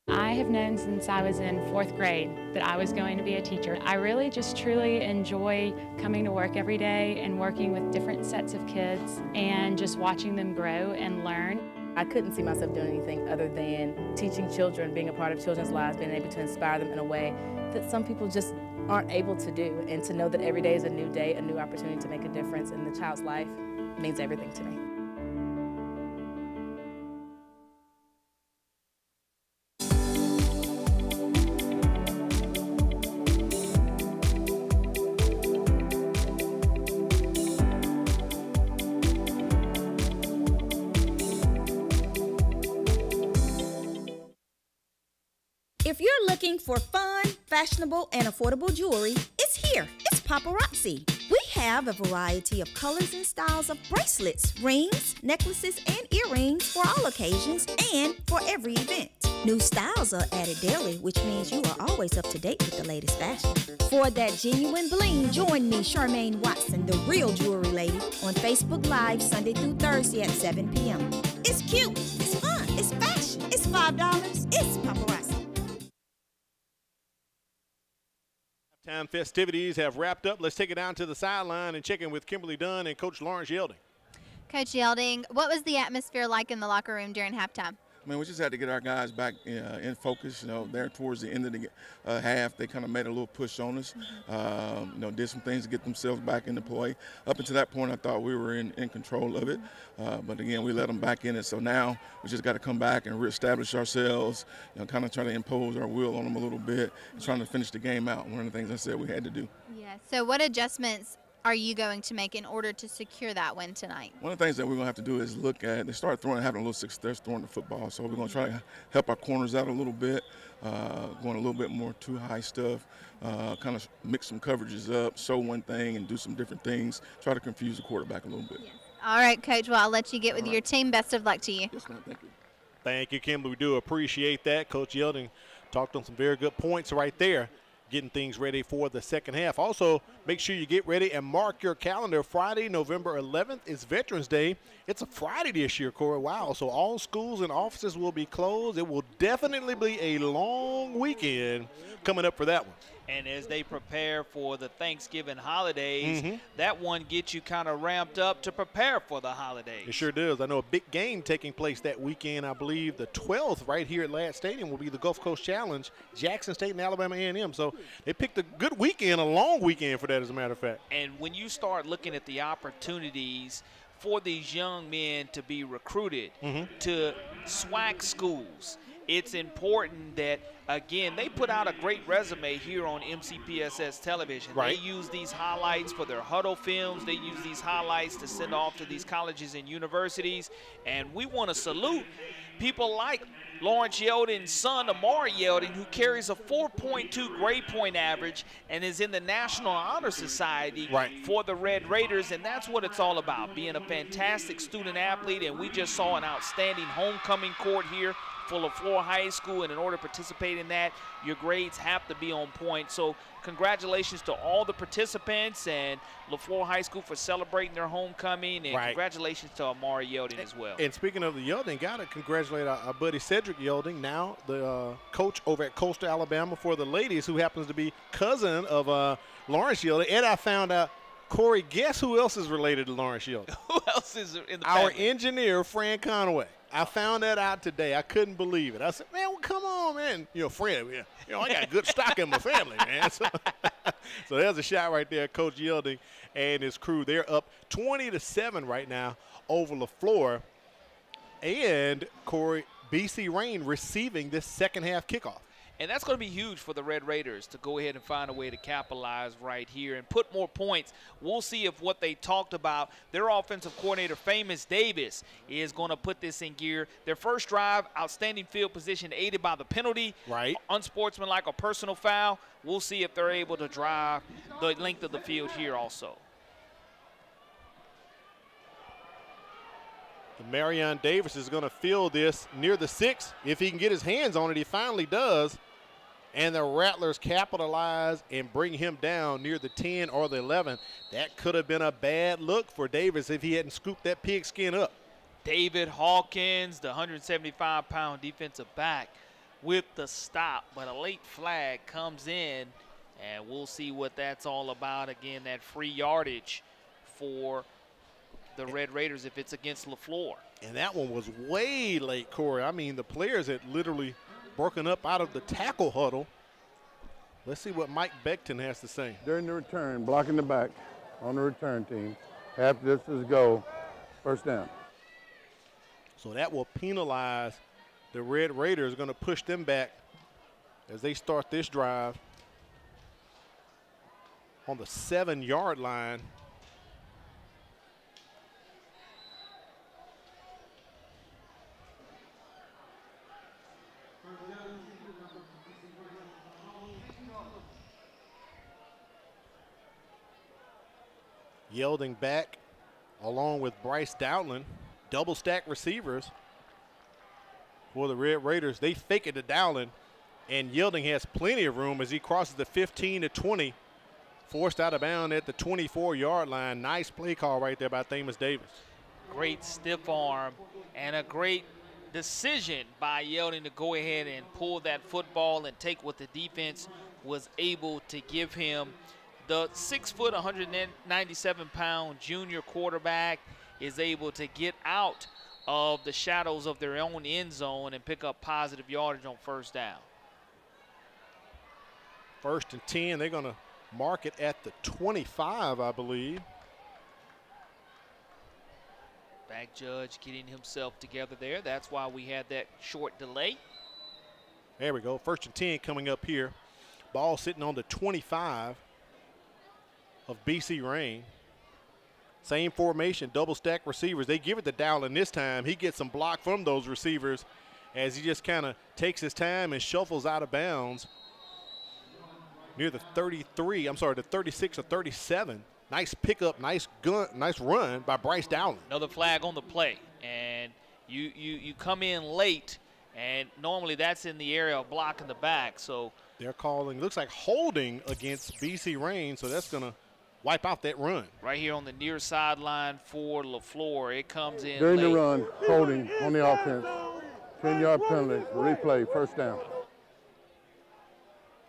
Speaker 4: I have known since I was in 4th grade that I was going to be a teacher. I really just truly enjoy coming to work every day and working with different sets of kids and just watching them grow and learn.
Speaker 5: I couldn't see myself doing anything other than teaching children, being a part of children's lives, being able to inspire them in a way that some people just aren't able to do. And to know that every day is a new day, a new opportunity to make a difference in the child's life means everything to me.
Speaker 6: If you're looking for fun, fashionable, and affordable jewelry, it's here. It's Paparazzi. We have a variety of colors and styles of bracelets, rings, necklaces, and earrings for all occasions and for every event. New styles are added daily, which means you are always up to date with the latest fashion. For that genuine bling, join me, Charmaine Watson, the real jewelry lady, on Facebook Live Sunday through Thursday at 7 p.m. It's cute, it's fun, it's fashion, it's $5, it's Paparazzi.
Speaker 1: Time festivities have wrapped up. Let's take it down to the sideline and check in with Kimberly Dunn and Coach Lawrence Yelding.
Speaker 3: Coach Yelding, what was the atmosphere like in the locker room during halftime?
Speaker 10: I mean, we just had to get our guys back in focus. You know, there towards the end of the half, they kind of made a little push on us. You know, did some things to get themselves back into play. Up until that point, I thought we were in control of it. But again, we let them back in it. So now we just got to come back and reestablish ourselves. You know, kind of try to impose our will on them a little bit, and trying to finish the game out. One of the things I said we had to do.
Speaker 3: Yeah. So what adjustments are you going to make in order to secure that win tonight?
Speaker 10: One of the things that we're going to have to do is look at, they start having a little success throwing the football. So we're going to try to help our corners out a little bit, going a little bit more too high stuff, kind of mix some coverages up, show one thing and do some different things, try to confuse the quarterback a little bit.
Speaker 3: Yes. All right, Coach, well, I'll let you get with your team. Best of luck to you.
Speaker 10: Yes, ma'am. Thank you.
Speaker 1: Thank you, Kimberly. We do appreciate that. Coach Yelding talked on some very good points right there, getting things ready for the second half. Also, make sure you get ready and mark your calendar. Friday, November 11th is Veterans Day. It's a Friday this year, Corey. Wow. So all schools and offices will be closed. It will definitely be a long weekend coming up for that one.
Speaker 2: And as they prepare for the Thanksgiving holidays, that one gets you kind of ramped up to prepare for the holidays.
Speaker 1: It sure does. I know a big game taking place that weekend. I believe the 12th right here at Ladd Stadium will be the Gulf Coast Challenge, Jackson State and Alabama A&M. So they picked a good weekend, a long weekend for that, as a matter of fact.
Speaker 2: And when you start looking at the opportunities for these young men to be recruited to SWAC schools, it's important that, again, they put out a great resume here on MCPSS television.
Speaker 1: Right.
Speaker 2: They use these highlights for their huddle films. They use these highlights to send off to these colleges and universities. And we want to salute people like Lawrence Yelding's son, Amari Yelding, who carries a 4.2 grade point average and is in the National Honor Society for the Red Raiders. And that's what it's all about, being a fantastic student athlete. And we just saw an outstanding homecoming court here for Leflore High School, and in order to participate in that, your grades have to be on point. So congratulations to all the participants and Leflore High School for celebrating their homecoming, and congratulations to Amari Yelding as well.
Speaker 1: And speaking of the Yelding, got to congratulate our buddy Cedric Yelding, now the coach over at Coastal Alabama for the ladies, who happens to be cousin of Lawrence Yelding. And I found out, Corey, guess who else is related to Lawrence Yelding?
Speaker 2: Who else is in the
Speaker 1: Our
Speaker 2: family?
Speaker 1: engineer, Fran Conway. I found that out today. I couldn't believe it. I said, man, well, come on, man. You know, Fran, you know, I got good stock in my family, man. So there's a shot right there, Coach Yelding and his crew. They're up 20-7 right now over Leflore. And, Corey, BC Rain receiving this second half kickoff.
Speaker 2: And that's going to be huge for the Red Raiders to go ahead and find a way to capitalize right here and put more points. We'll see if what they talked about, their offensive coordinator, Famous Davis, is going to put this in gear. Their first drive, outstanding field position aided by the penalty. Unsportsmanlike or personal foul. We'll see if they're able to drive the length of the field here also.
Speaker 1: Marion Davis is going to field this near the 6. If he can get his hands on it, he finally does. And the Rattlers capitalize and bring him down near the 10 or the 11. That could have been a bad look for Davis if he hadn't scooped that pigskin up.
Speaker 2: David Hawkins, the 175-pound defensive back, with the stop. But a late flag comes in, and we'll see what that's all about. Again, that free yardage for the Red Raiders if it's against Leflore.
Speaker 1: And that one was way late, Corey. I mean, the players had literally broken up out of the tackle huddle. Let's see what Mike Beckton has to say.
Speaker 7: During the return, blocking the back on the return team. After this is go, first down.
Speaker 1: So that will penalize the Red Raiders, going to push them back as they start this drive on the 7-yard line. Yielding back along with Bryce Dowdland, double stack receivers for the Red Raiders. They fake it to Dowdland, and Yielding has plenty of room as he crosses the 15 to 20, forced out of bounds at the 24-yard line. Nice play call right there by Thamus Davis.
Speaker 2: Great stiff arm and a great decision by Yielding to go ahead and pull that football and take what the defense was able to give him. The 6', 197-pound junior quarterback is able to get out of the shadows of their own end zone and pick up positive yardage on first down.
Speaker 1: 1st and 10, they're going to mark it at the 25, I believe.
Speaker 2: Back judge getting himself together there. That's why we had that short delay.
Speaker 1: There we go. 1st and 10 coming up here. Ball sitting on the 25 of BC Rain. Same formation, double stack receivers. They give it to Dowdland this time. He gets some block from those receivers as he just kind of takes his time and shuffles out of bounds near the 33, the 36 or 37. Nice pickup, nice run by Bryce Dowdland.
Speaker 2: Another flag on the play, and you come in late, and normally that's in the area of blocking the back. So
Speaker 1: they're calling, looks like holding against BC Rain, so that's going to wipe out that run.
Speaker 2: Right here on the near sideline for Leflore. It comes in
Speaker 7: during
Speaker 2: late.
Speaker 7: the run, holding on the offense. 10-yard penalty, replay, first down.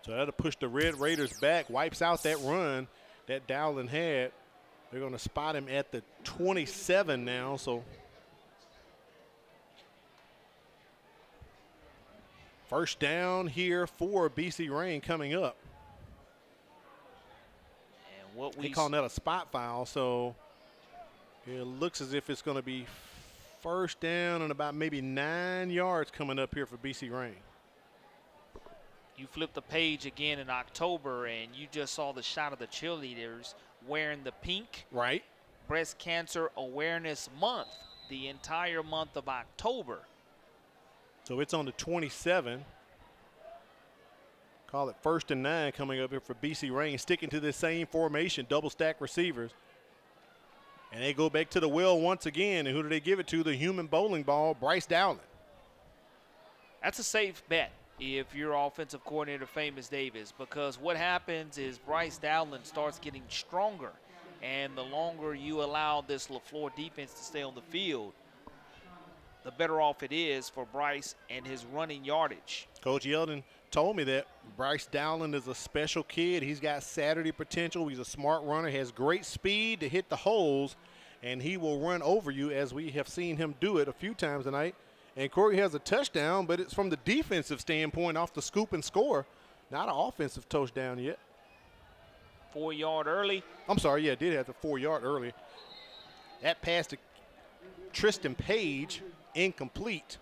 Speaker 1: So that'll push the Red Raiders back, wipes out that run that Dowdland had. They're going to spot him at the 27 now. So first down here for BC Rain coming up. They calling that a spot foul, so it looks as if it's going to be first down and about maybe 9 yards coming up here for BC Rain.
Speaker 2: You flip the page again in October, and you just saw the shot of the cheerleaders wearing the pink.
Speaker 1: Right.
Speaker 2: Breast Cancer Awareness Month, the entire month of October.
Speaker 1: So it's on the 27. Call it 1st and 9 coming up here for BC Rain, sticking to the same formation, double stack receivers. And they go back to the well once again. And who do they give it to? The human bowling ball, Bryce Dowdland.
Speaker 2: That's a safe bet if you're offensive coordinator Thamus Davis, because what happens is Bryce Dowdland starts getting stronger. And the longer you allow this Leflore defense to stay on the field, the better off it is for Bryce and his running yardage.
Speaker 1: Coach Yeldon told me that Bryce Dowdland is a special kid. He's got Saturday potential. He's a smart runner, has great speed to hit the holes, and he will run over you as we have seen him do it a few times tonight. And Corey has a touchdown, but it's from the defensive standpoint off the scoop and score, not an offensive touchdown yet.
Speaker 2: 4-yard early.
Speaker 1: I'm sorry, yeah, did have the 4-yard early. That pass to Tristan Page, incomplete.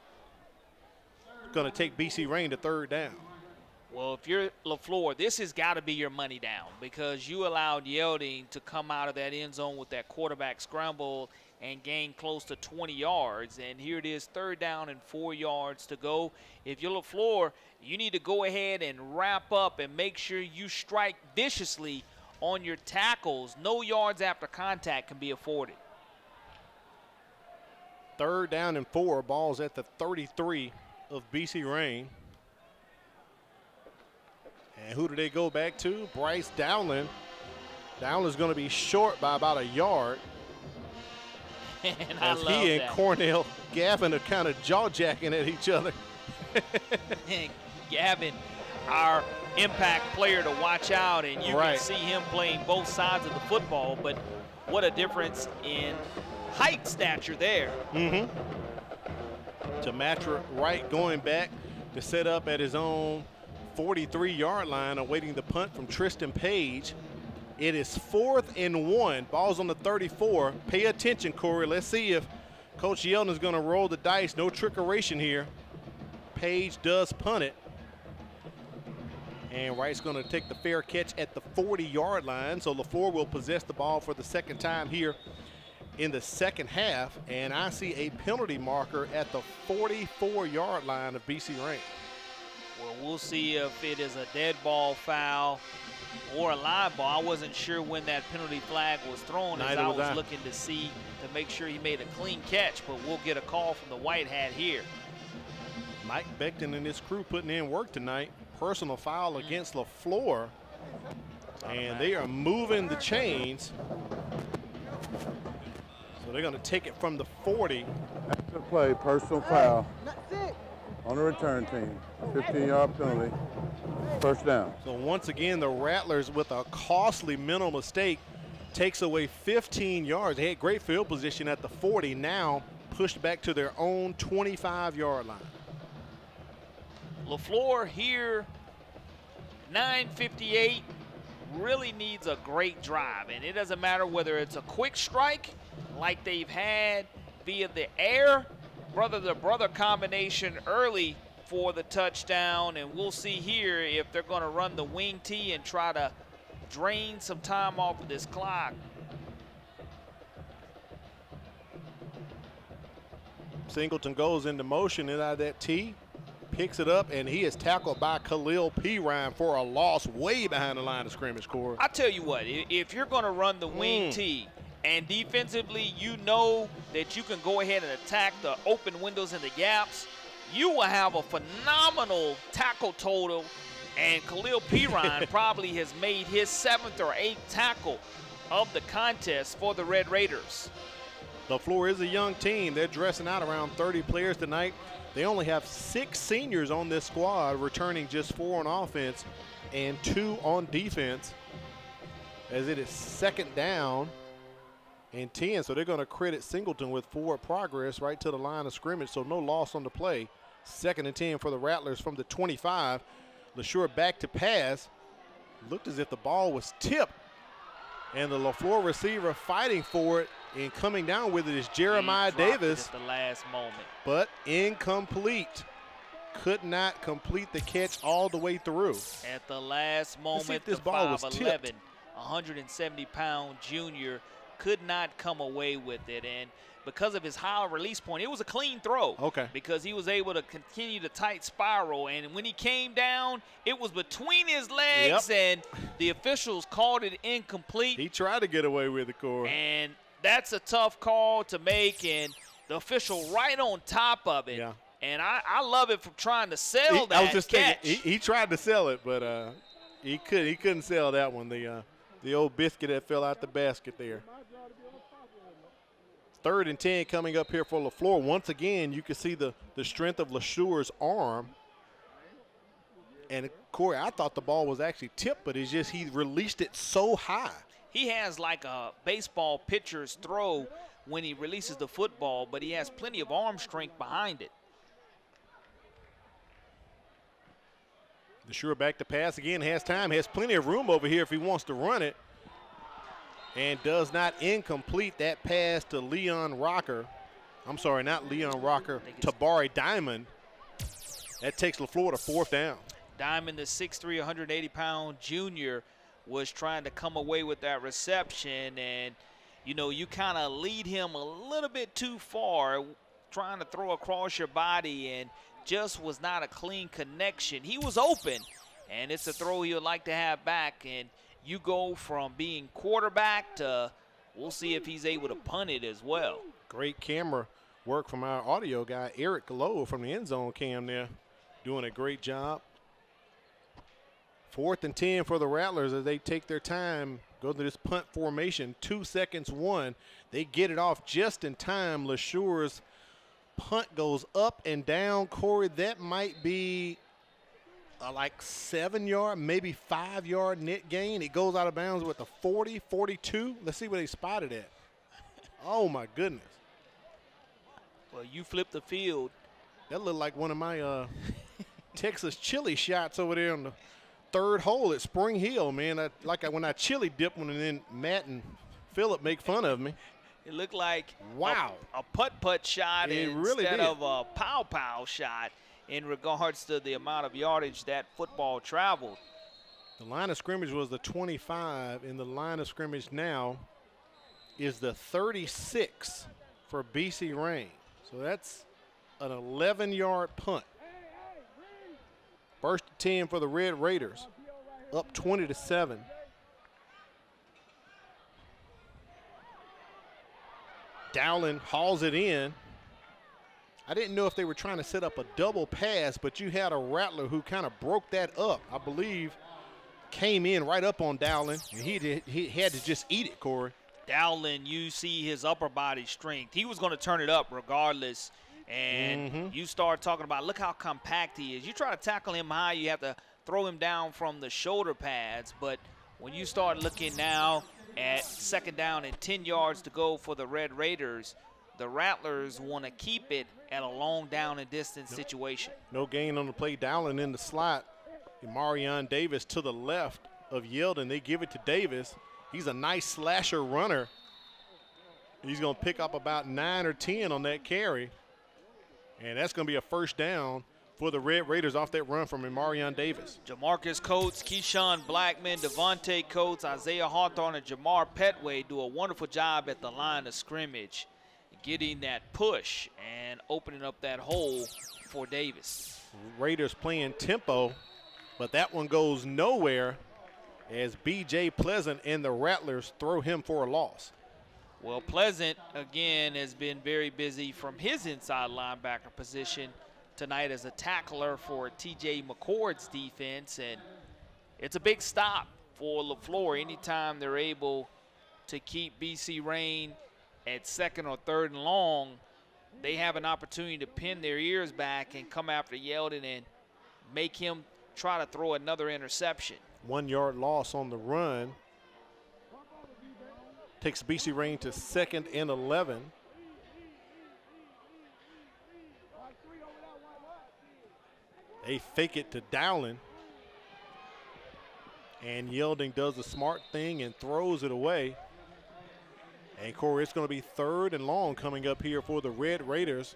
Speaker 1: Going to take BC Rain to 3rd down.
Speaker 2: Well, if you're Leflore, this has got to be your money down, because you allowed Yielding to come out of that end zone with that quarterback scramble and gain close to 20 yards. And here it is, 3rd down and 4 yards to go. If you're Leflore, you need to go ahead and wrap up and make sure you strike viciously on your tackles. No yards after contact can be afforded.
Speaker 1: 3rd down and 4, ball's at the 33 of BC Rain. And who do they go back to? Bryce Dowland. Dowland's going to be short by about a yard.
Speaker 2: And
Speaker 1: as he and Cornell Gavin are kind of jaw-jacking at each other.
Speaker 2: Gavin, our impact player to watch out, and you
Speaker 1: right.
Speaker 2: can see him playing both sides of the football, but what a difference in height stature there.
Speaker 1: Mm-hmm. Jamatra Wright going back to set up at his own 43-yard line, awaiting the punt from Tristan Page. It is 4th and 1. Ball's on the 34. Pay attention, Corey. Let's see if Coach Yeldon is going to roll the dice. No trickeration here. Page does punt it. And Wright's going to take the fair catch at the 40-yard line. So Leflore will possess the ball for the second time here in the second half. And I see a penalty marker at the 44-yard line of BC Rain.
Speaker 2: Well, we'll see if it is a dead ball foul or a live ball. I wasn't sure when that penalty flag was thrown, as I was looking to see to make sure he made a clean catch, but we'll get a call from the white hat here.
Speaker 1: Mike Becton and his crew putting in work tonight. Personal foul against Leflore, and they are moving the chains. So they're going to take it from the 40.
Speaker 7: After play, personal foul on the return team. 15-yard penalty, first down.
Speaker 1: So once again, the Rattlers, with a costly mental mistake, takes away 15 yards. They had great field position at the 40, now pushed back to their own 25-yard line.
Speaker 2: Leflore here, 9:58, really needs a great drive. And it doesn't matter whether it's a quick strike like they've had via the air, brother-to-brother combination early for the touchdown. And we'll see here if they're going to run the wing tee and try to drain some time off of this clock.
Speaker 1: Singleton goes into motion and out of that tee. Picks it up, and he is tackled by Khalil Pirine for a loss way behind the line of scrimmage, Corey.
Speaker 2: I tell you what, if you're going to run the wing tee and defensively you know that you can go ahead and attack the open windows and the gaps, you will have a phenomenal tackle total, and Khalil Pirine probably has made his 7th or 8th tackle of the contest for the Red Raiders.
Speaker 1: Leflore is a young team. They're dressing out around 30 players tonight. They only have 6 seniors on this squad, returning just 4 on offense and 2 on defense, as it is 2nd down and 10. So they're going to credit Singleton with forward progress right to the line of scrimmage, so no loss on the play. 2nd and 10 for the Rattlers from the 25. LeSure back to pass. Looked as if the ball was tipped, and the Leflore receiver fighting for it, and coming down with it is Jeremiah Davis.
Speaker 2: At the last moment.
Speaker 1: But incomplete. Could not complete the catch all the way through.
Speaker 2: At the last moment,
Speaker 1: this
Speaker 2: the
Speaker 1: ball was
Speaker 2: 5'11", 170-pound junior could not come away with it. And because of his high release point, it was a clean throw.
Speaker 1: Okay.
Speaker 2: Because he was able to continue the tight spiral. And when he came down, it was between his legs, and the officials called it incomplete.
Speaker 1: He tried to get away with it, Corey.
Speaker 2: And that's a tough call to make, and the official right on top of it.
Speaker 1: Yeah.
Speaker 2: And I love it for trying to sell that
Speaker 1: I was just
Speaker 2: catch.
Speaker 1: thinking, he tried to sell it, but he couldn't sell that one. The old biscuit that fell out the basket there. 3rd and 10 coming up here for Leflore. Once again, you can see the strength of LeSure's arm. And Corey, I thought the ball was actually tipped, but it's just he released it so high.
Speaker 2: He has like a baseball pitcher's throw when he releases the football, but he has plenty of arm strength behind it.
Speaker 1: LeSure back to pass again, has time, has plenty of room over here if he wants to run it, and does not incomplete that pass to Leon Rocker. I'm sorry, not Leon Rocker, Tabari Diamond. That takes Leflore to 4th down.
Speaker 2: Diamond, the 6'3", 180-pound junior, was trying to come away with that reception, and you know, you kind of lead him a little bit too far, trying to throw across your body, and just was not a clean connection. He was open, and it's a throw he would like to have back, and you go from being quarterback to, we'll see if he's able to punt it as well.
Speaker 1: Great camera work from our audio guy, Eric Lowe, from the end zone cam there, doing a great job. 4th and 10 for the Rattlers as they take their time, go to this punt formation. 2 seconds, 1. They get it off just in time. Leshure's punt goes up and down. Corey, that might be like 7-yard, maybe 5-yard net gain. It goes out of bounds with the 40, 42. Let's see where they spotted it. Oh, my goodness.
Speaker 2: Well, you flipped the field.
Speaker 1: That looked like one of my Texas chili shots over there on the 3rd hole at Spring Hill, man. When I chili dip one, and then Matt and Phillip make fun of me.
Speaker 2: It looked like
Speaker 1: wow,
Speaker 2: a putt-putt shot instead of a pow-pow shot in regards to the amount of yardage that football traveled.
Speaker 1: The line of scrimmage was the 25, and the line of scrimmage now is the 36 for BC Rain. So that's an 11-yard punt. 1st and 10 for the Red Raiders, up 20-7. Dowling hauls it in. I didn't know if they were trying to set up a double pass, but you had a Rattler who kind of broke that up. I believe came in right up on Dowling, and he had to just eat it, Corey.
Speaker 2: Dowling, you see his upper body strength. He was going to turn it up regardless. And you start talking about, look how compact he is. You try to tackle him high, you have to throw him down from the shoulder pads. But when you start looking now at 2nd down and 10 yards to go for the Red Raiders, the Rattlers want to keep it at a long down and distance situation.
Speaker 1: No gain on the play. Dowling in the slot. Marion Davis to the left of Yeldon. They give it to Davis. He's a nice slasher runner. He's going to pick up about 9 or 10 on that carry. And that's going to be a 1st down for the Red Raiders off that run from Marion Davis.
Speaker 2: Jamarcus Coates, Keyshawn Blackman, Devontae Coates, Isaiah Hawthorne, and Jamar Petway do a wonderful job at the line of scrimmage, getting that push and opening up that hole for Davis.
Speaker 1: Raiders playing tempo, but that one goes nowhere as B.J. Pleasant and the Rattlers throw him for a loss.
Speaker 2: Well, Pleasant, again, has been very busy from his inside linebacker position tonight as a tackler for T.J. McCord's defense, and it's a big stop for Leflore anytime they're able to keep BC Rain at 2nd or 3rd and long. They have an opportunity to pin their ears back and come after Yeldon and make him try to throw another interception.
Speaker 1: 1-yard loss on the run. Takes BC Rain to 2nd and 11. They fake it to Dowling. And Yeldon does the smart thing and throws it away. And Corey, it's going to be 3rd and long coming up here for the Red Raiders.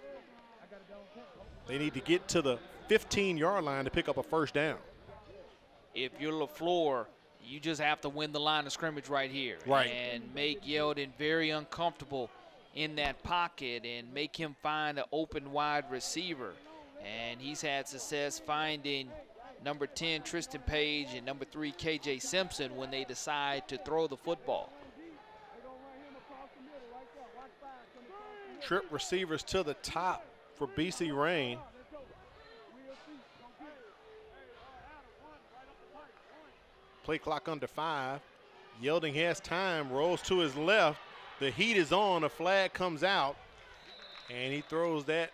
Speaker 1: They need to get to the 15-yard line to pick up a 1st down.
Speaker 2: If you're Leflore, you just have to win the line of scrimmage right here.
Speaker 1: Right.
Speaker 2: And make Yeldon very uncomfortable in that pocket and make him find an open wide receiver. And he's had success finding number 10, Tristan Page, and number 3, K.J. Simpson when they decide to throw the football.
Speaker 1: Trip receivers to the top for BC Rain. Play clock under 5. Yeldon has time, rolls to his left. The heat is on, a flag comes out, and he throws that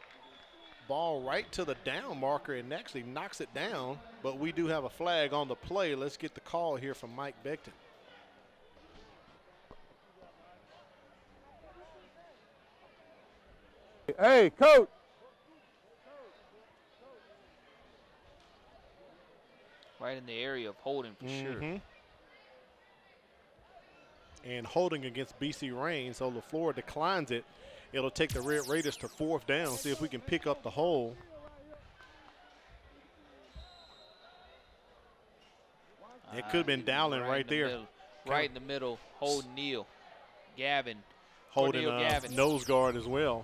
Speaker 1: ball right to the down marker and actually knocks it down. But we do have a flag on the play. Let's get the call here from Mike Beckton.
Speaker 7: Hey, coach.
Speaker 2: Right in the area of holding for sure.
Speaker 1: And holding against BC Rain, so Leflore declines it. It'll take the Red Raiders to 4th down, see if we can pick up the hole. It could have been Dowling right there.
Speaker 2: Right in the middle, holding Neal. Gavin.
Speaker 1: Holding nose guard as well.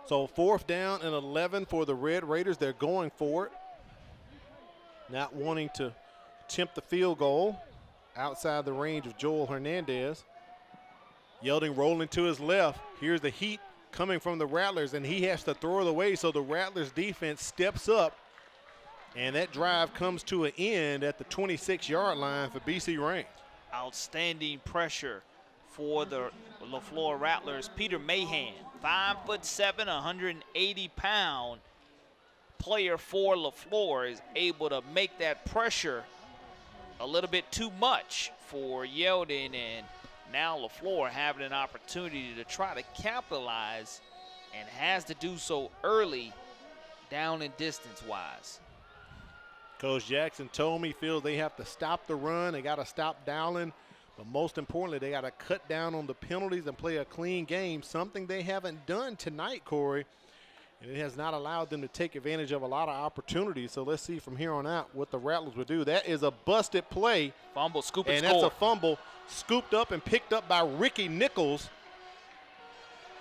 Speaker 1: So 4th down and 11 for the Red Raiders. They're going for it. Not wanting to attempt the field goal outside the range of Joel Hernandez. Yeldon rolling to his left. Here's the heat coming from the Rattlers, and he has to throw it away, so the Rattlers defense steps up And that drive comes to an end at the 26-yard line for BC Rain.
Speaker 2: Outstanding pressure for the Leflore Rattlers. Peter Mahan, 5'7", 180-pound player for Leflore, is able to make that pressure a little bit too much for Yeldon, and now Leflore having an opportunity to try to capitalize and has to do so early down and distance-wise.
Speaker 1: Coach Jackson told me, feels they have to stop the run. They got to stop Dowling. But most importantly, they got to cut down on the penalties and play a clean game, something they haven't done tonight, Corey. And it has not allowed them to take advantage of a lot of opportunities. So let's see from here on out what the Rattlers will do. That is a busted play.
Speaker 2: Fumble, scoop, and
Speaker 1: score. And that's a fumble scooped up and picked up by Ricky Nichols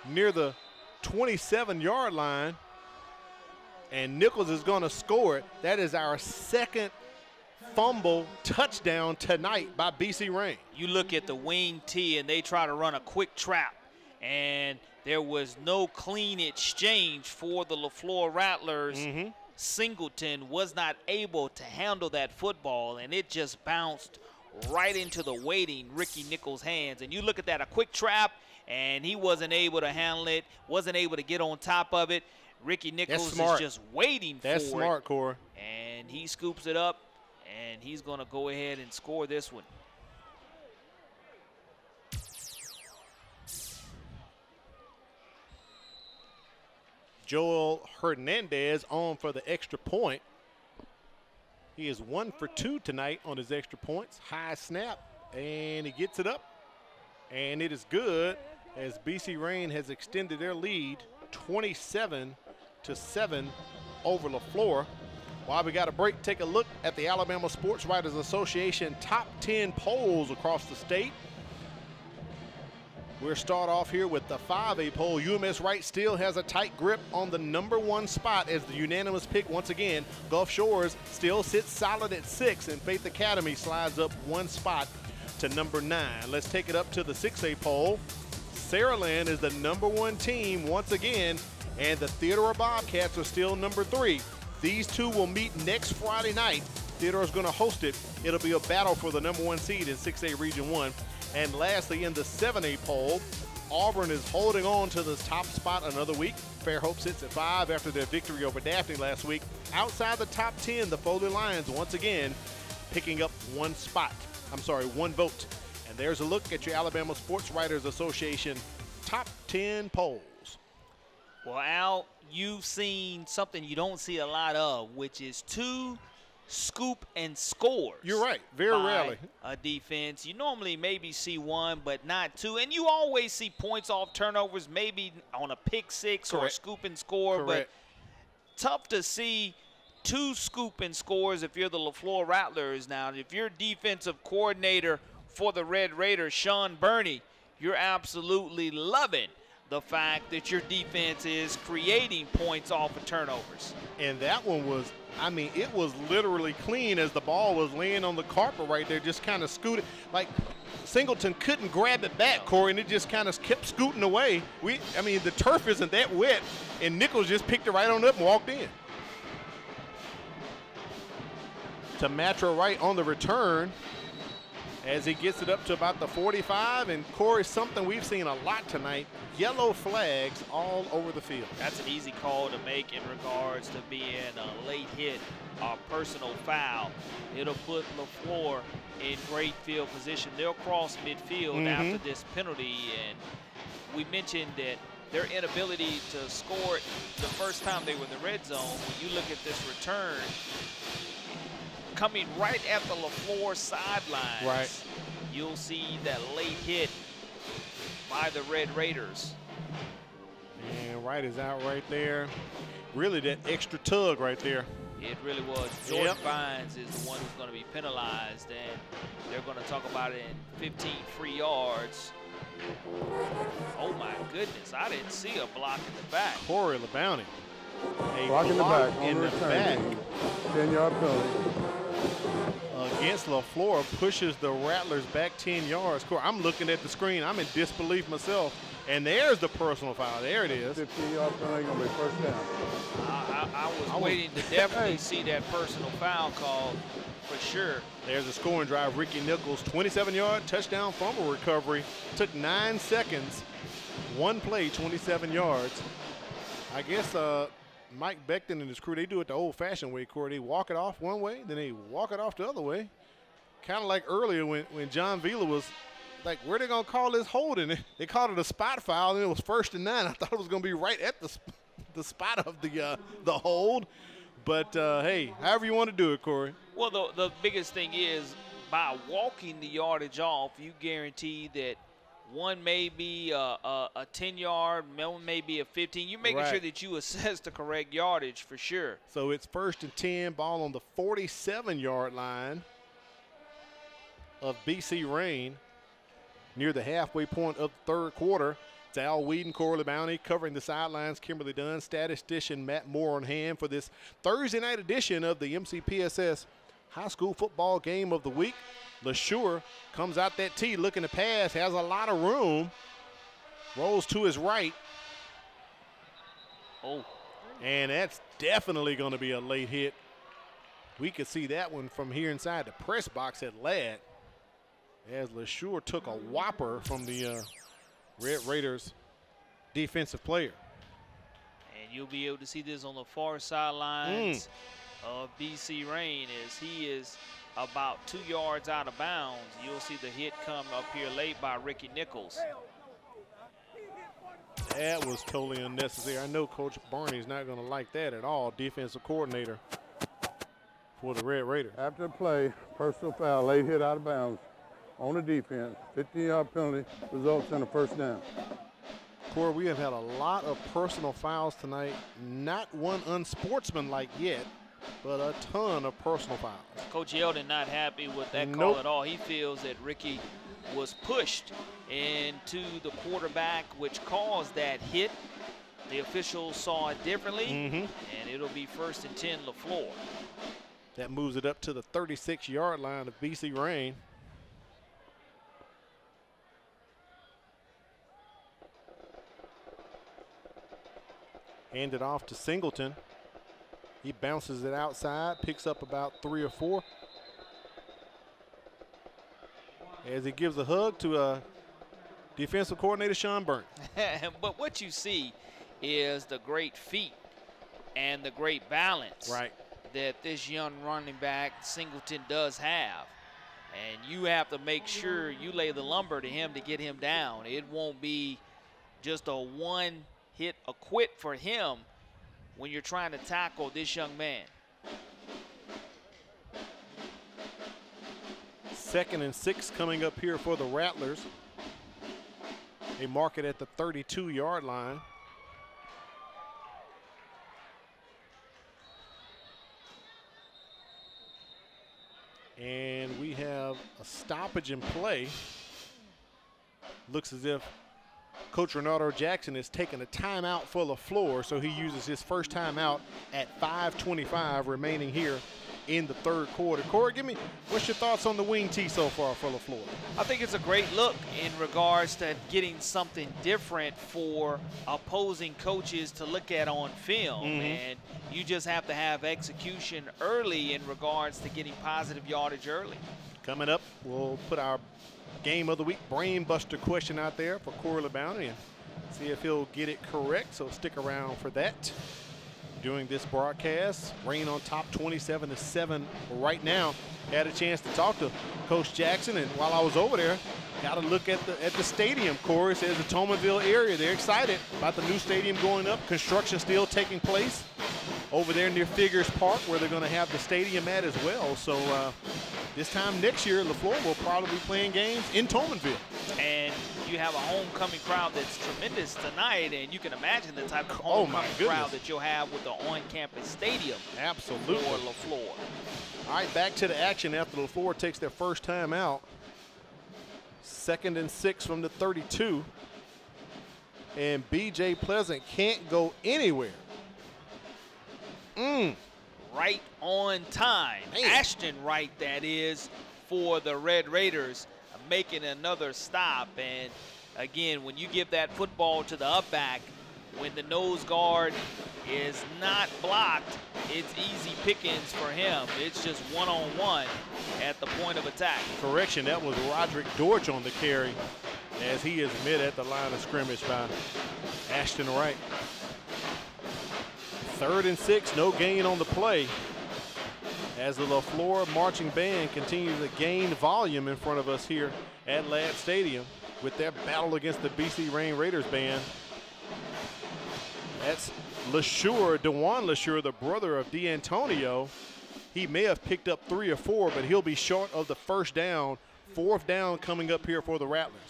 Speaker 1: near the 27-yard line. And Nichols is going to score it. That is our second fumble touchdown tonight by BC Rain.
Speaker 2: You look at the wing tee, and they try to run a quick trap, and there was no clean exchange for the Leflore Rattlers. Singleton was not able to handle that football, and it just bounced right into the waiting Ricky Nichols' hands. And you look at that, a quick trap, and he wasn't able to handle it, wasn't able to get on top of it. Ricky Nichols is just waiting for it.
Speaker 1: That's smart, Corey.
Speaker 2: And he scoops it up, and he's going to go ahead and score this one.
Speaker 1: Joel Hernandez on for the extra point. He is 1 for 2 tonight on his extra points. High snap, and he gets it up. And it is good as BC Rain has extended their lead 27-7 over Leflore. While we got a break, take a look at the Alabama Sports Writers Association top 10 polls across the state. We'll start off here with the 5A poll. UMS Wright still has a tight grip on the #1 spot as the unanimous pick once again. Gulf Shores still sits solid at 6, and Faith Academy slides up 1 spot to #9. Let's take it up to the 6A poll. Saraland is the #1 team once again, and the Theodore Bobcats are still #3. These two will meet next Friday night. Theodore's going to host it. It'll be a battle for the #1 seed in 6A Region 1. And lastly, in the 7A poll, Auburn is holding on to the top spot another week. Fairhope sits at 5 after their victory over Daphne last week. Outside the top 10, the Foley Lions once again picking up 1 vote. And there's a look at your Alabama Sports Writers Association top 10 polls.
Speaker 2: Well, Al, you've seen something you don't see a lot of, which is 2 scoop and scores.
Speaker 1: You're right, very rarely.
Speaker 2: A defense. You normally maybe see 1, but not 2. And you always see points off turnovers, maybe on a pick 6 or a scoop and score.
Speaker 1: Correct.
Speaker 2: But tough to see 2 scoop and scores if you're the Leflore Rattlers. Now, if you're defensive coordinator for the Red Raiders, Sean Burney, you're absolutely loving the fact that your defense is creating points off of turnovers.
Speaker 1: And that one was, I mean, it was literally clean as the ball was laying on the carpet right there, just kind of scooted. Like Singleton couldn't grab it back, Corey, and it just kind of kept scooting away. I mean, the turf isn't that wet, and Nichols just picked it right on up and walked in. To Matra Wright on the return as he gets it up to about the 45. And Corey, something we've seen a lot tonight, yellow flags all over the field.
Speaker 2: That's an easy call to make in regards to being a late hit or personal foul. It'll put Leflore in great field position. They'll cross midfield after this penalty. And we mentioned that their inability to score the first time they were in the red zone. When you look at this return, coming right at the Leflore sidelines, you'll see that late hit by the Red Raiders.
Speaker 1: And Wright is out right there. Really that extra tug right there.
Speaker 2: It really was. Jordan Vines is the one who's going to be penalized, and they're going to talk about it in 15 free yards. Oh my goodness, I didn't see a block in the back.
Speaker 1: Corey LeBounty.
Speaker 7: Block in the back, on the return. 10-yard penalty.
Speaker 1: against Leflore, pushes the Rattlers back 10 yards. I'm looking at the screen. I'm in disbelief myself. And there's the personal foul. There it is.
Speaker 7: 15-yard penalty, going to be first down.
Speaker 2: I was waiting to definitely see that personal foul call for sure.
Speaker 1: There's a scoring drive. Ricky Nichols, 27-yard touchdown fumble recovery. Took 9 seconds. One play, 27 yards. I guess Mike Becton and his crew, they do it the old-fashioned way, Corey. They walk it off one way, then they walk it off the other way. Kind of like earlier when John Vila was like, where they going to call this holding? They called it a spot foul, and it was 1st and 9. I thought it was going to be right at the spot of the hold. But, hey, however you want to do it, Corey.
Speaker 2: Well, the biggest thing is by walking the yardage off, you guarantee that one may be a 10-yard, one may be a 15. You're making sure that you assess the correct yardage for sure.
Speaker 1: So it's 1st and 10, ball on the 47-yard line of BC Rain, near the halfway point of the 3rd quarter. It's Al Whedon, Corey LeBounty covering the sidelines. Kimberly Dunn, statistician Matt Moore on hand for this Thursday night edition of the MCPSS High School Football Game of the Week. LeSure comes out that tee looking to pass, has a lot of room, rolls to his right.
Speaker 2: Oh.
Speaker 1: And that's definitely going to be a late hit. We could see that one from here inside the press box at Ladd, as LeSure took a whopper from the Red Raiders defensive player.
Speaker 2: And you'll be able to see this on the far sidelines of BC Rain as he is about 2 yards out of bounds. You'll see the hit come up here late by Ricky Nichols.
Speaker 1: That was totally unnecessary. I know Coach Barney's not going to like that at all, defensive coordinator for the Red Raiders.
Speaker 7: After the play, personal foul, late hit out of bounds on the defense. 15-yard penalty results in a first down.
Speaker 1: Corey, we have had a lot of personal fouls tonight. Not one unsportsmanlike yet, but a ton of personal fouls.
Speaker 2: Coach Yeldon not happy with that call at all. He feels that Ricky was pushed into the quarterback, which caused that hit. The officials saw it differently, and it'll be 1st and 10 Leflore.
Speaker 1: That moves it up to the 36-yard line of BC Rain. Handed off to Singleton. He bounces it outside, picks up about 3 or 4. As he gives a hug to defensive coordinator Sean Burnt.
Speaker 2: But what you see is the great feet and the great balance that this young running back Singleton does have. And you have to make sure you lay the lumber to him to get him down. It won't be just a one-hit a quit for him when you're trying to tackle this young man.
Speaker 1: 2nd and 6 coming up here for the Rattlers. They mark it at the 32-yard line. And we have a stoppage in play. Looks as if Coach Renato Jackson is taking a timeout for Leflore, so he uses his first timeout at 5:25 remaining here in the 3rd quarter. Corey, what's your thoughts on the wing tee so far for Leflore?
Speaker 2: I think it's a great look in regards to getting something different for opposing coaches to look at on film. And you just have to have execution early in regards to getting positive yardage early.
Speaker 1: Coming up, we'll put our Game of the Week brain buster question out there for Corey LeBounty and see if he'll get it correct, so stick around for that. During this broadcast, Rain on top 27-7 right now. Had a chance to talk to Coach Jackson, and while I was over there, got a look at the stadium. Corey says the Tomanville area, they're excited about the new stadium going up. Construction still taking place over there near Figures Park, where they're going to have the stadium at as well. So this time next year, Leflore will probably be playing games in Tomanville.
Speaker 2: And you have a homecoming crowd that's tremendous tonight, and you can imagine the type of homecoming crowd that you'll have with the on-campus stadium.
Speaker 1: Absolutely.
Speaker 2: For Leflore.
Speaker 1: All right, back to the action after Leflore takes their first time out. 2nd and 6 from the 32. And B.J. Pleasant can't go anywhere.
Speaker 2: right on time. Ashton Wright, that is, for the Red Raiders, making another stop. And again, when you give that football to the up back, when the nose guard is not blocked, it's easy pickings for him. It's just one-on-one at the point of attack.
Speaker 1: Correction, that was Roderick Dortch on the carry, as he is met at the line of scrimmage by Ashton Wright. 3rd and 6, no gain on the play, as the Leflore marching band continues to gain volume in front of us here at Ladd Stadium with their battle against the BC Rain Raiders band. That's LeSure, DeJuan LeSure, the brother of D'Antonio. He may have picked up 3 or 4, but he'll be short of the first down. 4th down coming up here for the Rattlers.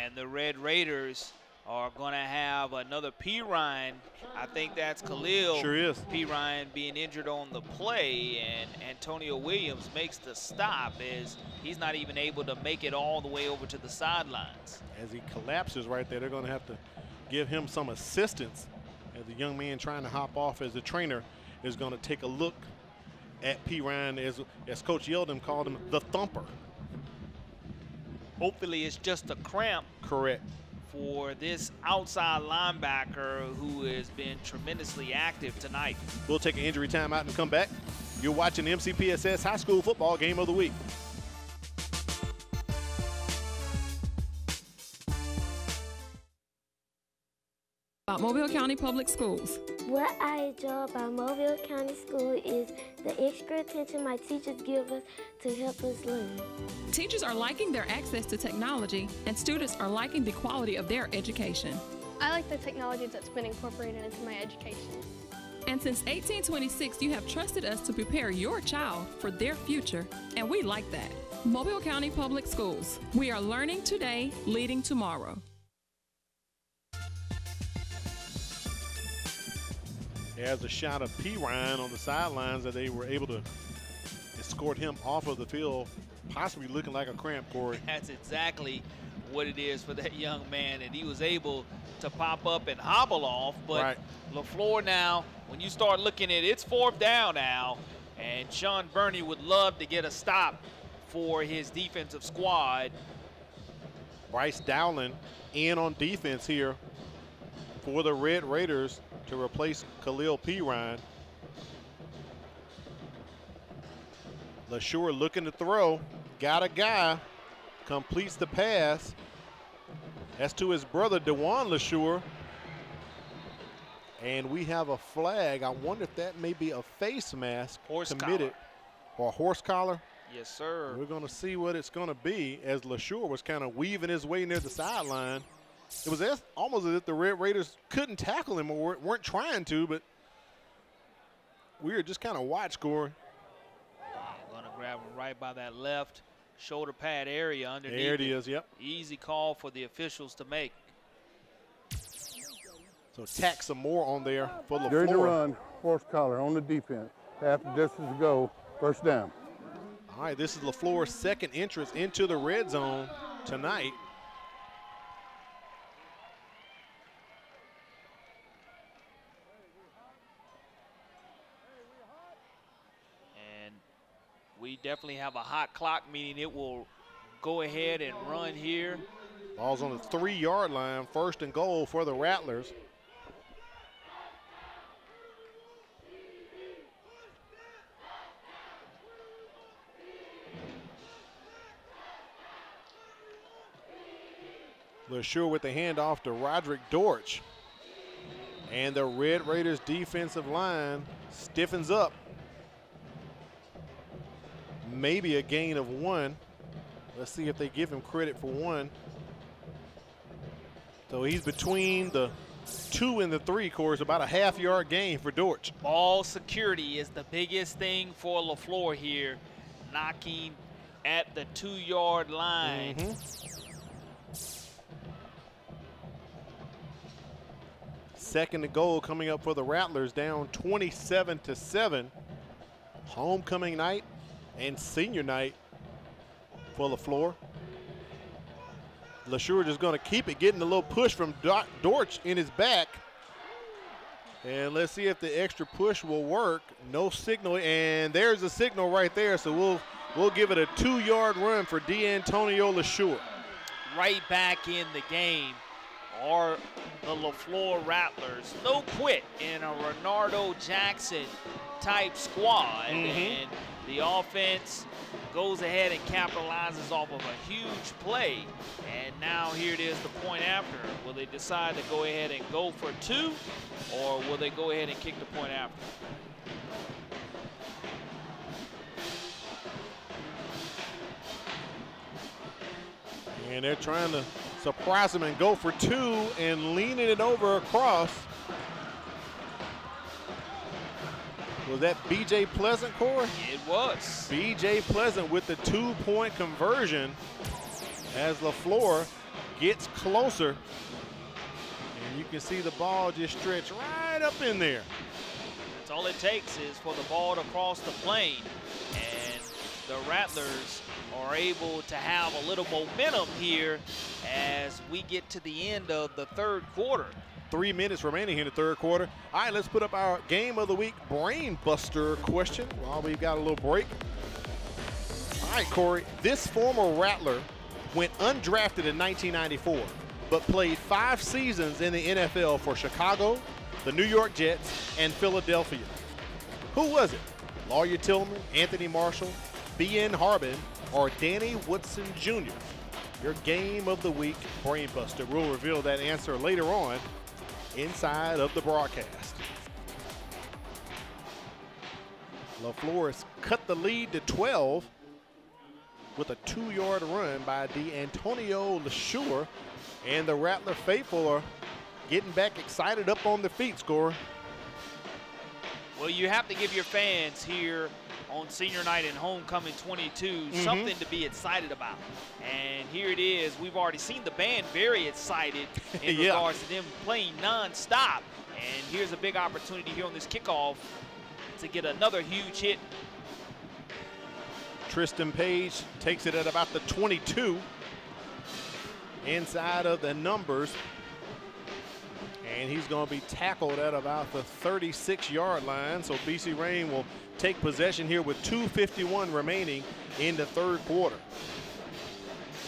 Speaker 2: And the Red Raiders are going to have another Pirine. I think that's Khalil.
Speaker 1: Sure is.
Speaker 2: Pirine being injured on the play, and Antonio Williams makes the stop as he's not even able to make it all the way over to the sidelines.
Speaker 1: As he collapses right there, they're going to have to give him some assistance as the young man trying to hop off, as the trainer is going to take a look at Pirine, as Coach Yeldon called him, the thumper.
Speaker 2: Hopefully it's just a cramp.
Speaker 1: Correct.
Speaker 2: For this outside linebacker who has been tremendously active tonight.
Speaker 1: We'll take an injury timeout and come back. You're watching the MCPSS High School Football Game of the Week.
Speaker 8: About Mobile County Public Schools.
Speaker 27: What I enjoy about Mobile County School is the extra attention my teachers give us to help us learn.
Speaker 8: Teachers are liking their access to technology, and students are liking the quality of their education.
Speaker 15: I like the technology that's been incorporated into my education.
Speaker 8: And since 1826, you have trusted us to prepare your child for their future, and we like that. Mobile County Public Schools. We are learning today, leading tomorrow.
Speaker 1: There's a shot of Pirine on the sidelines that they were able to escort him off of the field, possibly looking like a cramp, Corey.
Speaker 2: That's exactly what it is for that young man, and he was able to pop up and hobble off. But right. Leflore now, when you start looking at it, it's 4th down now, and Sean Burney would love to get a stop for his defensive squad.
Speaker 1: Bryce Dowling in on defense here for the Red Raiders to replace Khalil Pirine. LeSure looking to throw, got a guy, completes the pass. That's to his brother, DeJuan LeSure. And we have a flag. I wonder if that may be a face mask committed, or a horse collar.
Speaker 2: Yes, sir.
Speaker 1: We're going to see what it's going to be, as LeSure was kind of weaving his way near the sideline. It was almost as if the Red Raiders couldn't tackle him or weren't trying to, but we were just kind of watch scoring.
Speaker 2: Going to grab him right by that left shoulder pad area underneath.
Speaker 1: There it is, yep.
Speaker 2: Easy call for the officials to make.
Speaker 1: So tack some more on there for LeFlore.
Speaker 7: During the run, horse collar on the defense. Half the distance to go, 1st down.
Speaker 1: All right, this is LeFlore's 2nd entrance into the red zone tonight.
Speaker 2: We definitely have a hot clock, meaning it will go ahead and run here.
Speaker 1: Ball's on the 3-yard line, 1st and goal for the Rattlers. LeSure with the handoff to Roderick Dortch. And the Red Raiders defensive line stiffens up. Maybe a gain of 1. Let's see if they give him credit for 1. So he's between the 2 and the 3 course, about a half-yard gain for Dortch.
Speaker 2: Ball security is the biggest thing for LeFlore here, knocking at the 2-yard line.
Speaker 1: Second and goal coming up for the Rattlers, down 27-7. Homecoming night and senior night for LeFlore. LeSure just going to keep it, getting a little push from Dortch in his back. And let's see if the extra push will work. No signal, and there's a signal right there, so we'll give it a 2-yard run for D'Antonio LeSure.
Speaker 2: Right back in the game are the Leflore Rattlers. No quit in a Renardo Jackson type squad. And the offense goes ahead and capitalizes off of a huge play. And now here it is, the point after. Will they decide to go ahead and go for 2, or will they go ahead and kick the point after?
Speaker 1: And they're trying to surprise him and go for 2 and leaning it over across. Was that B.J. Pleasant, Corey?
Speaker 2: It was.
Speaker 1: B.J. Pleasant with the 2-point conversion as Leflore gets closer. And you can see the ball just stretch right up in there.
Speaker 2: That's all it takes is for the ball to cross the plane. And the Rattlers are able to have a little momentum here as we get to the end of the third quarter.
Speaker 1: 3 minutes remaining in the third quarter. All right, let's put up our Game of the Week Brain Buster question while we've got a little break. All right, Corey, this former Rattler went undrafted in 1994, but played 5 seasons in the NFL for Chicago, the New York Jets, and Philadelphia. Who was it? Lawyer Tillman, Anthony Marshall, B.N. Harbin, or Danny Woodson Jr.? Your Game of the Week Brain Buster. We'll reveal that answer later on inside of the broadcast. Leflore has cut the lead to 12 with a 2-yard run by D'Antonio LeSure, and the Rattler faithful are getting back excited up on their feet, Scorer.
Speaker 2: Well, you have to give your fans here on senior night and homecoming 22 something to be excited about. And here it is. We've already seen the band very excited in regards to them playing nonstop. And here's a big opportunity here on this kickoff to get another huge hit.
Speaker 1: Tristan Page takes it at about the 22 inside of the numbers. And he's going to be tackled at about the 36-yard line. So BC Rain will take possession here with 2:51 remaining in the third quarter.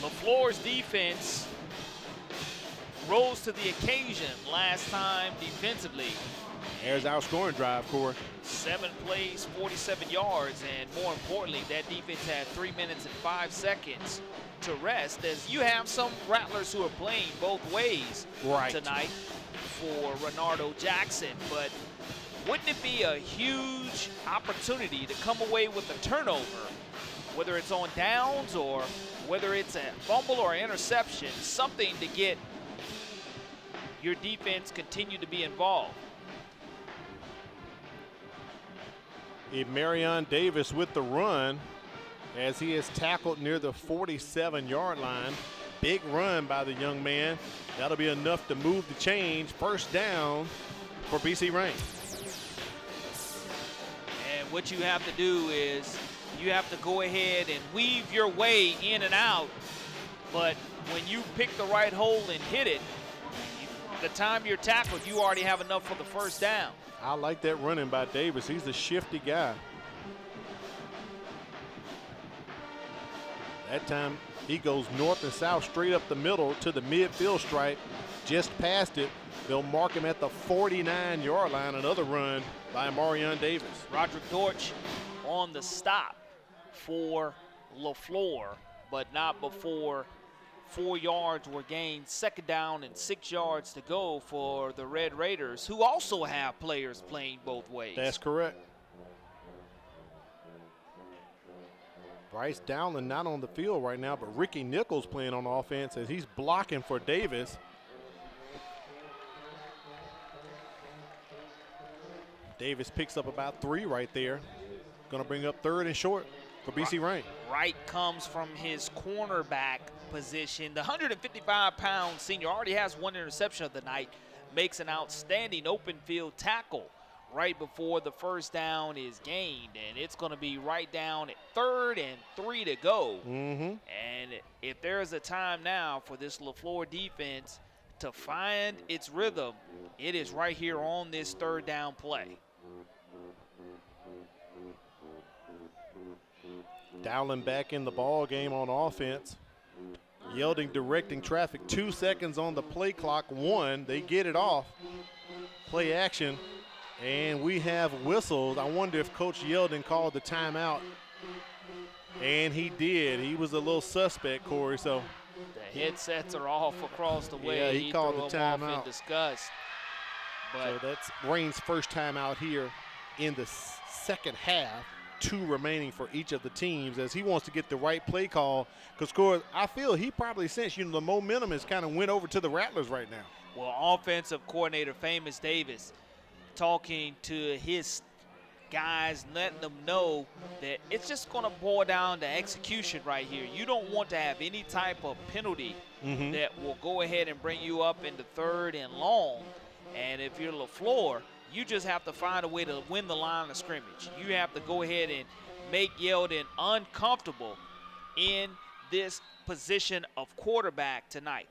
Speaker 2: Leflore's defense rose to the occasion last time defensively.
Speaker 1: There's our scoring drive, Corey.
Speaker 2: 7 plays, 47 yards, and more importantly, that defense had 3 minutes and 5 seconds to rest, as you have some Rattlers who are playing both ways tonight for Renardo Jackson. But wouldn't it be a huge opportunity to come away with a turnover, whether it's on downs or whether it's a fumble or interception, something to get your defense continue to be involved?
Speaker 1: Marion Davis with the run as he is tackled near the 47-yard line. Big run by the young man. That'll be enough to move the change. First down for BC Rain.
Speaker 2: And what you have to do is you have to go ahead and weave your way in and out. But when you pick the right hole and hit it, the time you're tackled, you already have enough for the first down.
Speaker 1: I like that running by Davis. He's a shifty guy. That time he goes north and south straight up the middle to the midfield stripe, just past it. They'll mark him at the 49-yard line. Another run by Marion Davis.
Speaker 2: Roderick Dortch on the stop for Leflore, but not before 4 yards were gained. Second down and 6 yards to go for the Red Raiders, who also have players playing both ways.
Speaker 1: That's correct. Bryce Dowland not on the field right now, but Ricky Nichols playing on offense as he's blocking for Davis. Davis picks up about 3 right there. Going to bring up 3rd and short for BC Rain.
Speaker 2: Wright comes from his cornerback position. The 155-pound senior already has 1 interception of the night, makes an outstanding open field tackle right before the first down is gained, and it's going to be right down at 3rd and 3 to go. And if there's a time now for this Leflore defense to find its rhythm, it is right here on this third down play.
Speaker 1: Dowling back in the ball game on offense. Yelding directing traffic. 2 seconds on the play clock. 1. They get it off. Play action. And we have whistles. I wonder if Coach Yelding called the timeout. And he did. He was a little suspect, Corey. So
Speaker 2: the headsets are off across the way.
Speaker 1: Yeah, he called the timeout
Speaker 2: in disgust. But
Speaker 1: so that's Rain's first timeout here in the second half. 2 remaining for each of the teams as he wants to get the right play call. Because, Corey, I feel he probably sensed, the momentum has kind of went over to the Rattlers right now.
Speaker 2: Well, offensive coordinator Famous Davis talking to his guys, letting them know that it's just going to boil down to execution right here. You don't want to have any type of penalty that will go ahead and bring you up into 3rd and long. And if you're Leflore, you just have to find a way to win the line of scrimmage. You have to go ahead and make Yeldon uncomfortable in this position of quarterback tonight.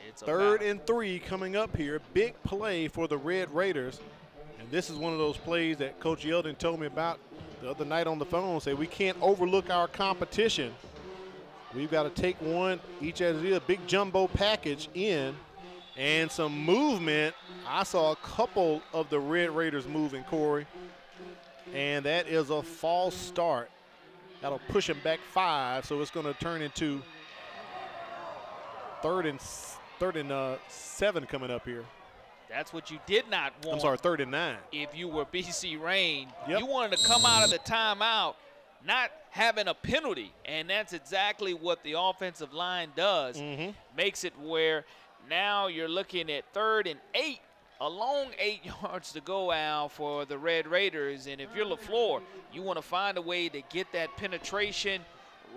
Speaker 1: It's 3rd and 3 coming up here. Big play for the Red Raiders. And this is one of those plays that Coach Yeldon told me about the other night on the phone. Say we can't overlook our competition. We've got to take one each as it is, a big jumbo package in and some movement. I saw a couple of the Red Raiders moving, Corey, and that is a false start. That'll push him back 5, so it's going to turn into 3rd and 7 coming up here.
Speaker 2: That's what you did not want.
Speaker 1: I'm sorry, 3rd and 9.
Speaker 2: If you were BC Rain, you wanted to come out of the timeout not having a penalty, and that's exactly what the offensive line does. Makes it where now you're looking at 3rd and 8, a long 8 yards to go, Al, for the Red Raiders. And if you're Leflore, you want to find a way to get that penetration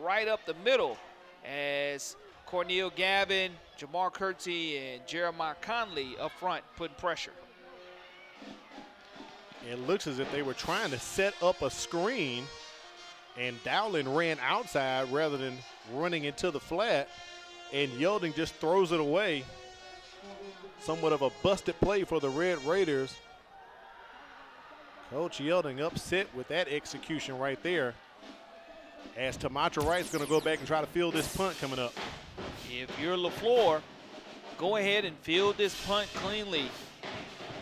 Speaker 2: right up the middle as Cornel Gavin, Jamar Curtsey, and Jeremiah Conley up front putting pressure.
Speaker 1: It looks as if they were trying to set up a screen, and Dowling ran outside rather than running into the flat, and Yelding just throws it away. Somewhat of a busted play for the Red Raiders. Coach Yelding upset with that execution right there, as Tamatra Wright's going to go back and try to field this punt coming up.
Speaker 2: If you're Leflore, go ahead and field this punt cleanly.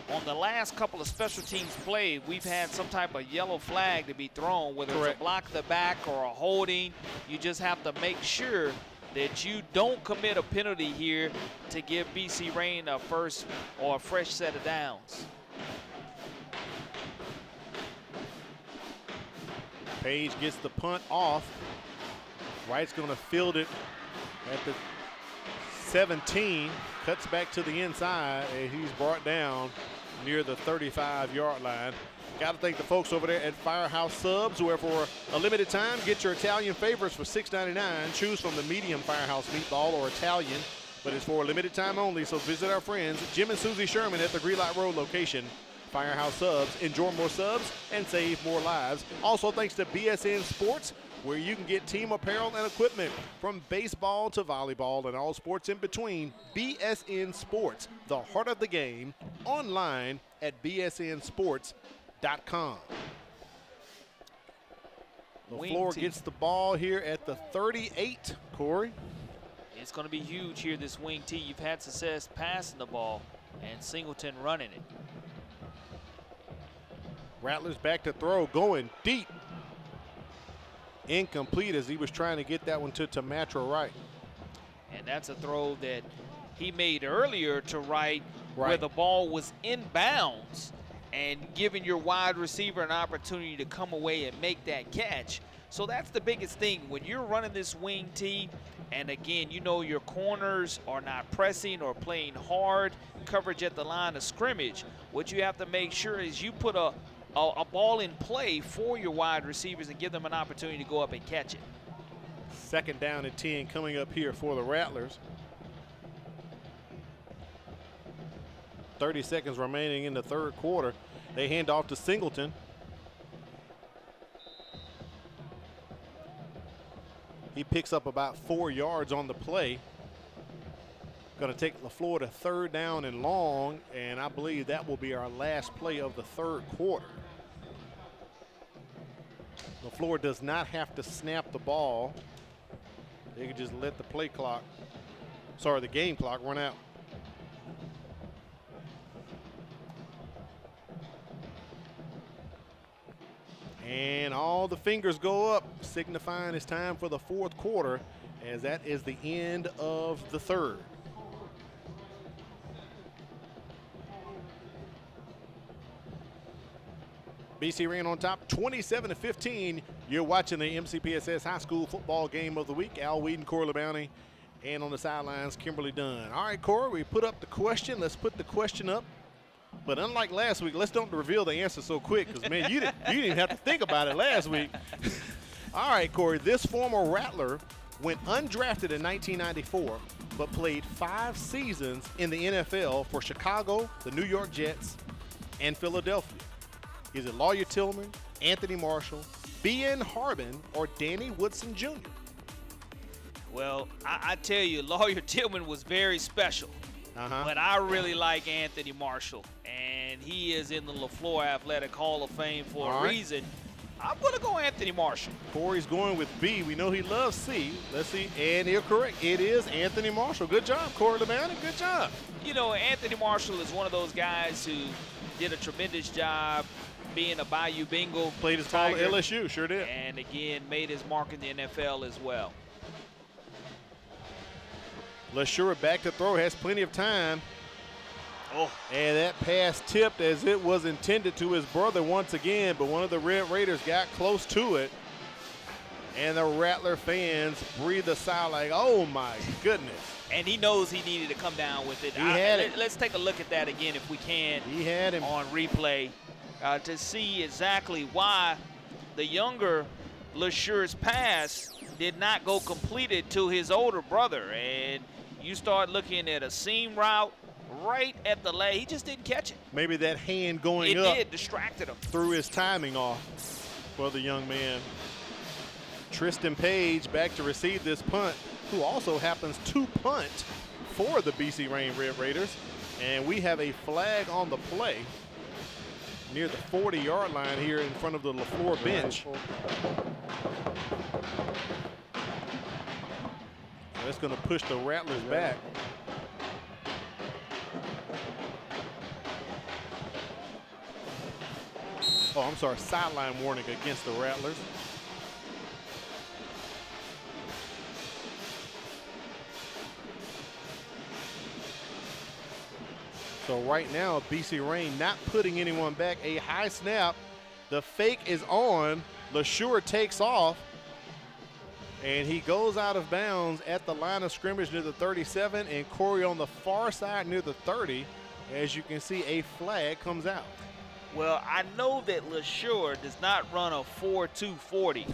Speaker 2: On the last couple of special teams played, we've had some type of yellow flag to be thrown, whether it's a block the back or a holding. You just have to make sure that you don't commit a penalty here to give BC Rain a first or a fresh set of downs.
Speaker 1: Page gets the punt off. Wright's going to field it at the 17, cuts back to the inside, and he's brought down near the 35-yard line. Got to thank the folks over there at Firehouse Subs, where for a limited time, get your Italian favorites for $6.99. Choose from the medium Firehouse meatball or Italian, but it's for a limited time only, so visit our friends Jim and Susie Sherman at the Greenlight Road location. Firehouse Subs, enjoy more subs and save more lives. Also thanks to BSN Sports, where you can get team apparel and equipment from baseball to volleyball and all sports in between. BSN Sports, the heart of the game, online at bsnsports.com. Leflore gets the ball here at the 38, Corey.
Speaker 2: It's going to be huge here, this wing tee. You've had success passing the ball and Singleton running it.
Speaker 1: Rattlers back to throw, going deep. Incomplete as he was trying to get that one to Tamatra Wright.
Speaker 2: And that's a throw that he made earlier to Wright, where the ball was inbounds and giving your wide receiver an opportunity to come away and make that catch. So that's the biggest thing. When you're running this wing tee, and again, you know your corners are not pressing or playing hard coverage at the line of scrimmage, what you have to make sure is you put a ball in play for your wide receivers and give them an opportunity to go up and catch it.
Speaker 1: 2nd down and 10 coming up here for the Rattlers. 30 seconds remaining in the 3rd quarter. They hand off to Singleton. He picks up about 4 yards on the play. Going to take Leflore to 3rd down and long, and I believe that will be our last play of the 3rd quarter. Leflore does not have to snap the ball. They can just let the the game clock run out. And all the fingers go up, signifying it's time for the 4th quarter, as that is the end of the 3rd. BC Rain on top, 27-15. You're watching the MCPSS High School Football Game of the Week. Al Weed and Corey LeBounty, and on the sidelines, Kimberly Dunn. All right, Corey, we put up the question. Let's put the question up. But unlike last week, let's don't reveal the answer so quick, because, man, you didn't even have to think about it last week. All right, Corey, this former Rattler went undrafted in 1994, but played 5 seasons in the NFL for Chicago, the New York Jets, and Philadelphia. Is it Lawyer Tillman, Anthony Marshall, B.N. Harbin, or Danny Woodson Jr.?
Speaker 2: Well, I tell you, Lawyer Tillman was very special. But I really like Anthony Marshall, and he is in the Leflore Athletic Hall of Fame for a reason. I'm going to go Anthony Marshall.
Speaker 1: Corey's going with B. We know he loves C. Let's see. And you're correct. It is Anthony Marshall. Good job, Corey LeBounty. Good job.
Speaker 2: You know, Anthony Marshall is one of those guys who did a tremendous job being a Bayou Bengal.
Speaker 1: Played his ball at LSU, sure did.
Speaker 2: And, again, made his mark in the NFL as well.
Speaker 1: LeSure back to throw, has plenty of time. And that pass tipped as it was intended to his brother once again, but one of the Red Raiders got close to it. And the Rattler fans breathe a sigh like, oh my goodness.
Speaker 2: And he knows he needed to come down with it.
Speaker 1: He had it.
Speaker 2: Let's take a look at that again if we can.
Speaker 1: He had him
Speaker 2: on replay to see exactly why the younger LeSure's pass did not go completed to his older brother. And you start looking at a seam route right at the leg. He just didn't catch it.
Speaker 1: Maybe that hand going up
Speaker 2: distracted him.
Speaker 1: Threw his timing off for the young man. Tristan Page back to receive this punt, who also happens to punt for the BC Rain Red Raiders. And we have a flag on the play near the 40-yard line here in front of the Leflore bench. That's going to push the Rattlers back. Oh, I'm sorry, sideline warning against the Rattlers. So right now, BC Rain not putting anyone back. A high snap. The fake is on. LeSure takes off. And he goes out of bounds at the line of scrimmage near the 37, and Corey on the far side near the 30. As you can see, a flag comes out.
Speaker 2: Well, I know that LeSure does not run a 4.2 40,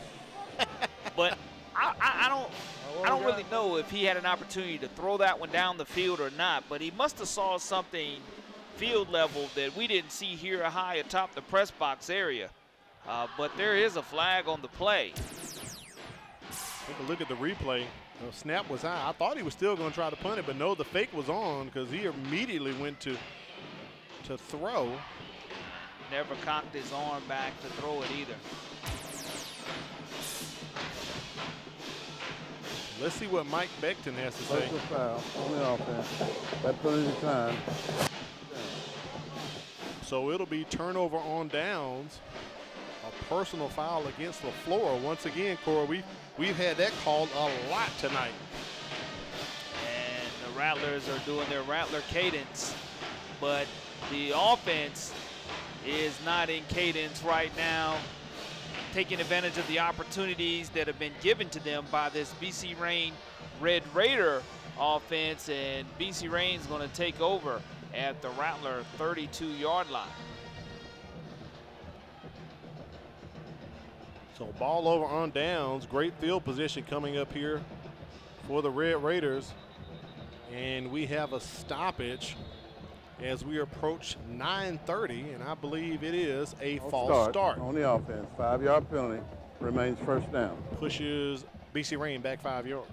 Speaker 2: but I don't really know if he had an opportunity to throw that one down the field or not, but he must have saw something field level that we didn't see here high atop the press box area. But there is a flag on the play.
Speaker 1: Take a look at the replay. The snap was high. I thought he was still going to try to punt it, but no, the fake was on because he immediately went to throw.
Speaker 2: Never cocked his arm back to throw it either.
Speaker 1: Let's see what Mike Beckton has to say.
Speaker 7: Personal foul on the offense. That put in the time.
Speaker 1: So it'll be turnover on downs. A personal foul against Leflore. Once again, Corey, we've had that called a lot tonight.
Speaker 2: And the Rattlers are doing their Rattler cadence, but the offense is not in cadence right now, taking advantage of the opportunities that have been given to them by this BC Rain Red Raider offense, and BC Rain's going to take over at the Rattler 32-yard line.
Speaker 1: So ball over on downs. Great field position coming up here for the Red Raiders. And we have a stoppage as we approach 9:30, and I believe it is a false start.
Speaker 7: On the offense, 5-yard penalty, remains first down.
Speaker 1: Pushes BC Rain back 5 yards.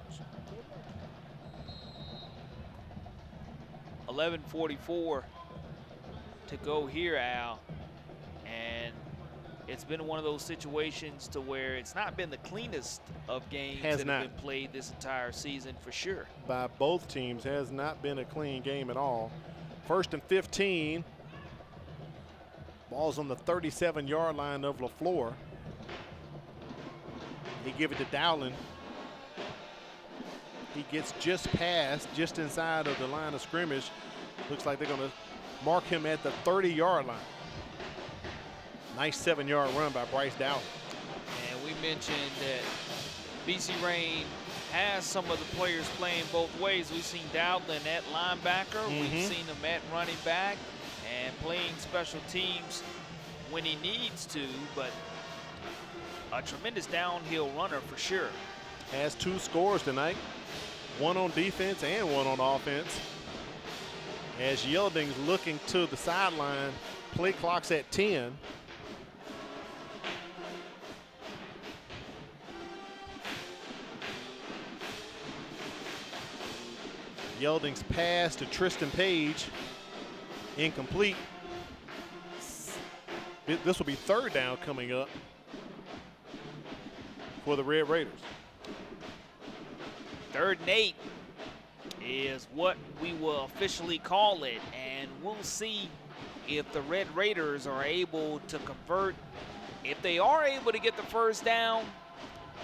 Speaker 2: 11:44 to go here, Al. And it's been one of those situations to where it's not been the cleanest of games that have been played this entire season for sure.
Speaker 1: By both teams, has not been a clean game at all. 1st and 15. Ball's on the 37-yard line of Leflore. They give it to Dowling. He gets just past, just inside of the line of scrimmage. Looks like they're going to mark him at the 30-yard line. Nice 7-yard run by Bryce Dowling.
Speaker 2: And we mentioned that BC Rain has some of the players playing both ways. We've seen Dowling at linebacker. We've seen him at running back and playing special teams when he needs to, but a tremendous downhill runner for sure.
Speaker 1: Has 2 scores tonight, 1 on defense and 1 on offense. As Yielding's looking to the sideline, play clock's at 10. Yielding's pass to Tristan Page, incomplete. This will be 3rd down coming up for the Red Raiders.
Speaker 2: 3rd and 8 is what we will officially call it, and we'll see if the Red Raiders are able to convert. If they are able to get the 1st down,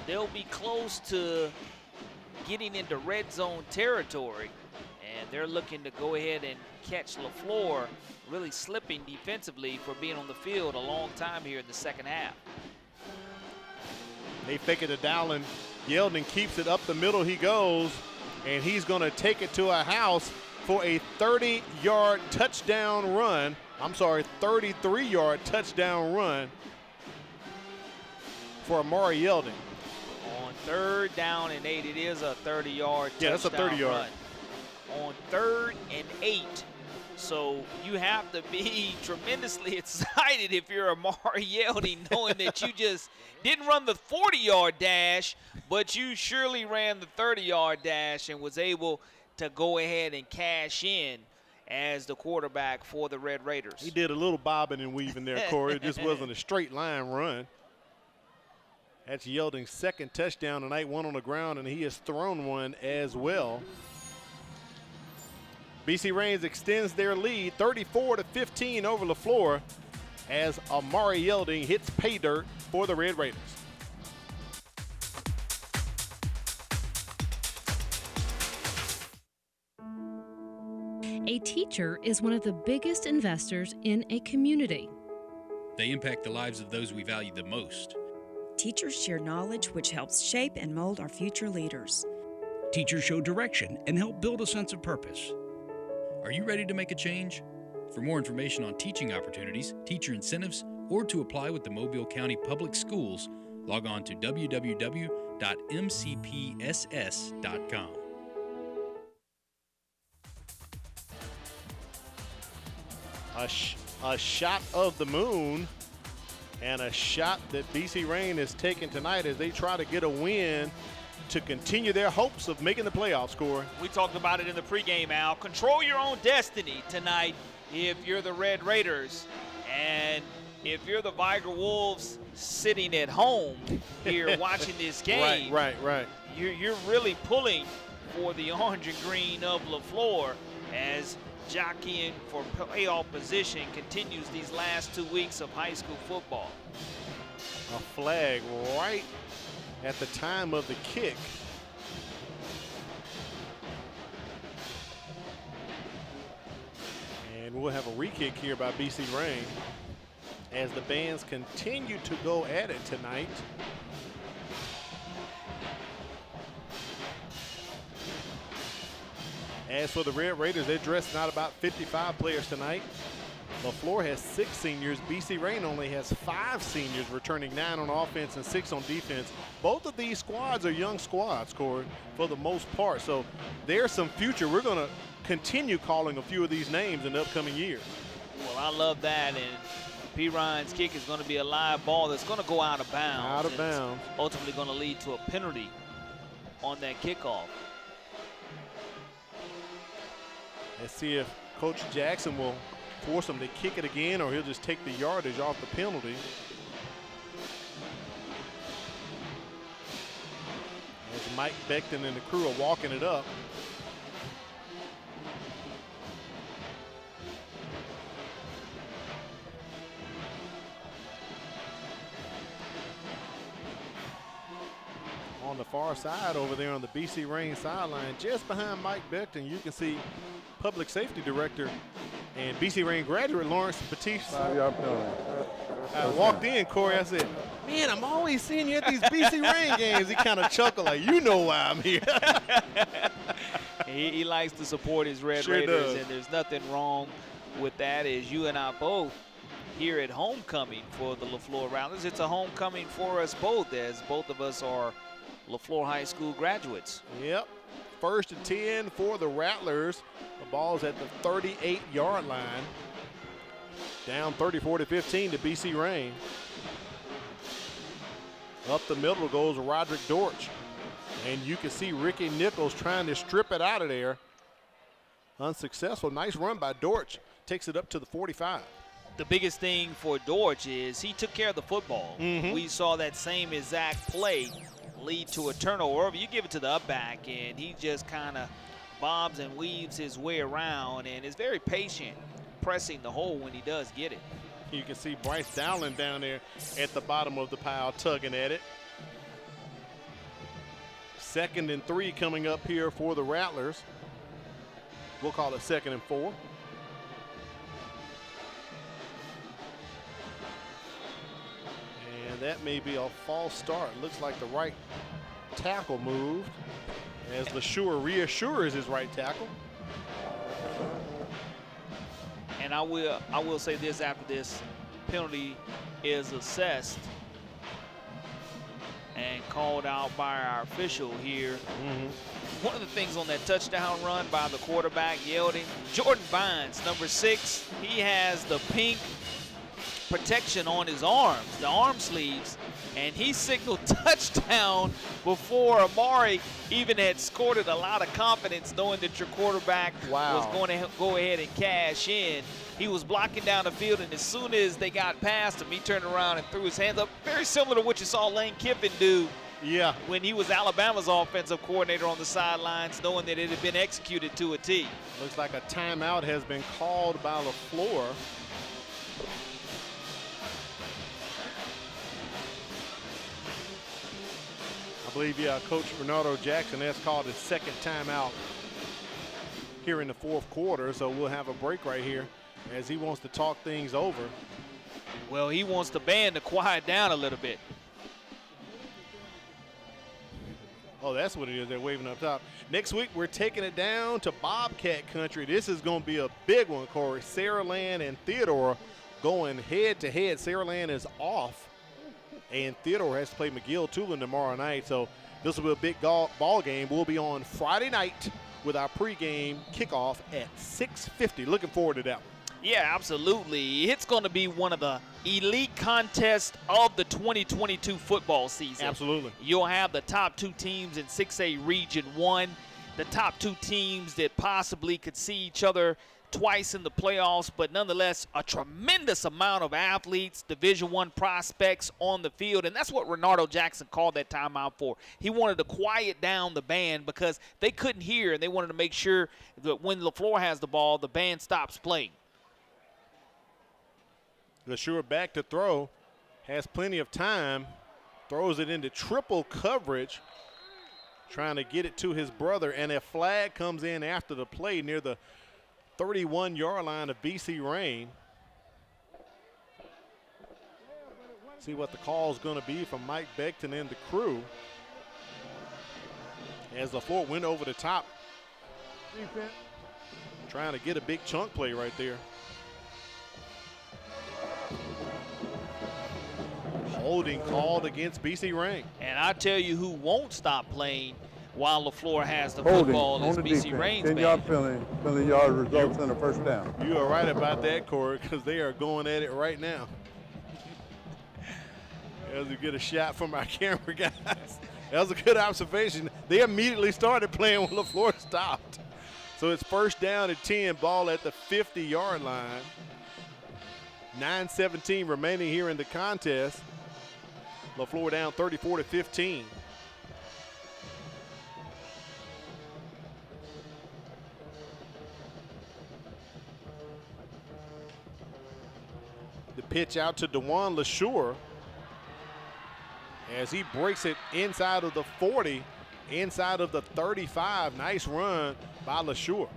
Speaker 2: they'll be close to getting into red zone territory, and they're looking to go ahead and catch Leflore really slipping defensively for being on the field a long time here in the 2nd half.
Speaker 1: They fake it to Dowling. Yeldon keeps it up the middle. He goes, and he's going to take it to a house for a 30-yard touchdown run. I'm sorry, 33-yard touchdown run for Amari Yeldon.
Speaker 2: On 3rd down and 8, it is a 30-yard touchdown
Speaker 1: Yeah, that's a 30-yard
Speaker 2: run. On 3rd and 8. So you have to be tremendously excited if you're Amari Yeldon, knowing that you just didn't run the 40-yard dash, but you surely ran the 30-yard dash and was able to go ahead and cash in as the quarterback for the Red Raiders.
Speaker 1: He did a little bobbing and weaving there, Corey. It just wasn't a straight line run. That's Yeldon's 2nd touchdown tonight, 1 on the ground, and he has thrown one as well. BC Rains extends their lead 34-15 over Leflore as Amari Yeldon hits pay dirt for the Red Raiders.
Speaker 11: A teacher is one of the biggest investors in a community.
Speaker 18: They impact the lives of those we value the most.
Speaker 20: Teachers share knowledge which helps shape and mold our future leaders.
Speaker 21: Teachers show direction and help build a sense of purpose. Are you ready to make a change? For more information on teaching opportunities, teacher incentives, or to apply with the Mobile County Public Schools, log on to www.mcpss.com.
Speaker 1: A shot of the moon and a shot that BC Rain has taken tonight as they try to get a win to continue their hopes of making the playoffs, Corey.
Speaker 2: We talked about it in the pregame, Al. Control your own destiny tonight if you're the Red Raiders. And if you're the Viger Wolves sitting at home here watching this game,
Speaker 1: right.
Speaker 2: You're really pulling for the orange and green of Leflore as jockeying for playoff position continues these last 2 weeks of high school football.
Speaker 1: A flag right at the time of the kick. And we'll have a re-kick here by BC Rain as the bands continue to go at it tonight. As for the Red Raiders, they're dressing out about 55 players tonight. Leflore has 6 seniors. BC Rain only has 5 seniors, returning 9 on offense and 6 on defense. Both of these squads are young squads, Corey, for the most part. So there's some future. We're going to continue calling a few of these names in the upcoming years.
Speaker 2: Well, I love that. And P. Ryan's kick is going to be a live ball that's going to go out of bounds.
Speaker 1: Out of bounds.
Speaker 2: Ultimately going to lead to a penalty on that kickoff.
Speaker 1: Let's see if Coach Jackson will force him to kick it again, or he'll just take the yardage off the penalty. As Mike Beckton and the crew are walking it up. On the far side over there on the BC Reign sideline, just behind Mike Beckton, you can see Public Safety Director and BC Reign graduate Lawrence Batiste. I walked in, Corey, I said, man, I'm always seeing you at these BC Reign games. He kind of chuckled like, you know why I'm here.
Speaker 2: He likes to support his Red Raiders, and there's nothing wrong with that. As you and I both here at homecoming for the Leflore Rattlers, it's a homecoming for us both, as both of us are Leflore High School graduates.
Speaker 1: Yep. 1st and 10 for the Rattlers. The ball's at the 38-yard line. Down 34-15 to BC Reign. Up the middle goes Roderick Dortch. And you can see Ricky Nichols trying to strip it out of there. Unsuccessful. Nice run by Dortch. Takes it up to the 45.
Speaker 2: The biggest thing for Dortch is he took care of the football. We saw that same exact play lead to a turnover. You give it to the up back, and he just kind of bobs and weaves his way around and is very patient pressing the hole when he does get it.
Speaker 1: You can see Bryce Dowling down there at the bottom of the pile tugging at it. 2nd and 3 coming up here for the Rattlers. We'll call it 2nd and 4. And that may be a false start. Looks like the right tackle moved as LeSure reassures his right tackle.
Speaker 2: And I will say this after this penalty is assessed and called out by our official here. One of the things on that touchdown run by the quarterback yielding, Jordan Vines, number 6, he has the pink protection on his arms, the arm sleeves, and he signaled touchdown before Amari even had scored it. A lot of confidence knowing that your quarterback was going to go ahead and cash in. He was blocking down the field, and as soon as they got past him, he turned around and threw his hands up. Very similar to what you saw Lane Kiffin do when he was Alabama's offensive coordinator on the sidelines, knowing that it had been executed to a T.
Speaker 1: Looks like a timeout has been called by Leflore. I believe, Coach Renato Jackson has called his 2nd timeout here in the 4th quarter, so we'll have a break right here as he wants to talk things over.
Speaker 2: Well, he wants the band to quiet down a little bit.
Speaker 1: Oh, that's what it is. They're waving up top. Next week, we're taking it down to Bobcat country. This is going to be a big one, Corey. Saraland and Theodore going head-to-head. Saraland is off, and Theodore has to play McGill-Tulane tomorrow night, so this will be a big ball game. We'll be on Friday night with our pregame kickoff at 6:50. Looking forward to that one.
Speaker 2: Yeah, absolutely. It's going to be one of the elite contests of the 2022 football season.
Speaker 1: Absolutely.
Speaker 2: You'll have the top 2 teams in 6A Region 1, the top 2 teams that possibly could see each other twice in the playoffs, but nonetheless a tremendous amount of athletes, Division I prospects on the field, and that's what Renato Jackson called that timeout for. He wanted to quiet down the band because they couldn't hear, and they wanted to make sure that when Leflore has the ball, the band stops playing.
Speaker 1: LeSure back to throw, has plenty of time, throws it into triple coverage, trying to get it to his brother, and a flag comes in after the play near the 31-yard line of BC Reign. See what the call is going to be from Mike Beckton and the crew. As Leflore went over the top. Defense. Trying to get a big chunk play right there. Holding called against BC Reign.
Speaker 2: And I tell you who won't stop playing while Leflore has the football is BC Reign's
Speaker 7: 10-yard penalty yard results in a 1st down.
Speaker 1: You are right about that, Corey, because they are going at it right now. As we get a shot from our camera guys. That was a good observation. They immediately started playing when Leflore stopped. So it's first down and 10, ball at the 50-yard line. 9:17 remaining here in the contest. Leflore down 34-15. The pitch out to DeJuan LeSure as he breaks it inside of the 40, inside of the 35. Nice run by LeSure.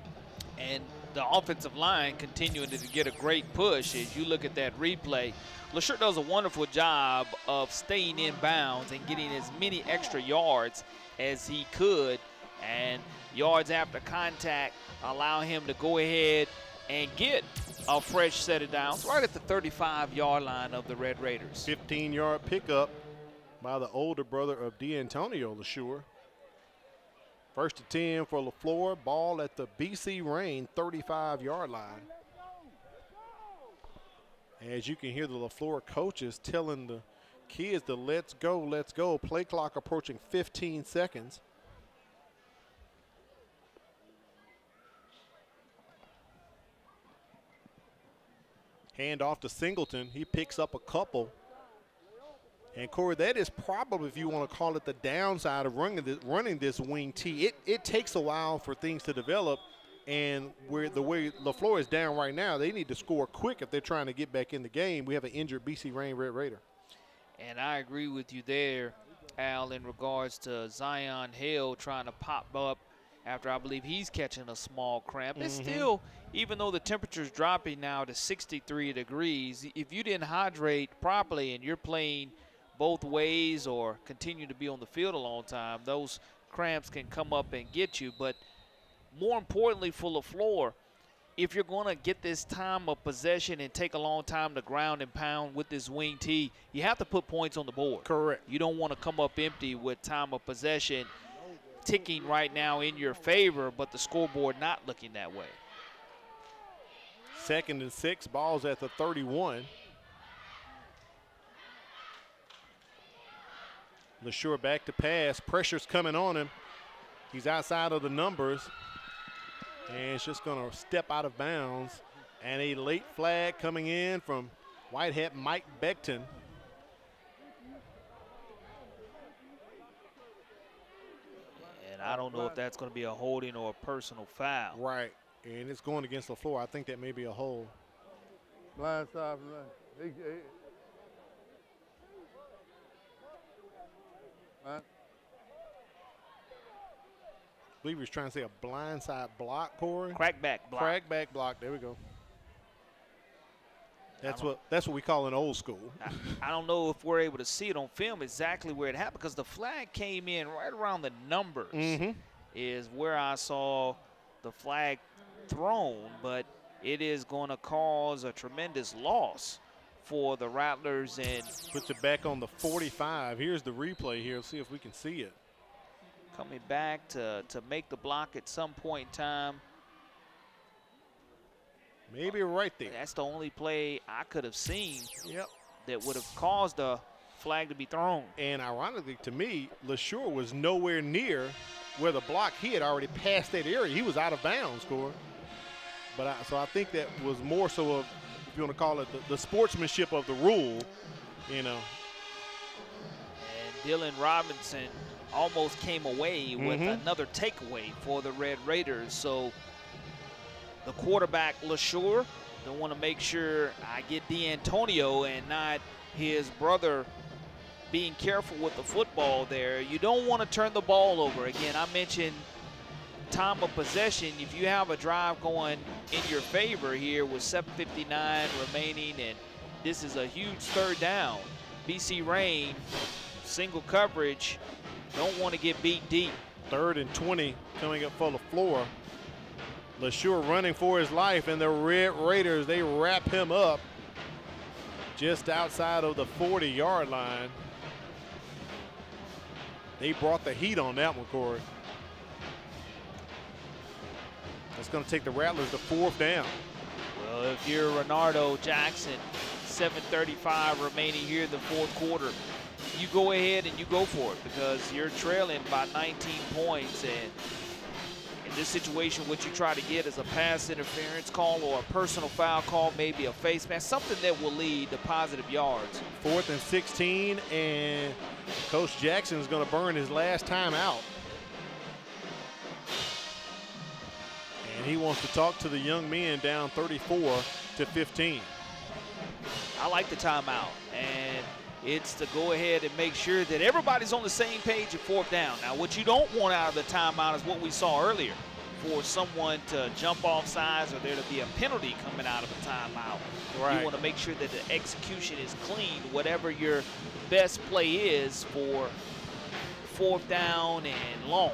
Speaker 2: And the offensive line continuing to get a great push. As you look at that replay, LeSure does a wonderful job of staying in bounds and getting as many extra yards as he could. And yards after contact allow him to go ahead and get a fresh set of downs right at the 35-yard line of the Red Raiders.
Speaker 1: 15-yard pickup by the older brother of D'Antonio LeSure. First and 10 for Leflore. Ball at the BC Rain 35-yard line. As you can hear the Leflore coaches telling the kids to let's go, let's go. Play clock approaching 15 seconds. Hand off to Singleton. He picks up a couple. And Corey, that is probably, if you want to call it, the downside of running this wing T. It takes a while for things to develop, and the way Leflore is down right now, they need to score quick if they're trying to get back in the game. We have an injured BC Rain Red Raider.
Speaker 2: And I agree with you there, Al, in regards to Zion Hill trying to pop up after I believe he's catching a small cramp. It's still, even though the temperature's dropping now to 63 degrees, if you didn't hydrate properly and you're playing both ways or continue to be on the field a long time, those cramps can come up and get you. But more importantly for Leflore, if you're going to get this time of possession and take a long time to ground and pound with this wing T, you have to put points on the board.
Speaker 1: Correct.
Speaker 2: You don't want to come up empty with time of possession ticking right now in your favor, but the scoreboard not looking that way.
Speaker 1: 2nd and 6, balls at the 31. LeSure back to pass. Pressure's coming on him. He's outside of the numbers. And it's just going to step out of bounds. And a late flag coming in from white hat Mike Beckton.
Speaker 2: And I don't know if that's going to be a holding or a personal foul.
Speaker 1: Right. And it's going against Leflore. I think that may be a hold.
Speaker 7: Blind side from that.
Speaker 1: I believe he was trying to say a blindside block, Corey.
Speaker 2: Crackback block.
Speaker 1: Crackback block. There we go. That's what we call an old school.
Speaker 2: I don't know if we're able to see it on film exactly where it happened, because the flag came in right around the numbers is where I saw the flag thrown, but it is going to cause a tremendous loss for the Rattlers. And
Speaker 1: puts it back on the 45. Here's the replay here. Let's see if we can see it.
Speaker 2: Coming back to make the block at some point in time.
Speaker 1: Maybe right there.
Speaker 2: That's the only play I could have seen that would have caused the flag to be thrown.
Speaker 1: And ironically to me, LeSure was nowhere near where the block hit. Already passed that area. He was out of bounds, Corey. But so I think that was more so of, if you want to call it, the sportsmanship of the rule, you know.
Speaker 2: And Dylan Robinson almost came away with another takeaway for the Red Raiders. So the quarterback, LeSure, don't want to make sure I get D'Antonio and not his brother being careful with the football there. You don't want to turn the ball over. Again, I mentioned time of possession. If you have a drive going in your favor here with 7:59 remaining, and this is a huge third down, BC Rain, single coverage, don't want to get beat deep.
Speaker 1: 3rd and 20 coming up for Leflore. LeSure running for his life, and the Red Raiders, they wrap him up just outside of the 40-yard line. They brought the heat on that one, Corey. That's going to take the Rattlers to 4th down.
Speaker 2: Well, if you're Renardo Jackson, 7:35 remaining here in the 4th quarter, you go ahead and you go for it because you're trailing by 19 points. And in this situation, what you try to get is a pass interference call or a personal foul call, maybe a face mask, something that will lead to positive yards.
Speaker 1: 4th and 16, and Coach Jackson is going to burn his last time out. And he wants to talk to the young men down 34-15.
Speaker 2: I like the timeout, and it's to go ahead and make sure that everybody's on the same page at 4th down. Now, what you don't want out of the timeout is what we saw earlier, for someone to jump off sides or there to be a penalty coming out of a timeout.
Speaker 1: Right.
Speaker 2: You want to make sure that the execution is clean, whatever your best play is for 4th down and long.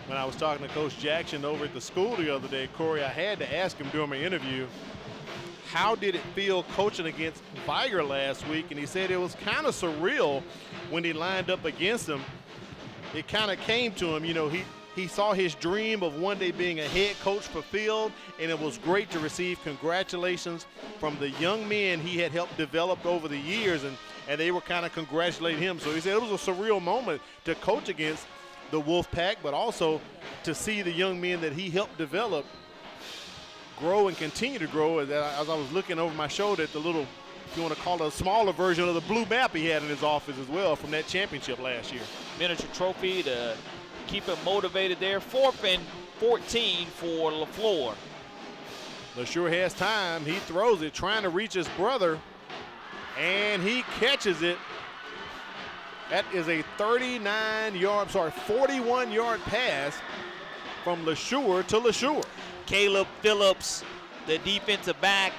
Speaker 1: When I was talking to Coach Jackson over at the school the other day, Corey, I had to ask him during my interview, how did it feel coaching against Viger last week? And he said it was kind of surreal when he lined up against him. It kind of came to him, you know, he saw his dream of one day being a head coach fulfilled, and it was great to receive congratulations from the young men he had helped develop over the years, and they were kind of congratulating him. So he said it was a surreal moment to coach against the Wolfpack, but also to see the young men that he helped develop grow and continue to grow. As I was looking over my shoulder at the little, if you want to call it a smaller version of the blue map he had in his office as well from that championship last year.
Speaker 2: Miniature trophy to keep him motivated there. 4th and 14 for Leflore.
Speaker 1: LeSure has time. He throws it, trying to reach his brother, and he catches it. That is a 41-yard pass from LeSure to LeSure.
Speaker 2: Caleb Phillips, the defensive back,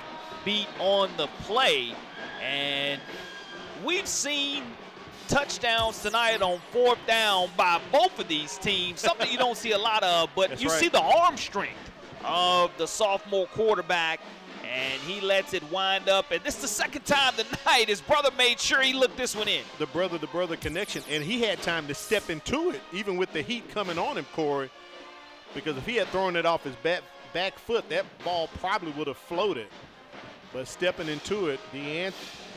Speaker 2: beat on the play. And we've seen touchdowns tonight on 4th down by both of these teams, something you don't see a lot of, but
Speaker 1: That's
Speaker 2: you
Speaker 1: right.
Speaker 2: see the arm strength of the sophomore quarterback, and he lets it wind up. And this is the second time tonight his brother made sure he looked this one in.
Speaker 1: The brother-to-brother connection, and he had time to step into it, even with the heat coming on him, Corey, because if he had thrown it off his back foot, that ball probably would have floated. But stepping into it,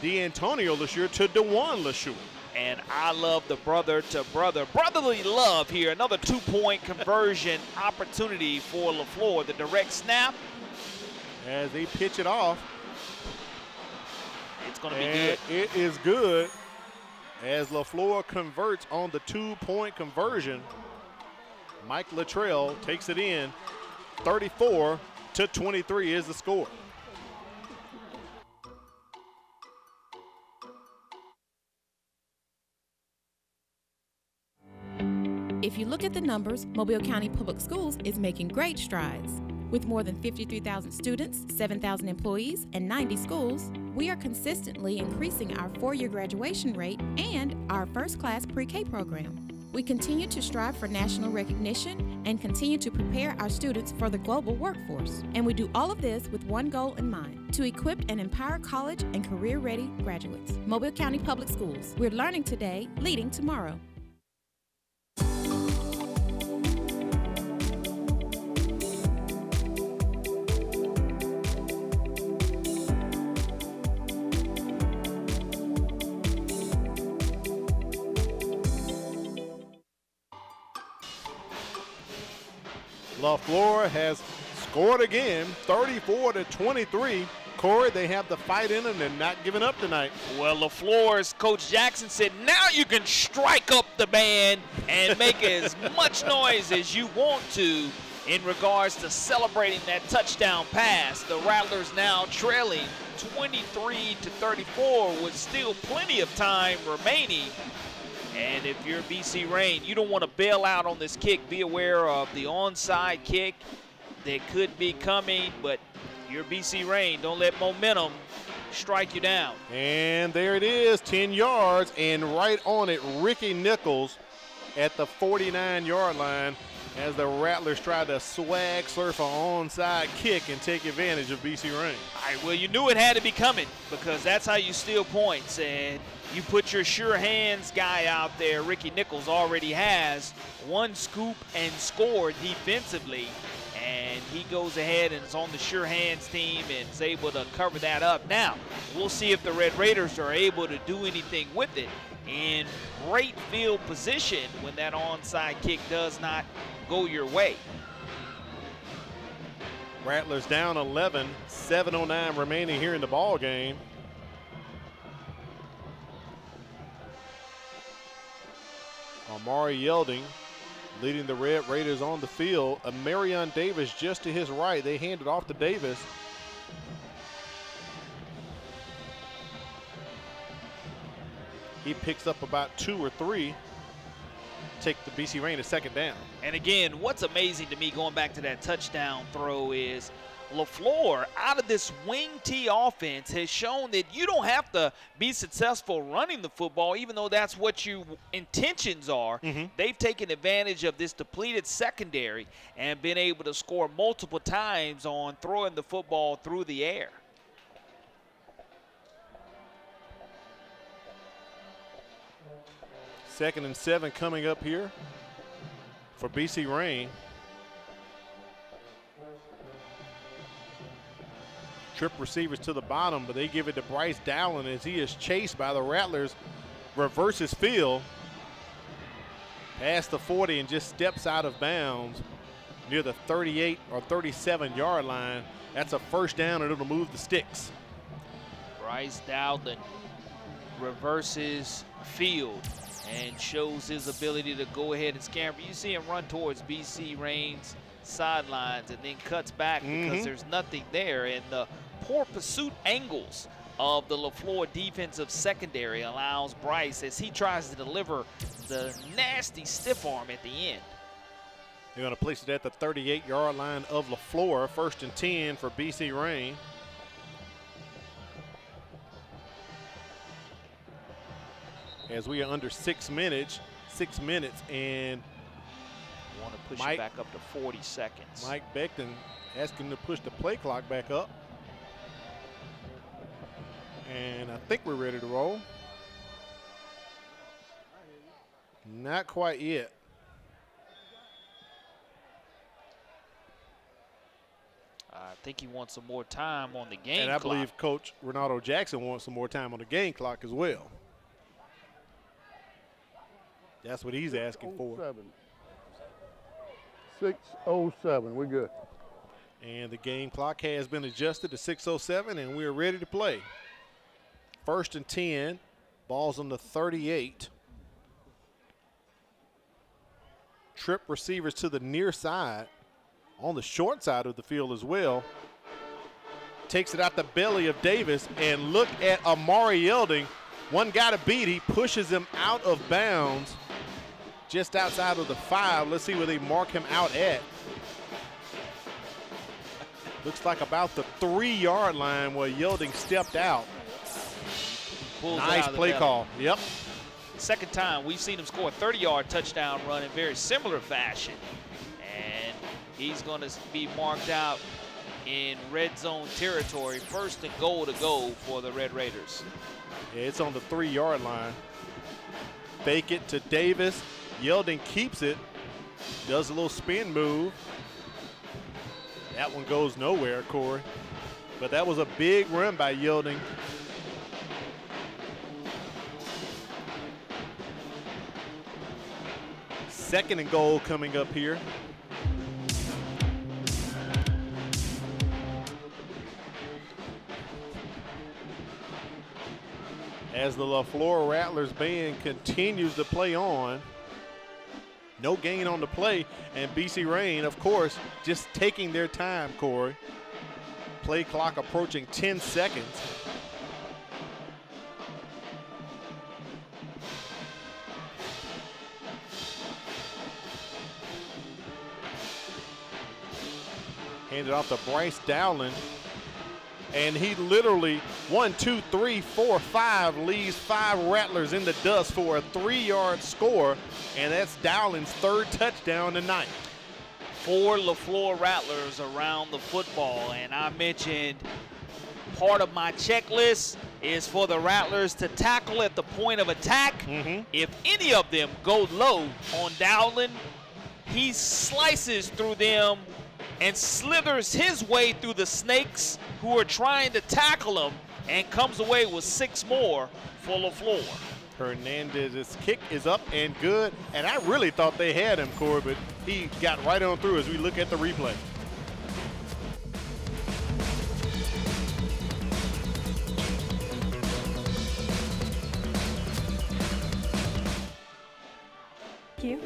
Speaker 1: D'Antonio LeSure to DeJuan LeSure.
Speaker 2: And I love the brotherly love here. Another 2-point conversion opportunity for Leflore. The direct snap.
Speaker 1: As they pitch it off.
Speaker 2: It's going to be good.
Speaker 1: It is good as Leflore converts on the 2-point conversion. Mike Luttrell takes it in. 34-23 is the score.
Speaker 9: If you look at the numbers, Mobile County Public Schools is making great strides. With more than 53,000 students, 7,000 employees, and 90 schools, we are consistently increasing our 4-year graduation rate and our first-class pre-K program. We continue to strive for national recognition and continue to prepare our students for the global workforce. And we do all of this with one goal in mind, to equip and empower college and career-ready graduates. Mobile County Public Schools. We're learning today, leading tomorrow.
Speaker 1: Leflore has scored again, 34-23. Corey, they have the fight in them. They're not giving up tonight.
Speaker 2: Well, Leflore's Coach Jackson said, now you can strike up the band and make as much noise as you want to in regards to celebrating that touchdown pass. The Rattlers now trailing 23-34 with still plenty of time remaining. And if you're BC Rain, you don't want to bail out on this kick. Be aware of the onside kick that could be coming, but you're BC Rain. Don't let momentum strike you down.
Speaker 1: And there it is, 10 yards, and right on it, Ricky Nichols at the 49-yard line as the Rattlers try to swag surf an onside kick and take advantage of BC Rain.
Speaker 2: All right, well, you knew it had to be coming because that's how you steal points. And you put your sure hands guy out there. Ricky Nichols already has one scoop and scored defensively. And and he goes ahead and is on the sure hands team and is able to cover that up. Now, we'll see if the Red Raiders are able to do anything with it. In great field position when that onside kick does not go your way.
Speaker 1: Rattlers down 11, 7:09 remaining here in the ball game. Amari Yelding leading the Red Raiders on the field. Amarion Davis just to his right. They hand it off to Davis. He picks up about 2 or 3. Take the BC Rain a second down.
Speaker 2: And again, what's amazing to me going back to that touchdown throw is Leflore, out of this wing T offense, has shown that you don't have to be successful running the football, even though that's what your intentions are. They've taken advantage of this depleted secondary and been able to score multiple times on throwing the football through the air.
Speaker 1: Second and 7 coming up here for BC Rain. Trip receivers to the bottom, but they give it to Bryce Dowling as he is chased by the Rattlers. Reverses field. Past the 40 and just steps out of bounds near the 38 or 37 yard line. That's a first down and it'll move the sticks.
Speaker 2: Bryce Dowling reverses field and shows his ability to go ahead and scamper. You see him run towards BC Rain's sidelines and then cuts back because there's nothing there. And the poor pursuit angles of the Leflore defensive secondary allows Bryce as he tries to deliver the nasty stiff arm at the end.
Speaker 1: They're going to place it at the 38 yard line of Leflore. First and 10 for BC Rain. As we are under 6 minutes, and
Speaker 2: want to push it back up to 40 seconds.
Speaker 1: Mike Beckton asking to push the play clock back up. And I think we're ready to roll. Not quite yet.
Speaker 2: I think he wants some more time on the game
Speaker 1: and I
Speaker 2: clock.
Speaker 1: believe Coach Ronaldo Jackson wants some more time on the game clock as well. That's what he's asking for.
Speaker 7: 6:07, we're good.
Speaker 1: And the game clock has been adjusted to 6:07, and we are ready to play. First and 10, ball's on the 38. Trip receivers to the near side, on the short side of the field as well. Takes it out the belly of Davis, and look at Amari Yelding. One guy to beat, he pushes him out of bounds just outside of the 5. Let's see where they mark him out at. Looks like about the 3 yard line where Yelding stepped out. Nice play call. Yep.
Speaker 2: Second time we've seen him score a 30-yard touchdown run in very similar fashion. And he's going to be marked out in red zone territory. First and goal to go for the Red Raiders.
Speaker 1: Yeah, it's on the 3 yard line. Fake it to Davis. Yelding keeps it. Does a little spin move. That one goes nowhere, Corey. But that was a big run by Yelding. Second and goal coming up here. As the Leflore Rattlers band continues to play on. No gain on the play, and BC Rain, of course, just taking their time, Corey. Play clock approaching 10 seconds. Handed off to Bryce Dowling. And he literally 1, 2, 3, 4, 5 leaves 5 Rattlers in the dust for a 3 yard score. And that's Dowling's 3rd touchdown tonight.
Speaker 2: 4 Leflore Rattlers around the football. And I mentioned part of my checklist is for the Rattlers to tackle at the point of attack. If any of them go low on Dowling, he slices through them and slithers his way through the snakes who are trying to tackle him and comes away with 6 more for Leflore.
Speaker 1: Hernandez's kick is up and good, and I really thought they had him, Corey, but he got right on through as we look at the replay.
Speaker 12: Thank you.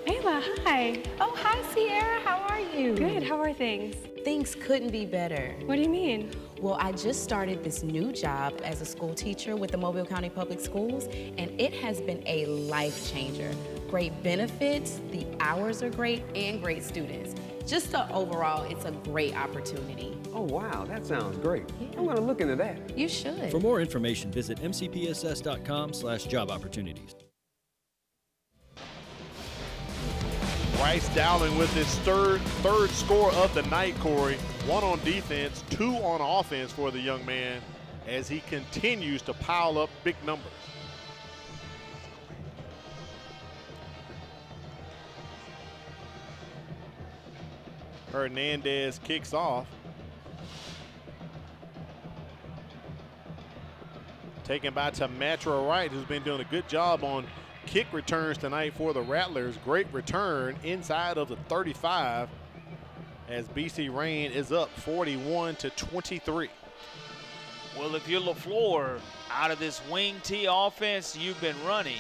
Speaker 12: Ayla, hi. Oh, hi, Sierra. How are you? Good. How are things?
Speaker 14: Things couldn't be better.
Speaker 12: What do you mean?
Speaker 14: Well, I just started this new job as a school teacher with the Mobile County Public Schools, and it has been a life changer. Great benefits, the hours are great, and great students. Just overall, it's a great opportunity.
Speaker 19: Oh, wow, that sounds great. Yeah. I'm going to look into that.
Speaker 14: You should.
Speaker 23: For more information, visit mcpss.com/job opportunities.
Speaker 1: Bryce Dowling with his third score of the night, Corey. 1 on defense, 2 on offense for the young man as he continues to pile up big numbers. Hernandez kicks off. Taken by Tamatra Wright, who's been doing a good job on kick returns tonight for the Rattlers. Great return inside of the 35 as BC Rain is up 41-23.
Speaker 2: Well, if you're Leflore, out of this wing T offense you've been running,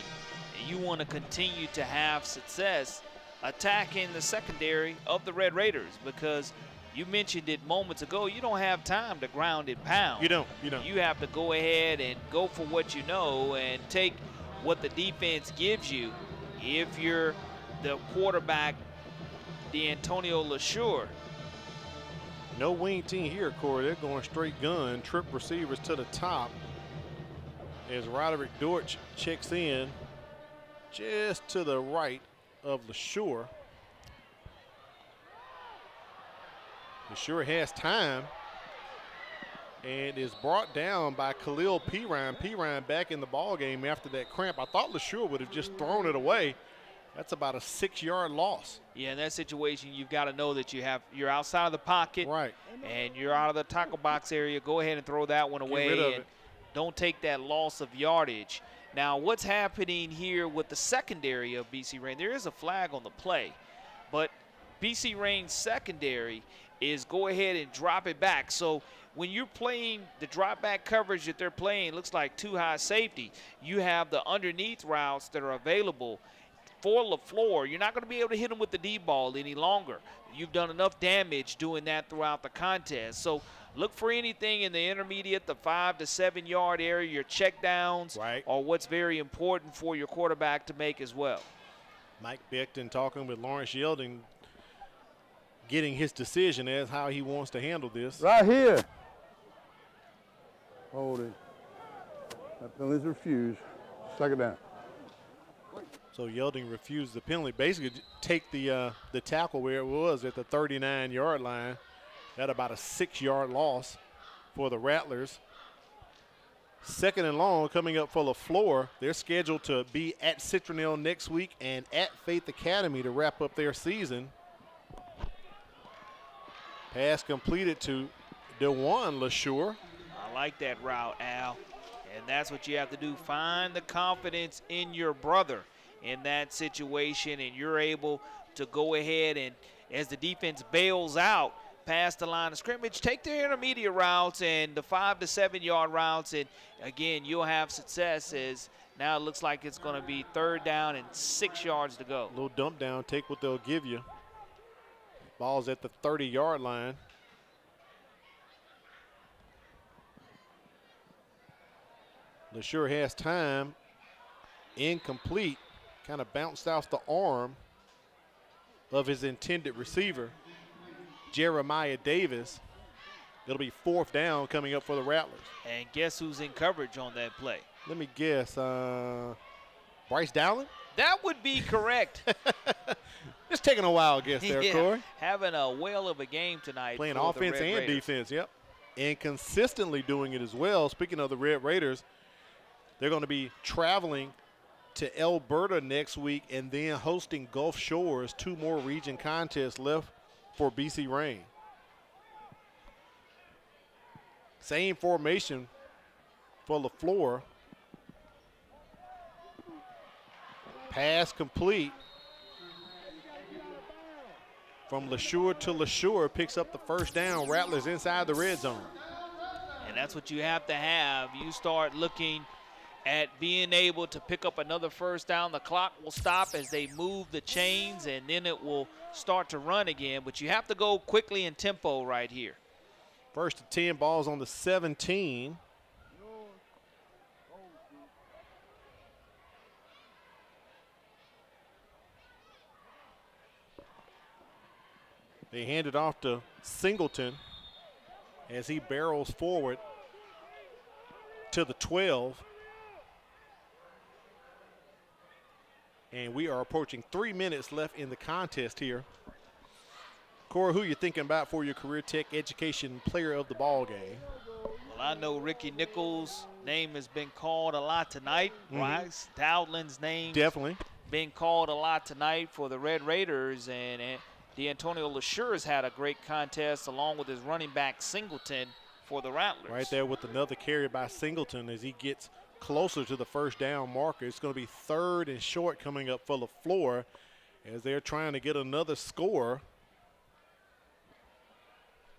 Speaker 2: and you want to continue to have success attacking the secondary of the Red Raiders, because you mentioned it moments ago, you don't have time to ground and pound.
Speaker 1: You don't.
Speaker 2: You have to go ahead and go for what you know and take what the defense gives you. If you're the quarterback, D'Antonio LeSure.
Speaker 1: No wing team here, Corey. They're going straight gun, trip receivers to the top as Roderick Dortch checks in just to the right of LeSure. LeSure has time and is brought down by Khalil Pirine. Pirine back in the ball game after that cramp. I thought LeSure would have just thrown it away. That's about a 6-yard loss.
Speaker 2: Yeah, in that situation, you've got to know that you're outside of the pocket,
Speaker 1: right,
Speaker 2: and you're out of the tackle box area. Go ahead and throw that one away.
Speaker 1: Get rid of it.
Speaker 2: Don't take that loss of yardage. Now, what's happening here with the secondary of BC Rain? There is a flag on the play, but BC Rain's secondary is go ahead and drop it back. So when you're playing the drop back coverage that they're playing, looks like too high safety. You have the underneath routes that are available for Leflore. You're not going to be able to hit them with the D ball any longer. You've done enough damage doing that throughout the contest. So look for anything in the intermediate, the 5 to 7 yard area, your check downs,
Speaker 1: right,
Speaker 2: or what's very important for your quarterback to make as well.
Speaker 1: Mike Becton talking with Lawrence Yelding, getting his decision as how he wants to handle this.
Speaker 7: Right here. Hold it. That penalty's refused. Second down.
Speaker 1: So Yelding refused the penalty. Basically, take the tackle where it was at the 39-yard line. At about a 6-yard loss for the Rattlers. Second and long coming up for Leflore. They're scheduled to be at Citronelle next week and at Faith Academy to wrap up their season. Pass completed to DeJuan LeSure.
Speaker 2: I like that route, Al. And that's what you have to do. Find the confidence in your brother in that situation, and you're able to go ahead and, as the defense bails out past the line of scrimmage, take their intermediate routes and the 5 to 7 yard routes, and again, you'll have success as now it looks like it's going to be 3rd down and 6 yards to go.
Speaker 1: A little dump down, take what they'll give you. Ball's at the 30-yard line. LeSure has time. Incomplete. Kind of bounced off the arm of his intended receiver, Jeremiah Davis. It'll be 4th down coming up for the Rattlers.
Speaker 2: And guess who's in coverage on that play?
Speaker 1: Let me guess. Bryce Dowling?
Speaker 2: That would be correct.
Speaker 1: It's taking a while, I guess, there,
Speaker 2: yeah,
Speaker 1: Corey.
Speaker 2: Having a whale of a game tonight.
Speaker 1: Playing
Speaker 2: for
Speaker 1: offense
Speaker 2: the Red
Speaker 1: and
Speaker 2: Raiders.
Speaker 1: defense, yep. And consistently doing it as well. Speaking of the Red Raiders, they're going to be traveling to Alberta next week and then hosting Gulf Shores. 2 more region contests left for BC Rain. Same formation for Leflore. Pass complete from LeSure to LeSure, picks up the first down. Rattlers inside the red zone.
Speaker 2: And that's what you have to have. You start looking at being able to pick up another first down. The clock will stop as they move the chains, and then it will start to run again. But you have to go quickly in tempo right here.
Speaker 1: First and 10, balls on the 17. They hand it off to Singleton as he barrels forward to the 12. And we are approaching 3 minutes left in the contest here. Corey, who you thinking about for your Career Tech Education Player of the Ball game?
Speaker 2: Well, I know Ricky Nichols' name has been called a lot tonight. Bryce Dowdland's name
Speaker 1: definitely
Speaker 2: been called a lot tonight for the Red Raiders, and D'Antonio LeSure has had a great contest along with his running back Singleton for the Rattlers.
Speaker 1: Right there with another carry by Singleton as he gets closer to the first down marker. It's going to be 3rd and short coming up for Leflore as they're trying to get another score.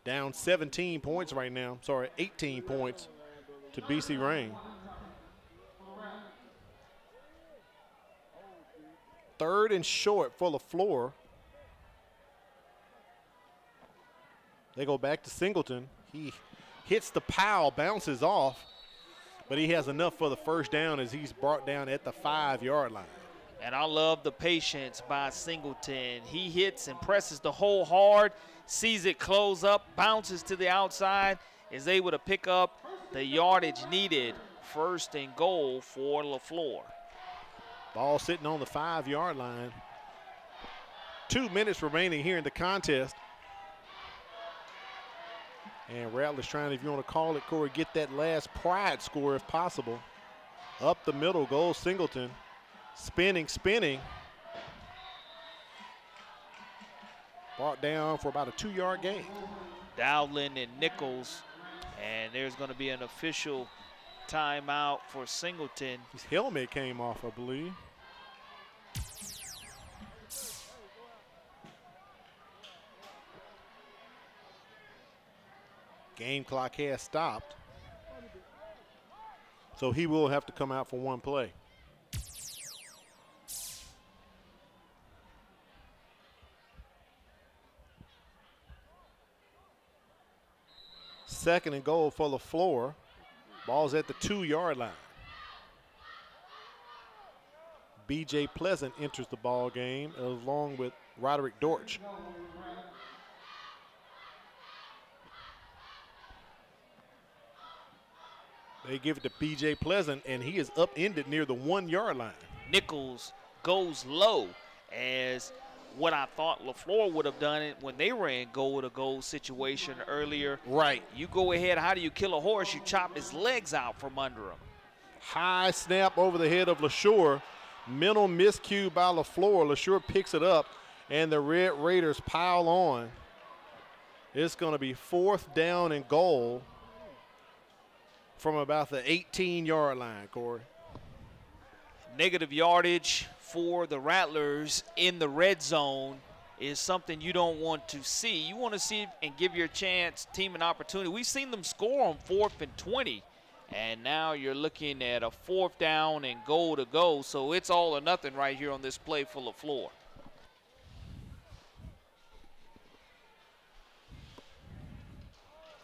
Speaker 1: Down 17 points right now. Sorry, 18 points to BC Rain. 3rd and short for Leflore. They go back to Singleton. He hits the pile, bounces off, but he has enough for the first down as he's brought down at the 5-yard line.
Speaker 2: And I love the patience by Singleton. He hits and presses the hole hard, sees it close up, bounces to the outside, is able to pick up the yardage needed. 1st and goal for Leflore.
Speaker 1: Ball sitting on the 5-yard line. 2 minutes remaining here in the contest. And Rattlers trying, if you want to call it, Corey, get that last pride score if possible. Up the middle goes Singleton. Spinning. Brought down for about a 2-yard gain.
Speaker 2: Dowdland and Nichols. And there's going to be an official timeout for Singleton.
Speaker 1: His helmet came off, I believe. Game clock has stopped. So he will have to come out for one play. Second and goal for Leflore. Ball's at the 2-yard line. B.J. Pleasant enters the ball game along with Roderick Dortch. They give it to B.J. Pleasant, and he is upended near the 1-yard line.
Speaker 2: Nichols goes low as what I thought Leflore would have done it when they were in goal-to-goal situation earlier.
Speaker 1: Right.
Speaker 2: You go ahead, how do you kill a horse? You chop his legs out from under him.
Speaker 1: High snap over the head of LeSure. Mental miscue by Leflore. LeSure picks it up, and the Red Raiders pile on. It's going to be 4th down and goal from about the 18-yard line, Corey.
Speaker 2: Negative yardage for the Rattlers in the red zone is something you don't want to see. You want to see and give your team an opportunity. We've seen them score on 4th and 20, and now you're looking at a 4th down and goal to go. So it's all or nothing right here on this play for Leflore.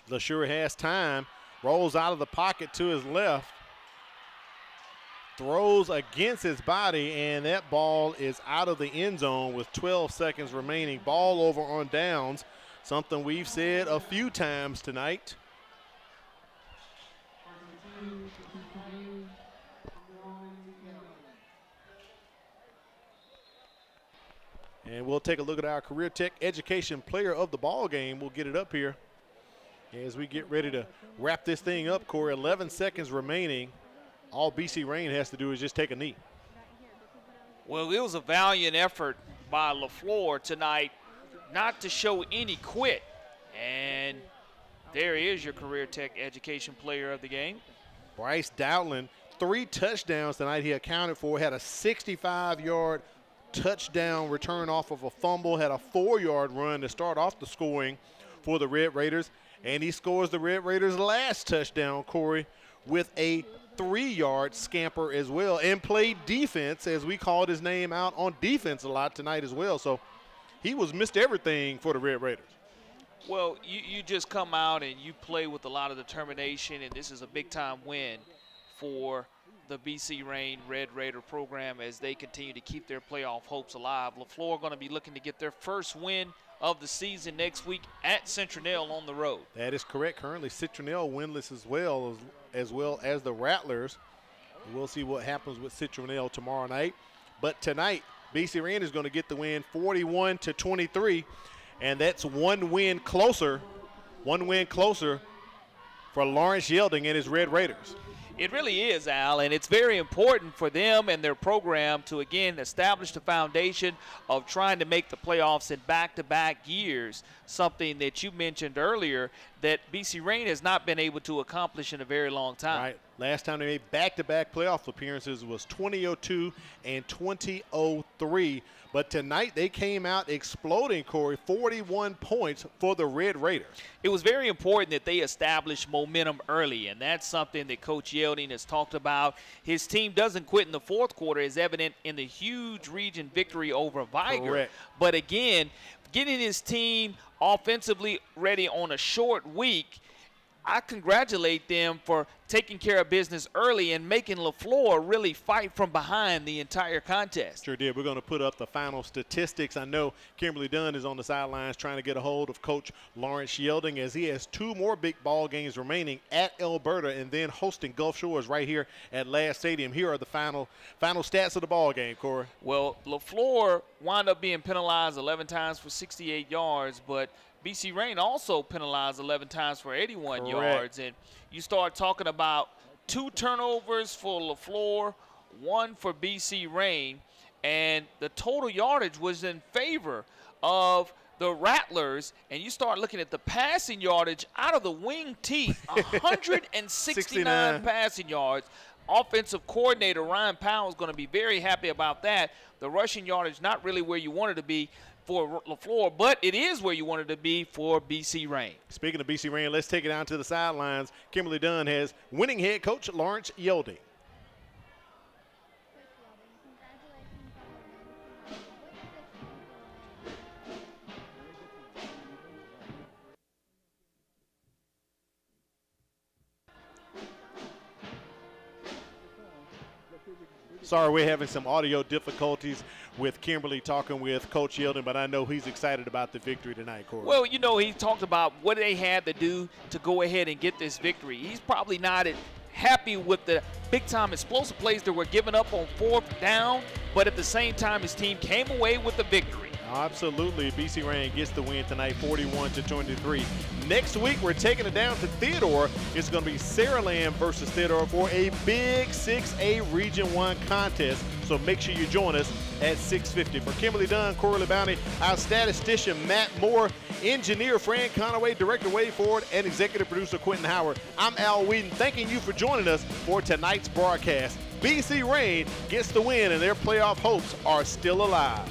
Speaker 1: LeSure has time. Rolls out of the pocket to his left. Throws against his body, and that ball is out of the end zone with 12 seconds remaining. Ball over on downs, something we've said a few times tonight. And we'll take a look at our Career Tech Education Player of the Ball game. We'll get it up here as we get ready to wrap this thing up, Corey. 11 seconds remaining. All BC Rain has to do is just take a knee.
Speaker 2: Well, it was a valiant effort by Leflore tonight, not to show any quit. And there is your Career Tech Education Player of the game.
Speaker 1: Bryce Dowdland, 3 touchdowns tonight he accounted for. Had a 65-yard touchdown return off of a fumble, had a 4-yard run to start off the scoring for the Red Raiders. And he scores the Red Raiders' last touchdown, Corey, with a 3-yard scamper as well, and played defense, as we called his name out on defense a lot tonight as well. So he was Mr. Everything for the Red Raiders.
Speaker 2: Well, you just come out and you play with a lot of determination, and this is a big-time win for the BC Reign Red Raider program as they continue to keep their playoff hopes alive. Leflore going to be looking to get their first win of the season next week at Centronelle on the road.
Speaker 1: That is correct. Currently, Centronelle winless as well as the Rattlers. We'll see what happens with Centronelle tomorrow night. But tonight, BC Reign is going to get the win 41-23, and that's one win closer for Lawrence Yelding and his Red Raiders.
Speaker 2: It really is, Al, and it's very important for them and their program to, again, establish the foundation of trying to make the playoffs in back-to-back years, something that you mentioned earlier that BC Reign has not been able to accomplish in a very long time.
Speaker 1: Right. Last time they made back-to-back playoff appearances was 2002 and 2003. But tonight they came out exploding, Corey, 41 points for the Red Raiders.
Speaker 2: It was very important that they established momentum early, and that's something that Coach Yelding has talked about. His team doesn't quit in the fourth quarter, is evident in the huge region victory over Viger.
Speaker 1: Correct.
Speaker 2: But again, getting his team offensively ready on a short week, I congratulate them for taking care of business early and making Leflore really fight from behind the entire contest.
Speaker 1: Sure did. We're going to put up the final statistics. I know Kimberly Dunn is on the sidelines trying to get a hold of Coach Lawrence Yelding as he has 2 more big ball games remaining at Alberta and then hosting Gulf Shores right here at Ladd Stadium. Here are the final stats of the ball game, Corey.
Speaker 2: Well, Leflore wound up being penalized 11 times for 68 yards, but BC Reign also penalized 11 times for 81
Speaker 1: Correct.
Speaker 2: yards. And you start talking about 2 turnovers for Leflore, 1 for BC Reign, and the total yardage was in favor of the Rattlers. And you start looking at the passing yardage out of the wing teeth, 169 passing yards. Offensive coordinator Ryan Powell is going to be very happy about that. The rushing yardage not really where you want it to be for Leflore, but it is where you want it to be for BC Reign.
Speaker 1: Speaking of BC Reign, let's take it down to the sidelines. Kimberly Dunn has winning head coach Lawrence Yelding. Sorry, we're having some audio difficulties with Kimberly talking with Coach Yelding, but I know he's excited about the victory tonight, Corey.
Speaker 2: Well, you know, he talked about what they had to do to go ahead and get this victory. He's probably not happy with the big-time explosive plays that were given up on 4th down, but at the same time, his team came away with the victory.
Speaker 1: Absolutely. BC Reign gets the win tonight, 41-23. Next week, we're taking it down to Theodore. It's going to be Saraland versus Theodore for a big 6A Region 1 contest. So make sure you join us at 6:50. For Kimberly Dunn, Corey LeBounty, our statistician Matt Moore, engineer Fran Conaway, director Wade Ford, and executive producer Quentin Howard, I'm Al Whedon, thanking you for joining us for tonight's broadcast. BC Reign gets the win, and their playoff hopes are still alive.